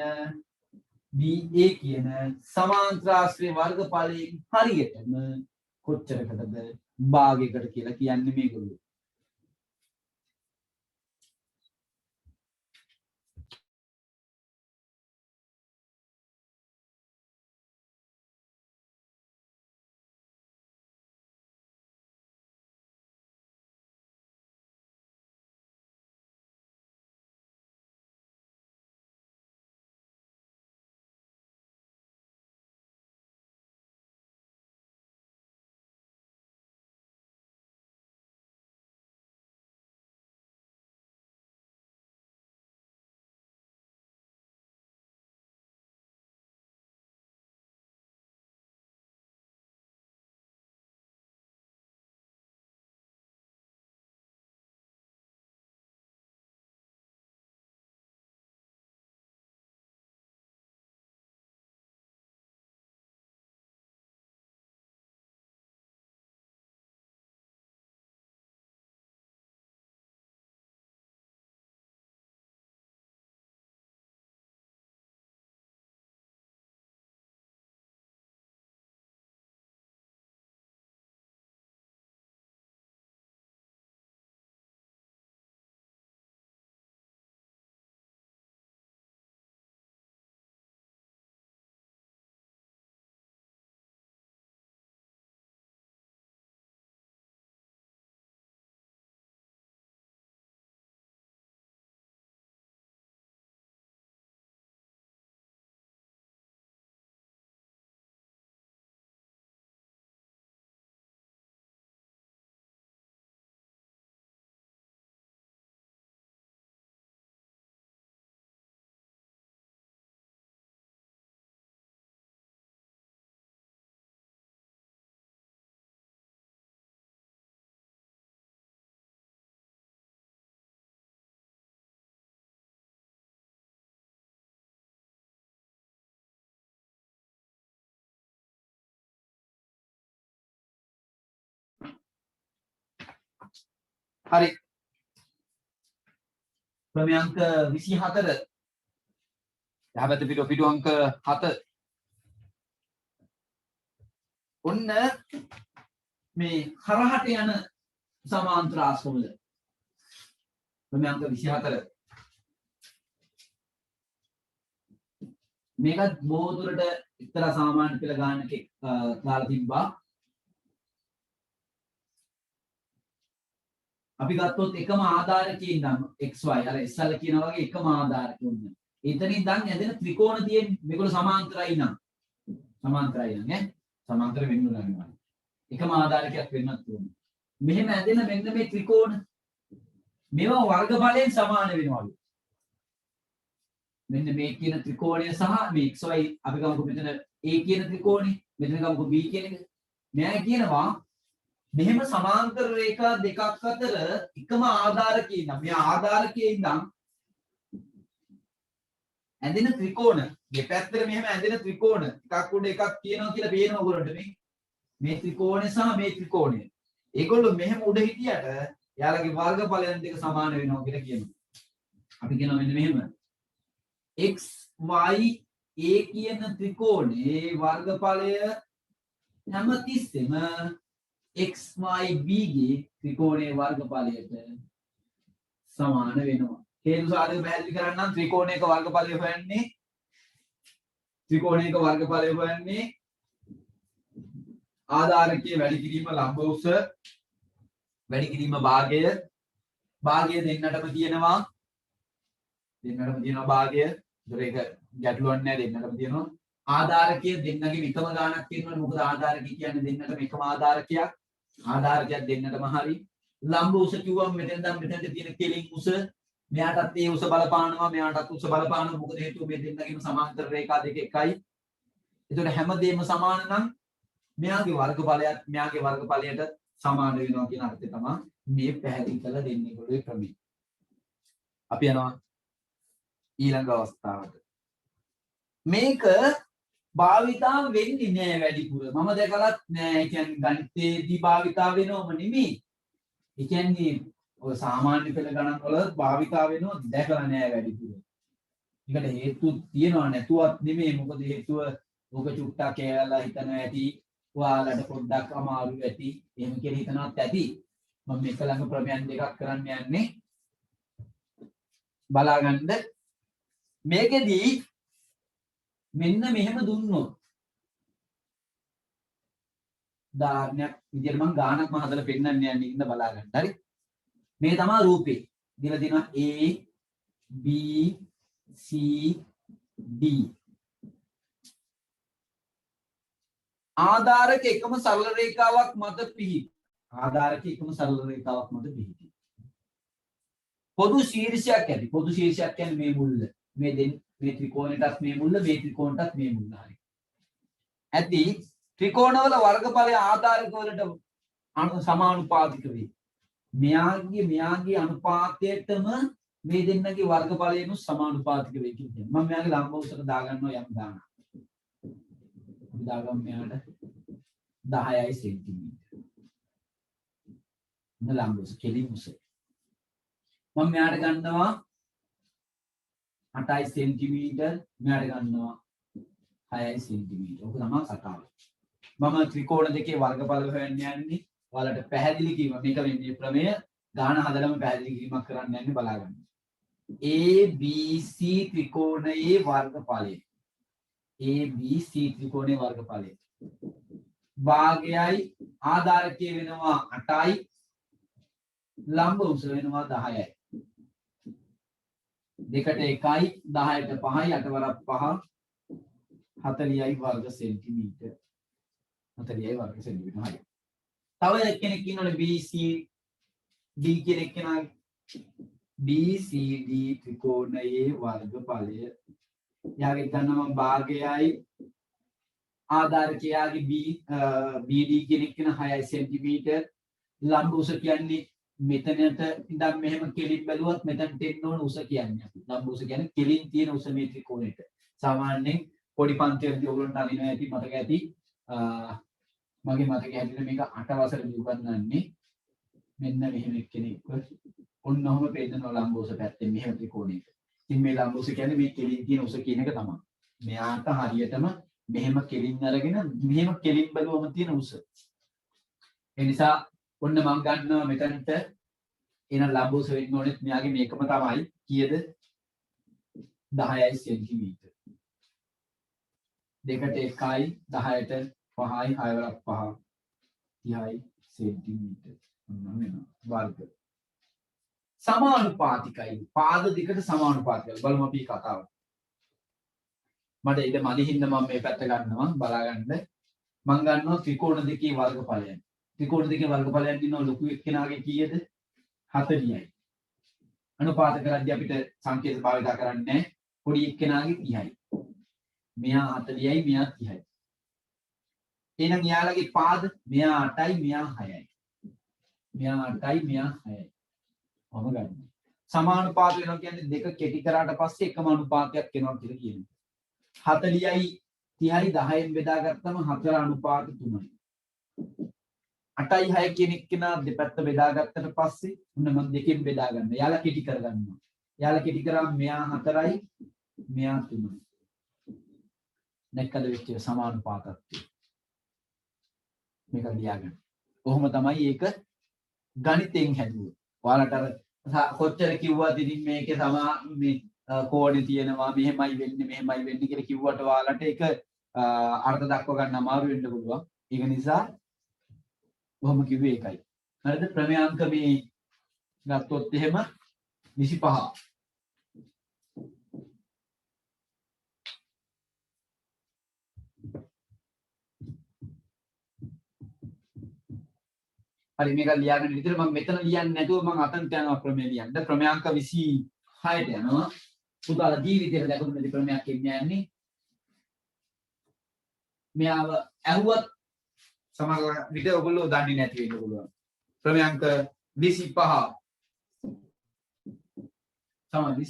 සමාන්තර ආශ්‍රය වර්ගඵලයෙන් හරියටම කොච්චරකටද භාගයකට කියලා කියන්නේ මේගොල්ලෝ. හරි. ක්‍රමය අංක 24 යහපත පිටු අංක 7 ඔන්න මේ හරහට යන සමාන්තර ආශ්‍රවල ක්‍රමය අංක 24 මේකත් බොහෝ දුරට එක්තරා සාමාන්‍ය පෙළ ගානක දාලා තිබ්බා. අපි ගත්තොත් එකම ආධාරකයේ ඉඳන් xy අර SL කියන වගේ එකම ආධාරකෙ උන්න. එතනින් ඉඳන් ඇදෙන ත්‍රිකෝණ තියෙන්නේ මේගොල්ලෝ සමාන්තරයි නම් ඈ සමාන්තර වෙන්න ඕනේ. එකම ආධාරකයක් වෙන්නත් ඕනේ. මෙහෙම ඇදෙන මෙන්න මේ ත්‍රිකෝණ මේවා වර්ගඵලයෙන් සමාන වෙනවලු. මෙන්න මේ කියන ත්‍රිකෝණය සහ මේ xy අපි ගමුකෝ මෙතන a කියන ත්‍රිකෝණය මෙතන ගමුකෝ b කියන එක. මෙයා කියනවා මෙහෙම සමාන්තර රේඛා දෙකක් අතර එකම ආධාරකයේ ඉඳන් මේ ආධාරකයේ ඉඳන් ඇඳෙන ත්‍රිකෝණ දෙපැත්තට මෙහෙම ඇඳෙන ත්‍රිකෝණ එකක් උඩ එකක් තියෙනවා කියලා පේනවා ඔයගොල්ලන්ට මේ ත්‍රිකෝණය සහ මේ ත්‍රිකෝණය. ඒගොල්ලෝ මෙහෙම උඩ හිටියට යාළගේ වර්ගඵලයන් දෙක සමාන වෙනවා කියලා කියනවා. අපි කියනවා මෙන්න මෙහෙම x y a කියන ත්‍රිකෝණේ වර්ගඵලය හැමතිස්සෙම xyb ගේ ත්‍රිකෝණයේ වර්ගඵලයට සමාන වෙනවා. හේතු සාධක පැහැදිලි කරන්නම් ත්‍රිකෝණයක වර්ගඵලය හොයන්නේ ආධාරකයේ වැඩි කිරීම ලම්බ උස වැඩි කිරීම භාගය දෙන්නටම තියෙනවා භාගය. ඒක ගැටලුවක් නෑ දෙන්නටම තියෙනවා. ආධාරකයේ දෙන්නගෙම එකම ගාණක් තියෙනවා. මොකද ආධාරකය කියන්නේ දෙන්නටම එකම ආධාරකයක්. ආධාරකයක් දෙන්නටම හරි. ලම්බ උස කිව්වම මෙතෙන් දැන් මෙතනට තියෙන කෙලින් උස මෙයාටත් ඒ උස බලපානවා මෙයාටත් උස බලපානවා. මොකද හේතුව මේ දෙන්නගෙම සමාන්තර රේඛා දෙක එකයි. ඒතකොට හැමදේම සමාන නම් මෙයාගේ වර්ගඵලයත් මෙයාගේ වර්ගඵලයට සමාන වෙනවා කියන අර්ථය තමයි මේ පැහැදිලි කළ දෙන්නේ ඒගොල්ලෝ ක්‍රමය. අපි යනවා ඊළඟ අවස්ථාවට. මේක භාවිතා වෙන්නේ නෑ වැඩිපුර. මම දැකලත් නෑ. ඒ කියන්නේ ගණිතයේදී භාවිතා වෙනවම නෙමෙයි. ඒ කියන්නේ ඔය සාමාන්‍ය පෙළ ගණන් වල භාවිතා වෙනව දැකලා නෑ වැඩිපුර. ඒකට හේතු තියෙනවා නැතුවත් නෙමෙයි. මොකද හේතුව ඔබ චුට්ටක් කියලා හිතනවා ඇති. ඔයාලට පොඩ්ඩක් අමාරු ඇති. එහෙම කියලා හිතනවත් ඇති. මම මේක ළඟ ප්‍රමයන් දෙකක් කරන්න යන්නේ. බලාගන්න. මේකෙදී මෙන්න මෙහෙම දුන්නොත් ධාරණයක් විදියට මම ගානක් හදලා පෙන්නන්න යන්නේ ඉන්න බලා ගන්න. හරි. මේ තමයි රූපේ. දීලා තියෙනවා A B C D. ආධාරක එකම සරල රේඛාවක් මත පිහිටි. පොදු ශීර්ෂයක් ඇති. පොදු ශීර්ෂයක් කියන්නේ මේ මුල්ල. මේ ත්‍රිකෝණයටත් මේ මුල්ල මේ ත්‍රිකෝණයටත් මේ මුල්ල. හරි. ඇති ත්‍රිකෝණවල වර්ගඵලය ආධාරක වලට සමානුපාතික වේ. මෙයාගේ අනුපාතයටම මේ දෙන්නගේ වර්ගඵලයම සමානුපාතික වේ කියන්නේ. මම මෙයාගේ ලම්බ උසට දාගන්නවා යම් ගානක්. අපි දාගමු මෙයාට 10යි සෙන්ටිමීටර. ලම්බ උස කෙලින් උස. මම මෙයාට ගන්නවා 8යි සෙන්ටිමීටර් මෙයාට ගන්නවා 6යි සෙන්ටිමීටර්. ඔක තමයි කතාව. මම ත්‍රිකෝණ දෙකේ වර්ගඵල හොයන්න යන්නේ. ඔයාලට පැහැදිලි කිරීම මේක වෙන්නේ ප්‍රමේය ගාන හදලම පැහැදිලි කිරීමක් කරන්න යන්නේ බලාගන්න. ABC ත්‍රිකෝණයේ වර්ගඵලය. ABC ත්‍රිකෝණයේ වර්ගඵලය. භාගයයි ආධාරකයේ වෙනවා 8යි ලම්බ උස වෙනවා 10යි. දෙකට 1යි 10ට 5යි 8 වරක් 5 40යි වර්ග සෙන්ටිමීටර. 40යි වර්ග සෙන්ටිමීටර. හරි. තව කෙනෙක් ඉන්නවනේ BCD කියන කෙනා BCD ත්‍රිකෝණයේ වර්ගඵලය. යාගේ ගන්නවා භාගයයි ආධාරකයාගේ BD කියන කෙනා 6යි සෙන්ටිමීටර. ලම්බ උස කියන්නේ මෙතනට ඉඳන් මෙහෙම කෙලින් බැලුවත් මෙතනට එන්න ඕන උස කියන්නේ අපි. ලම්බ උස කියන්නේ කෙලින් තියෙන උස මේ ත්‍රිකෝණයට. සාමාන්‍යයෙන් පොඩි පන්තිවලදී ඔයගොල්ලන්ට අඳිනවා ඇති මතක ඇති. මගේ මතකයේ හැටියට මේක 8 වසරේදී උගන්වන්නේ. මෙන්න මෙහෙම එක්කෙනෙක්ව ඔන්නෝම පේනවා ලම්බෝස පැත්තෙන් මෙහෙම ත්‍රිකෝණයක. ඉතින් මේ ලම්බෝස කියන්නේ මේ කෙලින් තියෙන උස කියන එක තමයි. මෙයාට හරියටම මෙහෙම කෙලින් අරගෙන මෙහෙම කෙලින් බැලුවම තියෙන උස. ඒ නිසා ඔන්න මම ගන්නවා මෙතනට එන ලම්බෝස වෙන්න ඕනෙත් මෙයාගේ මේකම තමයි කීයද 10යි සෙන්ටිමීටර්. දෙකට 1යි 10ට 5යි 6 වරක් 5 30යි සෙන්ටිමීටර්. ඔන්න වෙනවා වර්ග. සමානුපාතිකයි. පාද දෙකට සමානුපාතිකයි. බලමු අපි කතාව. මට ඉත මදි හින්දා මම මේ පැත්ත ගන්නවා බලා ගන්න. මම ගන්නවා ත්‍රිකෝණ දෙකේ වර්ගඵලයන්. ත්‍රිකෝණ දෙකේ වර්ගඵලයන් දිනන ලොකු එක්කෙනාගේ කීයද? 40යි. අනුපාත කරද්දී අපිට සංකේත භාවිත කරන්නේ පොඩි එක්කෙනාගේ 30යි. මෙයා 40යි මෙයා 30යි. එහෙනම් යාළගේ පාද මෙයා 8යි මෙයා 6යි. මෙයා 8යි මෙයා 6යි. ඔහොම ගන්න. සමානුපාත වෙනවා කියන්නේ දෙක කෙටි කරාට පස්සේ එකම අනුපාතයක් වෙනවා කියලා කියනවා. 40යි 30යි 10න් බෙදාගත්තම 4 අනුපාත 3යි. 8යි 6 කියන එක්කෙනා දෙපැත්ත බෙදාගත්තට පස්සේ උන්න මම දෙකෙන් බෙදා ගන්න. යාලා කෙටි කරගන්නවා. යාලා කෙටි කරාම මෙයා 4යි මෙයා 3යි. නැක්කද වෙච්ච සමානුපාතත්වය. මේක ලියාගන්න. කොහොම තමයි ඒක ගණිතෙන් හැදුවේ. ඔයාලට අර කොච්චර කිව්වද ඉතින් මේකේ මේ කෝණේ තියෙනවා මෙහෙමයි වෙන්නේ කියලා කිව්වට ඔයාලට ඒක අර්ථ දක්ව ගන්න අමාරු වෙන්න පුළුවන්. ඒක නිසා කොහොම කිව්වේ ඒකයි. හරිද? ප්‍රමේයාංක මේ ගත්තොත් එහෙම 25. හරි මේක ලියාගෙන විතර මම මෙතන ලියන්නේ නැතුව මම අතන්ට යනවා ප්‍රමේය ලියන්න. ප්‍රමේයාංක 26ට යනවා. පුතාලා ජීවිතේට දැකුණු නැති ප්‍රමේයක් කියන්නේ. මෙයාව ඇහුවත් සමහර විට ඔයගොල්ලෝ දන්නේ නැති වෙන්න පුළුවන්. ප්‍රමේයාංක 25 තමයි 26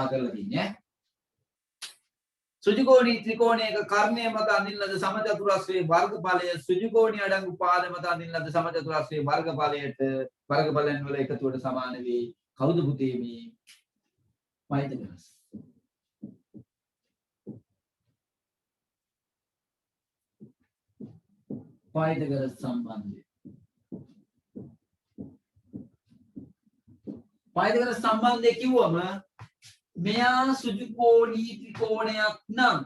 කරලා තියන්නේ. සුජුකෝණී ත්‍රිකෝණයක කර්ණය මත අඳින ලද සමචතුරස්‍රයේ වර්ගඵලය සුජුකෝණී අඩංගු පාද මත අඳින ලද සමචතුරස්‍රයේ වර්ගඵලයට වර්ගඵලයන් වල එකතුවට සමාන වේ. කවුද පුතේ මේ පයිතගොරස්? පයිතගොරස් සම්බන්ධය. පයිතගොරස් සම්බන්ධය කිව්වම මෙයා සුජුකෝණී ත්‍රිකෝණයක් නම්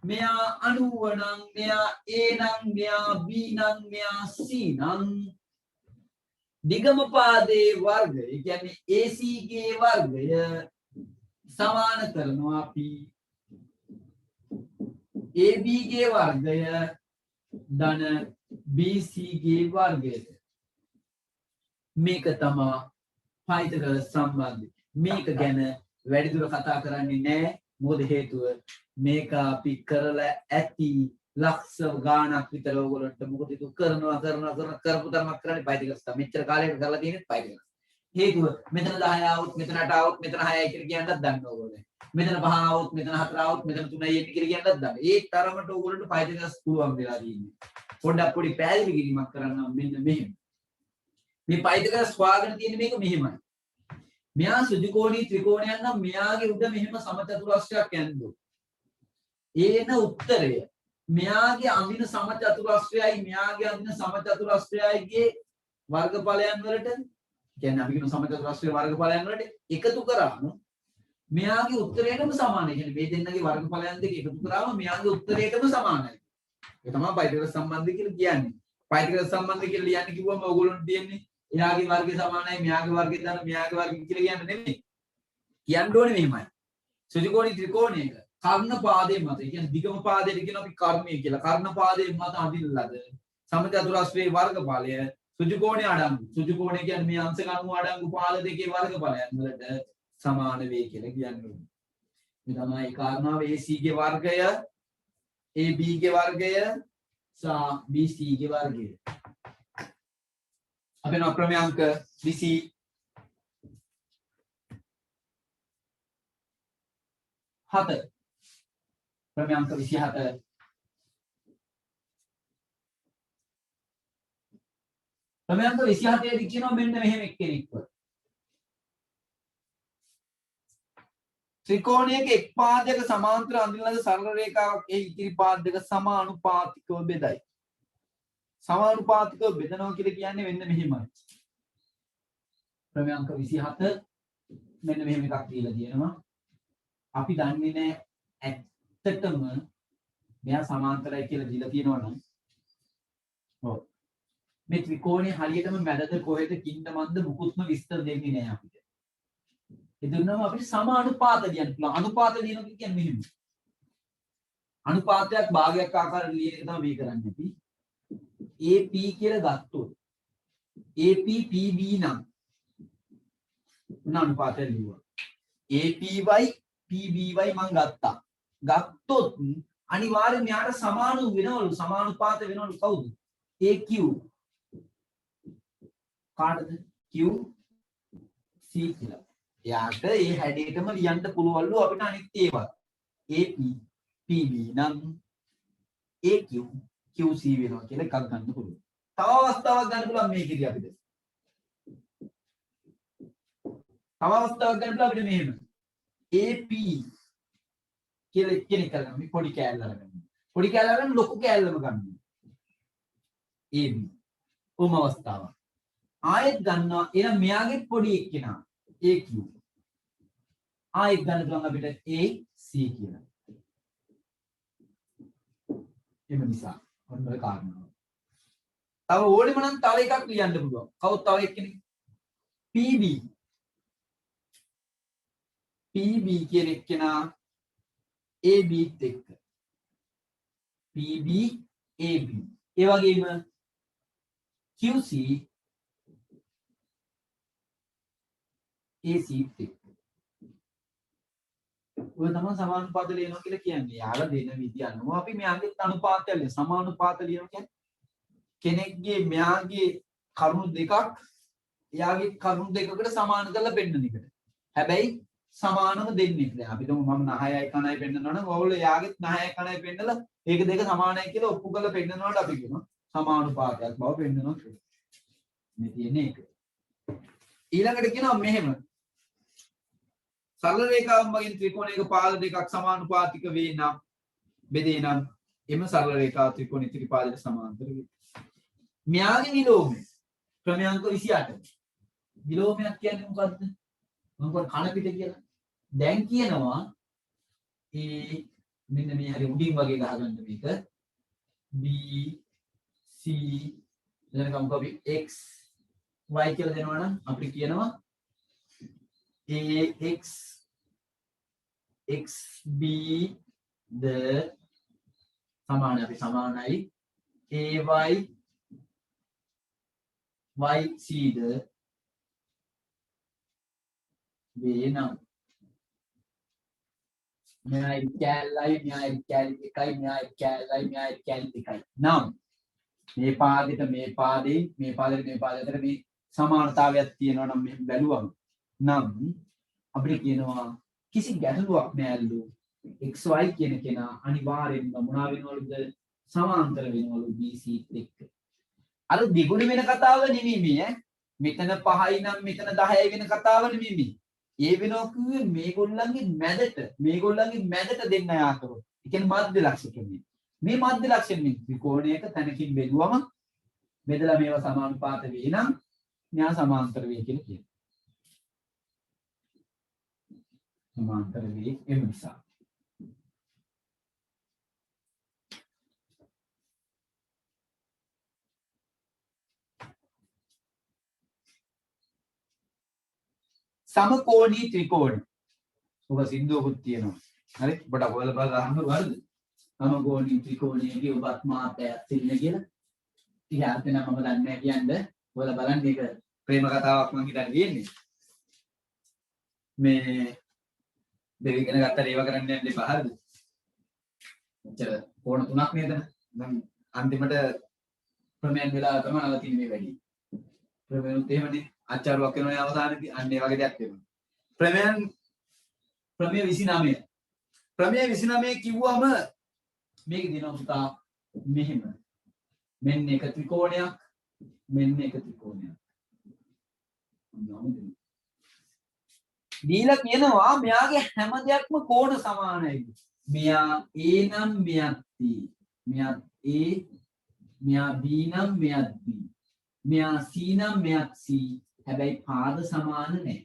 මෙයා 90 නම් මෙයා A නම් මෙයා B නම් මෙයා C නම් දිගම පාදේ වර්ගය කියන්නේ AC ගේ වර්ගය සමාන කරනවා අපි AB ගේ වර්ගය ධන BC ගේ වර්ගයට. මේක තමයි පයිතගොරස් සම්බන්ධය. මේක ගැන වැඩිදුර කතා කරන්නේ නැහැ. මොකද හේතුව මේක අපි කරලා ඇති ලක්ෂ ගාණක් විතර ඕගොල්ලන්ට මොකද ඒක කරනවා කරපු තරමක් කරන්නේ පයිතගොරස් තමයි. මෙච්චර කාලයකට කරලා තියෙන්නේ පයිතගොරස්. හේතුව මෙතන 10 આવුත් මෙතන 8 આવුත් මෙතන 6යි කියලා කියන්නත් දන්න ඕගොල්ලෝ. මෙතන 5 આવුත් මෙතන 4 આવුත් මෙතන 3යි එන්නේ කියලා කියන්නත් දන්න. ඒ තරමට ඕගොල්ලන්ට පයිතගොරස් පුළුවන් වෙලා තියෙන්නේ. පොඩ්ඩක් පොඩි පැහැදිලි කිරීමක් කරන්න මෙන්න මෙහෙම. මේ පයිතගොරස් හොයාගෙන තියෙන්නේ මේක මෙහෙමයි. මෙයා සුජුකෝණී ත්‍රිකෝණයක් නම් මෙයාගේ උඩ මෙහෙම සමචතුරස්‍රයක් ඇන්දෝ. ඒන උත්තරය මෙයාගේ අඳින සමචතුරස්‍රයයි මෙයාගේ අඳින සමචතුරස්‍රයයිගේ වර්ගඵලයන් වලට කියන්නේ අපි කියන සමචතුරස්‍රයේ වර්ගඵලයන් වලට එකතු කරාම මෙයාගේ උත්තරයටම සමානයි. කියන්නේ මේ දෙන්නගේ වර්ගඵලයන් දෙක එකතු කරාම මෙයාගේ උත්තරයටම සමානයි. ඒක තමයි පයිතගොරස් සම්බන්ධය කියලා කියන්නේ. පයිතගොරස් සම්බන්ධය කියලා ලියන්න කිව්වම ඕගොල්ලන්ට තියෙන්නේ එයාගේ වර්ගය සමානයි මෙයාගේ වර්ගය දාන මෙයාගේ වර්ගය කියලා කියන්න නෙමෙයි. කියන්න ඕනේ මෙහෙමයි. සුජුකෝණී ත්‍රිකෝණයක කර්ණ පාදයේ මත කියන්නේ දිගම පාදයට කියන අපි කර්ණය කියලා. කර්ණ පාදයේ මත අඳින ලද සමචතුරස්‍රයේ වර්ගඵලය සුජුකෝණේ අඩංගු. සුජුකෝණය කියන්නේ මේ අංශක 90 අඩංගු පාද දෙකේ වර්ගඵලයන් වලට සමාන වේ කියලා කියන්නේ. මේ තමයි කාරණාව AC ගේ වර්ගය AB ගේ වර්ගය සහ BC ගේ වර්ගය. අපි නෝ ප්‍රමේයාංක 27 ප්‍රමේයාංක 27 ප්‍රමේයන්ක 27 දී කියනවා මෙන්න මෙහෙම එක්කෙනෙක්ව. ත්‍රිකෝණයක එක් පාදයක සමාන්තර අඳින ලද සරල රේඛාවක් එහි ඉතිරි පාද දෙක සමානුපාතිකව බෙදයි. සමානුපාතිකව බෙදනවා කියලා කියන්නේ මෙන්න මෙහෙමයි. ප්‍රමේයන්ක 27 මෙන්න මෙහෙම එකක් කියලා තියෙනවා. අපි දන්නේ නැහැ ඇත්තටම මෙයා සමාන්තරයි කියලා දීලා තියෙනවා නම් ඔව් මේ ත්‍රිකෝණේ හරියටම මැදද කොහෙද කින්න මන්ද මුකුත්ම විස්තර දෙන්නේ නැහැ අපිට. ඒ දුන්නම අපිට සමානුපාත ලියන්න පුළුවන්. අනුපාත ලියනවා කියන්නේ මෙහෙම. අනුපාතයක් භාගයක් ආකාරයට ලියන එක තමයි මේ කරන්නේ අපි. AP කියලා ගත්තොත් AP PB නම් අනුපාතය ලියුවා. APY PBY මම ගත්තා. ගත්තොත් අනිවාර්යෙන් යාට සමාන වෙනවලු සමානුපාත වෙනවලු කවුද? AQ කාටද? QC කියලා. යාට ඒ හැඩයටම ලියන්න පුළුවන්ලු අපිට අනිත් ඒවා. AP PB නම් AQ QC වෙනවා කියලා එකක් ගන්න පුළුවන්. තව අවස්ථාවක් ගන්න පුළුවන් මේකෙදී අපිට. තව අවස්ථාවක් ගන්න පුළුවන් අපිට මෙහෙම. AP කියලා කෙනෙක් කරගන්න මේ පොඩි කෑල්ල අරගන්න. පොඩි කෑල්ල අරගෙන ලොකු කෑල්ලම ගන්න. AB. උම අවස්ථාව. ආයෙත් ගන්නවා එන මෙයාගේ පොඩි එක්කෙනා AQ. ආයෙත් ගන්න පුළුවන් අපිට AC කියලා. එම නිසා ඔන්න ඔය කාරණාව. තව ඕනෙම නම් තව එකක් ලියන්න පුළුවන්. කවුද තව එක්කෙනෙක්? PB. PB කියන එක්කෙනා AB ත් එක්ක. PB AB. ඒ වගේම QC AC ත් එක්ක. ඔය තමයි සමානුපාත ලියනවා කියලා කියන්නේ. යාලා දෙන විදිය අනුව අපි මෙයාගේ අනුපාතය ලියන සමානුපාත ලියනවා කියන්නේ කෙනෙක්ගේ මෙයාගේ කරුණු දෙකක් එයාගේ කරුණු දෙකකට සමාන කරලා පෙන්නන එකට. හැබැයි සමානව දෙන්නේ නැහැ. අපි තුමු මම 9යි 9යි පෙන්නනවා නම් ඔයගොල්ලෝ යාගෙත් 9යි 9යි පෙන්නලා ඒක දෙක සමානයි කියලා ඔප්පු කරලා පෙන්නනවාට අපි කියනවා සමානුපාතයක් බව පෙන්නනවා කියලා. මේ තියෙන්නේ ඒක. ඊළඟට කියනවා මෙහෙම. සරල රේඛාවක් මගින් ත්‍රිකෝණයක පාද දෙකක් සමානුපාතික වේ නම් බෙදේ නම් එම සරල රේඛාව ත්‍රිකෝණ ඉතිරි පාදයට සමාන්තර වේ. මෙයාගේ විලෝමය ක්‍රමයන්ක 28. විලෝමයක් කියන්නේ මොකද්ද? මොකක්ද කන පිට කියලා. දැන් කියනවා මෙන්න මේ හරි උඩින් වගේ ගහගන්න මේක. B C දැන් අපි X Y කියලා දෙනවා නම් අපිට කියනවා AX XB ද සමානයි අපි සමානයි AY YC ද වෙනම් මෙයි කැලයි මෙයි කැලි එකයි මෙයි කැලයි මෙයි කැලි එකයි නම් මේ පාදෙට මේ පාදේ මේ පාදෙට මේ පාදෙට මේ සමානතාවයක් තියෙනවා නම් මෙහෙම බැලුවම නම් අපිට කියනවා කිසි ගැටලුවක් නැල්ලු XY කියන කෙනා අනිවාර්යෙන්ම මොනවා වෙනවලුද සමාන්තර වෙනවලු BC එක්ක. අර දෙගුණ වෙන කතාව නෙමෙයි මේ මෙතන 5යි නම් මෙතන 10යි වෙන කතාව නෙමෙයි මේ. ඒ වෙනවා කිව්වේ මේගොල්ලන්ගේ මැදට දෙන්න යාකරොත්. ඒ කියන්නේ මධ්‍ය ලක්ෂණය. මේ මධ්‍ය ලක්ෂණය ත්‍රිකෝණයක තැනකින් බෙදුවම බෙදලා මේවා සමානුපාත වේ නම් න්‍යා සමාන්තර වේ කියලා කියනවා. සමාන්තර වේ එම නිසා. समकोणී ත්‍රිකෝණ ඔබ සින්දුවකුත් තියෙනවා. හරි ඔබට ඔයාලා බලලා අහන්න වලද? समकोणී ත්‍රිකෝණයේදී ඔබත් මාතයක් ඉන්නේ කියලා. ඉතින් ආතන මම දන්නේ නැහැ කියන්නේ. ඔයාලා බලන්න මේක ප්‍රේම කතාවක් මම හිතන්නේ තියෙන්නේ. මේ දෙවිගෙන ගත්ත ඒව කරන්න යන්න එපා හරිද? මෙච්චර කෝණ තුනක් නේද? දැන් අන්තිමට ප්‍රමේයන් වෙලා තමයි නවතින්නේ මේ වැඩි. ප්‍රමේයුත් එහෙමනේ ආචාරුවක් වෙනවා අවසානයේදී අන්න ඒ වගේ දෙයක් වෙනවා. ප්‍රමේය 29. ප්‍රමේය 29 කිව්වම මේක දිනන පුතා මෙහෙම. මෙන්න එක ත්‍රිකෝණයක් මෙන්න එක ත්‍රිකෝණයක්. දීලා කියනවා මෙයාගේ හැම දෙයක්ම කෝණ සමානයි. මෙයා A නම් මෙයත් B. මෙයා A, මෙයා B නම් මෙයත් B. මෙයා C නම් මෙයත් C. හැබැයි පාද සමාන නැහැ.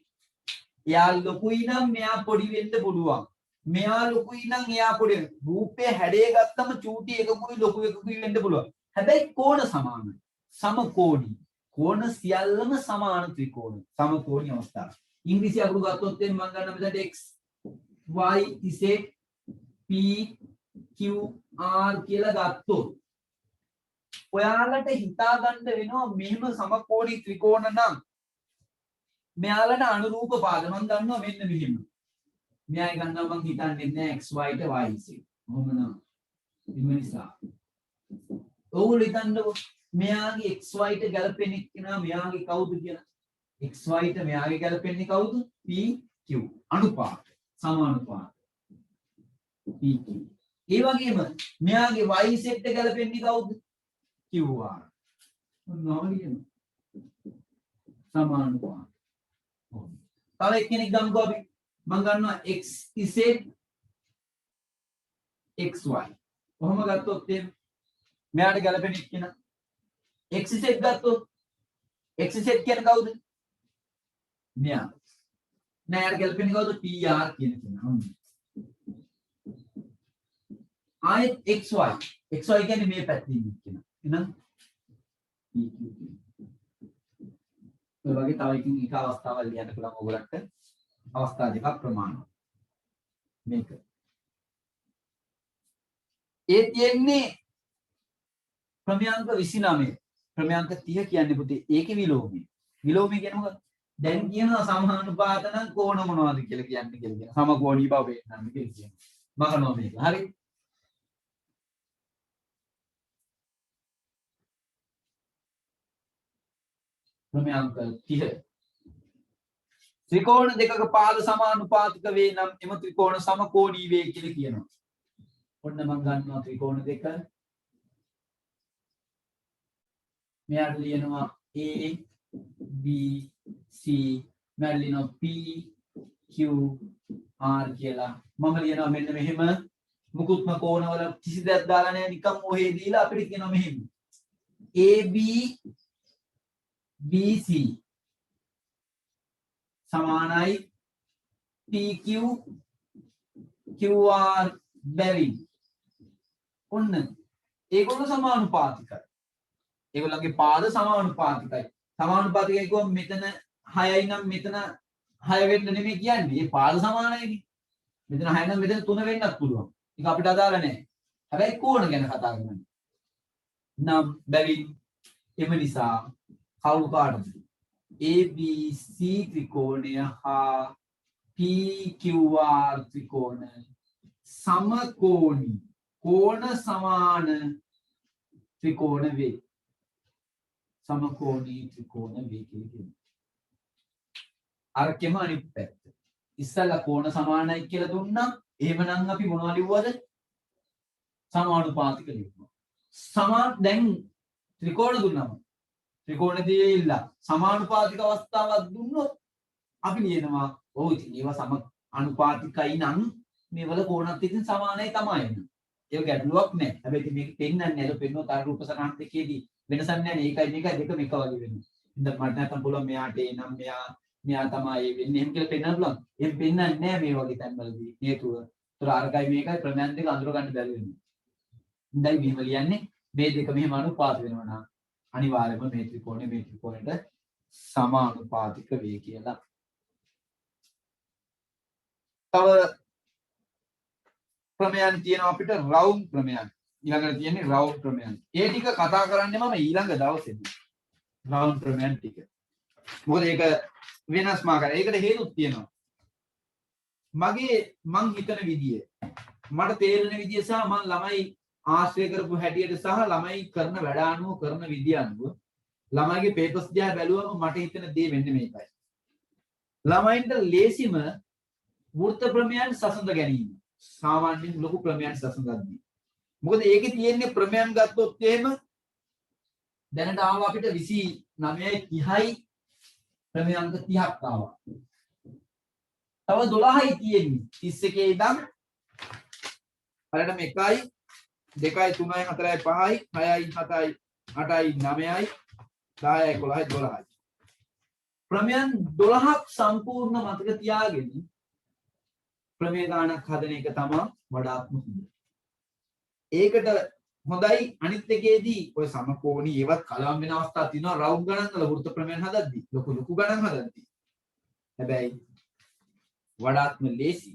එයා ලොකුයි නම් මෙයා පොඩි වෙන්න පුළුවන්. මෙයා ලොකුයි නම් එයා පොඩි. රූපේ හැඩය ගත්තම චූටි එකකුයි ලොකු එකකුයි වෙන්න පුළුවන්. හැබැයි කෝණ සමානයි. සමකෝණී. කෝණ සියල්ලම සමාන ත්‍රිකෝණ. සමකෝණී අවස්ථාව. ඉංග්‍රීසි අකුරු ගත්තොත් මම ගන්න මෙතන x y z p q r කියලා ගත්තොත් ඔයාලට හිතා ගන්න වෙනවා මෙහෙම සමකෝණී ත්‍රිකෝණ නම් මෙයාලට අනුරූප පාද මම දන්නවා මෙන්න මෙහෙම. මෙයායි ගන්නවා මම හිතන්නේ නැහැ x y ට y z. මොහොම නම් ඉන්න නිසා. ඕගොල්ලෝ හිතන්නකො මෙයාගේ x y ට ගැලපෙන්නේ කෙනා මෙයාගේ කවුද කියලා. x y ට මෙයාගේ ගැලපෙන්නේ කවුද? p q අනුපාත සමානුපාත p q. ඒ වගේම මෙයාගේ y z ට ගැලපෙන්නේ කවුද? q r. මොනවද කියන්නේ? සමානුපාත. තව එක්කෙනෙක් ගමුකෝ අපි. මම ගන්නවා x z xy. කොහොම ගත්තොත් එහෙම මෙයාට ගැලපෙන එක්කෙනා xz ගත්තොත් xz කියන්නේ කවුද? මෙයා. නෑ යාට ගැලපෙන්නේ කවුද? pr කියන කෙනා. ආයෙත් xy. xy කියන්නේ මේ පැත්තේ ඉන්න කෙනා. එහෙනම් pq. ඔය වගේ තව එක අවස්ථාවල් ලියන්න පුළුවන් ඔයගලන්ට. අවස්ථා දෙකක් ප්‍රමාණවත්. මේක. ඒ තියෙන්නේ ක්‍රමයන්ක 29. ක්‍රමයන්ක 30 කියන්නේ පුතේ ඒකේ විලෝමය. විලෝමය කියන්නේ මොකක්ද? දැන් කියනවා සමානුපාත නම් කෝණ මොනවද කියලා කියන්නේ කියලා කියන. සමකෝණී බව පෙන්නන්න කියලා කියනවා. මකනවා මේක. හරි. ක්‍රමයන්ක 30. ත්‍රිකෝණ දෙකක පාද සමානුපාතික වේ නම් එම ත්‍රිකෝණ සමකෝණී වේ කියලා කියනවා. ඔන්න මම ගන්නවා ත්‍රිකෝණ දෙක. මෙයාට ලියනවා A B C මෙයාට ලියනවා P Q R කියලා. මම ලියනවා මෙන්න මෙහෙම මුකුත්ම කෝණවල කිසි දෙයක් දාලා නැහැ නිකම් ඔහේ දීලා අපිට කියනවා මෙහෙම. A B B C සමානයි PQ QR බැරි. ඔන්න ඒගොල්ලෝ සමානුපාතිකයි. ඒගොල්ලන්ගේ පාද සමානුපාතිකයි. සමානුපාතිකයි කියුවම මෙතන 6යි නම් මෙතන 6 වෙන්න නෙමෙයි කියන්නේ. මේ පාද සමානයිනේ. මෙතන 6 නම් මෙතන 3 වෙන්නත් පුළුවන්. ඒක අපිට අදාළ නැහැ. හැබැයි කෝණ ගැන කතා කරන්නේ. නම් බැරි. එම නිසා කවුරු කාටද? ABC ත්‍රිකෝණය හා PQR ත්‍රිකෝණ සමකෝණී කෝණ සමාන ත්‍රිකෝණ වේ. සමකෝණී ත්‍රිකෝණ වේ කියන්නේ. අරකෙම අනිත් පැත්ත. ඉස්සලා කෝණ සමානයි කියලා දුන්නා. එහෙමනම් අපි මොනවද ලිව්වද? සමානුපාතික ලිව්වා. දැන් ත්‍රිකෝණ දුන්නම ත්‍රිකෝණ දීලා සමානුපාතික අවස්ථාවක් දුන්නොත් අපි ලියනවා ඔව් ඉතින් ඒවා සම අනුපාතිකයි නම් මේවල කෝණත් ඉතින් සමානයි තමයි. ඒක ගැටලුවක් නෑ. හැබැයි මේක පෙන්වන්නේ නේද? පෙන්වන තර රූප සරහන් දෙකේදී වෙනසක් නෑ. ඒකයි මේකයි දෙකම එක වගේ වෙනවා. ඉතින් මට නැත්තම් පුළුවන් මෙයාට ඒ නම් මෙයා තමයි වෙන්නේ. එහෙම කියලා පෙන්වන්න පුළුවන්. එහෙම පෙන්වන්නේ නෑ මේ වගේ තැන්වලදී. හේතුව ඒතර අරකයි මේකයි ප්‍රමයන් දෙක අඳුර ගන්න බැරි වෙනවා. ඉඳයි මෙහෙම ලියන්නේ මේ දෙක මෙහෙම අනුපාත වෙනවා නම් අනිවාර්යයෙන්ම මේ ත්‍රිකෝණයට සමානුපාතික වේ කියලා. තව ක්‍රමයන් තියෙනවා අපිට රවුම් ක්‍රමයන්. ඊළඟට තියෙන්නේ රවුම් ක්‍රමයන්. ඒ ටික කතා කරන්නේ මම ඊළඟ දවසේදී. රවුම් ක්‍රමයන් ටික. මොකද ඒක වෙනස්ම ආකාරයි. ඒකට හේතුත් තියෙනවා. මං හිතන විදිය මට තේරෙන විදිය සහ මං ළමයි ආශ්‍රය කරපු හැටියට සහ ළමයි කරන වැඩ අනුව කරන විදිය අනුව ළමයිගේ පේපර්ස් දිහා බැලුවම මට හිතෙන දේ වෙන්නේ මේකයි. ළමයින්ට ලේසිම වෘත්ත ප්‍රමයන් සසඳ ගැනීම. සාමාන්‍යයෙන් ලොකු ප්‍රමයන් සසඳද්දී. මොකද ඒකේ තියෙන්නේ ප්‍රමයන් ගත්තොත් එහෙම දැනට ආවා අපිට 29.30යි ක්‍රමය අංක 30ක් ආවා. තව 12යි තියෙන්නේ. 31 ඉඳන් බලන්න 1යි 2යි 3යි 4යි 5යි 6යි 7යි 8යි 9යි 10යි 11යි 12යි. ක්‍රමයන් 12ක් සම්පූර්ණ මතක තියාගෙන ක්‍රමයේ ගානක් හදන එක තමයි වඩාත්ම හොඳ. ඒකට හොඳයි අනිත් එකේදී ඔය සමකෝණී ඒවත් කලවම් වෙන අවස්ථා තියෙනවා රවුන්ඩ් ගණන් වල වෘත්ත ක්‍රමයන් හදද්දී ලොකු ගණන් හදද්දී. හැබැයි වඩාත්ම ලේසි.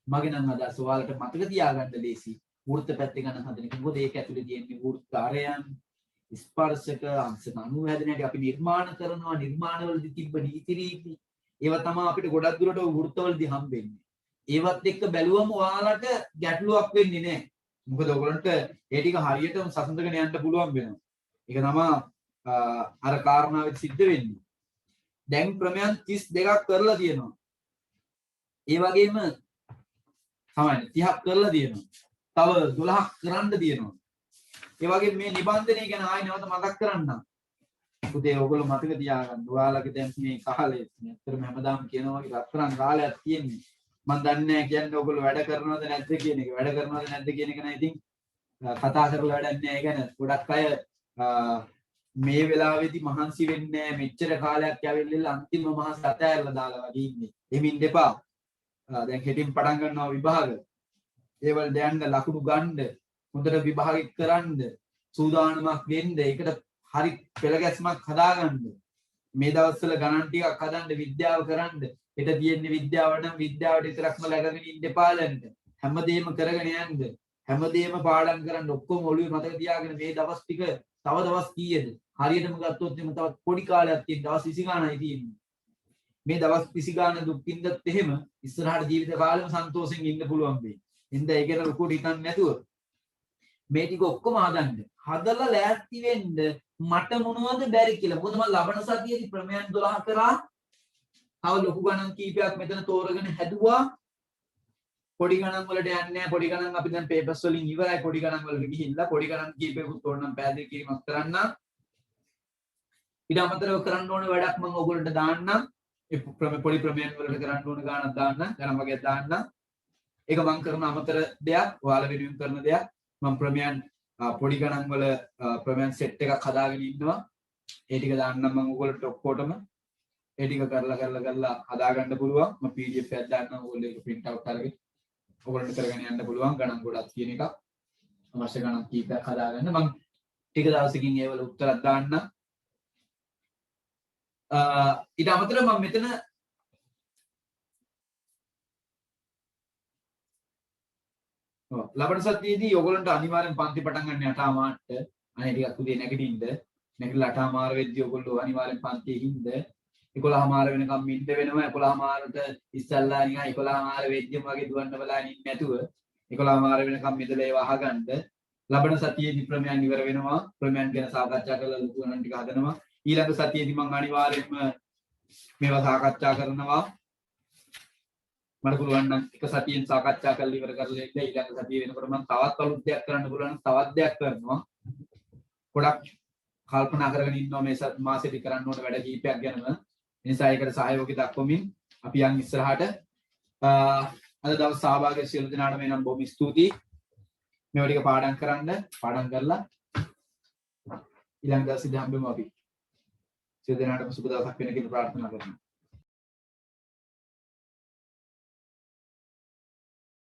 මගේ නම් අදහස ඔයාලට මතක තියාගන්න ලේසි. වෘත්ත පැත්තේ ගණන් හදන එක. මොකද ඒක ඇතුලේ තියෙන්නේ වෘත්තාරයන් ස්පර්ශක අංශ 90 හැදෙන හැටි අපි නිර්මාණ කරනවා නිර්මාණවලදී තිබ්බ නීති රීති ඒවා තමයි අපිට ගොඩක් දුරට වෘත්තවලදී හම්බෙන්නේ. ඒවත් එක්ක බැලුවම ඔයාලට ගැටලුවක් වෙන්නේ නැහැ. මොකද ඔයගොල්ලන්ට ඒ ටික හරියටම සසඳගෙන යන්න පුළුවන් වෙනවා. ඒක තමයි අර කාරණාවෙත් සිද්ධ වෙන්නේ. දැන් ක්‍රමයන් 32ක් කරලා තියෙනවා. ඒ වගේම තමයි 30ක් කරලා තියෙනවා. තව 12ක් කරන්න තියෙනවා. ඒ වගේම මේ නිබන්ධනය ගැන ආයෙ නැවත මතක් කරන්නම්. පුතේ ඔයගොල්ලෝ මතක තියාගන්න. ඔයාලගේ දැන් මේ කාලේ ඇත්තටම හැමදාම කියනවා වගේ රත්තරන් කාලයක් තියෙන්නේ. මම දන්නේ නැහැ කියන්නේ ඔයගොල්ලෝ වැඩ කරනවද නැද්ද කියන එක. වැඩ කරනවද නැද්ද කියන එක නම් ඉතින් කතා කරලා වැඩක් නැහැ. ඒ කියන්නේ ගොඩක් අය මේ වෙලාවේදී මහන්සි වෙන්නේ නැහැ. මෙච්චර කාලයක් යවෙල්ලෙල අන්තිම මහා සතෑරලා දාලා වගේ ඉන්නේ. එමින් දෙපා. දැන් හෙටින් පටන් ගන්නවා විභාග. ඒවල දැන් ලකුණු ගන්න හොඳට විභාග කරන්න සූදානමක් වෙන්න ඒකට හරි පෙළ ගැස්මක් හදාගන්න මේ දවස්වල ගණන් ටිකක් හදන්න විද්‍යාව කරන්න හෙට තියෙන්නේ විද්‍යාව නම් විද්‍යාවට විතරක්ම läගගෙන ඉන්න එපාලන්ට හැමදේම කරගෙන යන්න හැමදේම පාඩම් කරන්න ඔක්කොම ඔළුවේ මතක තියාගෙන මේ දවස් ටික තව දවස් කීයද හරියටම ගත්තොත් එimhe තවත් පොඩි කාලයක් තියෙන දවස් 20 ගානයි තියෙන්නේ මේ දවස් 20 ගාන දුක් විඳත් එහෙම ඉස්සරහට ජීවිත කාලෙම සන්තෝෂෙන් ඉන්න පුළුවන් වෙයි. හින්ද ඒක ගැන ලොකුට හිතන්නේ නැතුව මේ ටික ඔක්කොම හදන්න. හදලා ලෑස්ති වෙන්න මට මොනවද බැරි කියලා. මොකද මම ලබන සතියේදී ප්‍රමේයන් 12 කරා. තව ලොකු ගණන් කීපයක් මෙතන තෝරගෙන හැදුවා. පොඩි ගණන් වලට යන්නේ නැහැ. පොඩි ගණන් අපි දැන් පේපර්ස් වලින් ඉවරයි. පොඩි ගණන් වලට ගිහිල්ලා පොඩි ගණන් කීපයකුත් ඕනනම් පැහැදිලි කිරීමක් කරන්න. ඊට අමතරව කරන්න ඕන වැඩක් මම ඔයගොල්ලන්ට දාන්නම්. ඒ පොඩි ප්‍රමේයන් වලට කරන්න ඕන ගානක් දාන්න. ගණන් වගේ දාන්න. ඒක මම කරන අමතර දෙයක්. ඔයාලා වෙනුවෙන් කරන දෙයක්. මම ප්‍රමේයන් පොඩි ගණන් වල ප්‍රමේයන් සෙට් එකක් හදාගෙන ඉන්නවා. ඒ ටික දාන්නම් මම ඔයගොල්ලන්ට ඔක්කොටම. ඒ ටික කරලා හදාගන්න පුළුවන්. මම PDF එකක් දාන්නම් ඔයගොල්ලෝ ඒක print out කරගෙන ඔයගොල්ලන්ට කරගෙන යන්න පුළුවන්. ගණන් ගොඩක් තියෙන එකක්. අවශ්‍ය ගණන් කීපයක් හදාගන්න මම ටික දවසකින් ඒවල උත්තරයක් දාන්නම්. ඊට අමතරව මම මෙතන ලබන සතියේදී ඔයගොල්ලන්ට අනිවාර්යෙන් පන්ති පටන් ගන්න 8:00 අනේ ටිකක් උදේ නැගිටින්න නැගිටලා 8:00 වෙද්දී ඔයගොල්ලෝ අනිවාර්යෙන් පන්තියේ හින්ද 11:00 වෙනකම් ඉන්න වෙනවා 11:00ට ඉස්සල්ලා නිකන් 11:00 වෙද්දිම වගේ දුවන්න බලාගෙන ඉන්නේ නැතුව 11:00 වෙනකම් මෙතන ඒව අහගන්න ලබන සතියේදී ප්‍රමේයන් ඉවර වෙනවා ප්‍රමේයන් ගැන සාකච්ඡා කරලා ලොකු ගණන් ටික හදනවා ඊළඟ සතියේදී මම අනිවාර්යෙන්ම මේවා සාකච්ඡා කරනවා මට පුළුවන් නම් එක සතියෙන් සාකච්ඡා කරලා ඉවර කරලා ඉන්න ඊළඟ සතිය වෙනකොට මම තවත් අලුත් දෙයක් කරන්න පුළුවන් තවත් දෙයක් කරනවා ගොඩක් කල්පනා කරගෙන ඉන්නවා මේ මාසෙදි කරන්න ඕන වැඩ කීපයක් ගැනම ඒ නිසා ඒකට සහයෝගය දක්වමින් අපි යන් ඉස්සරහට අද දවස් සහභාගී සියලු දෙනාට මේ නම් බොහොම ස්තුතියි මේවා ටික පාඩම් කරලා ඊළඟ දවසේදී හම්බෙමු අපි සියලු දෙනාටම සුබ දවසක් වෙන කියලා ප්‍රාර්ථනා කරනවා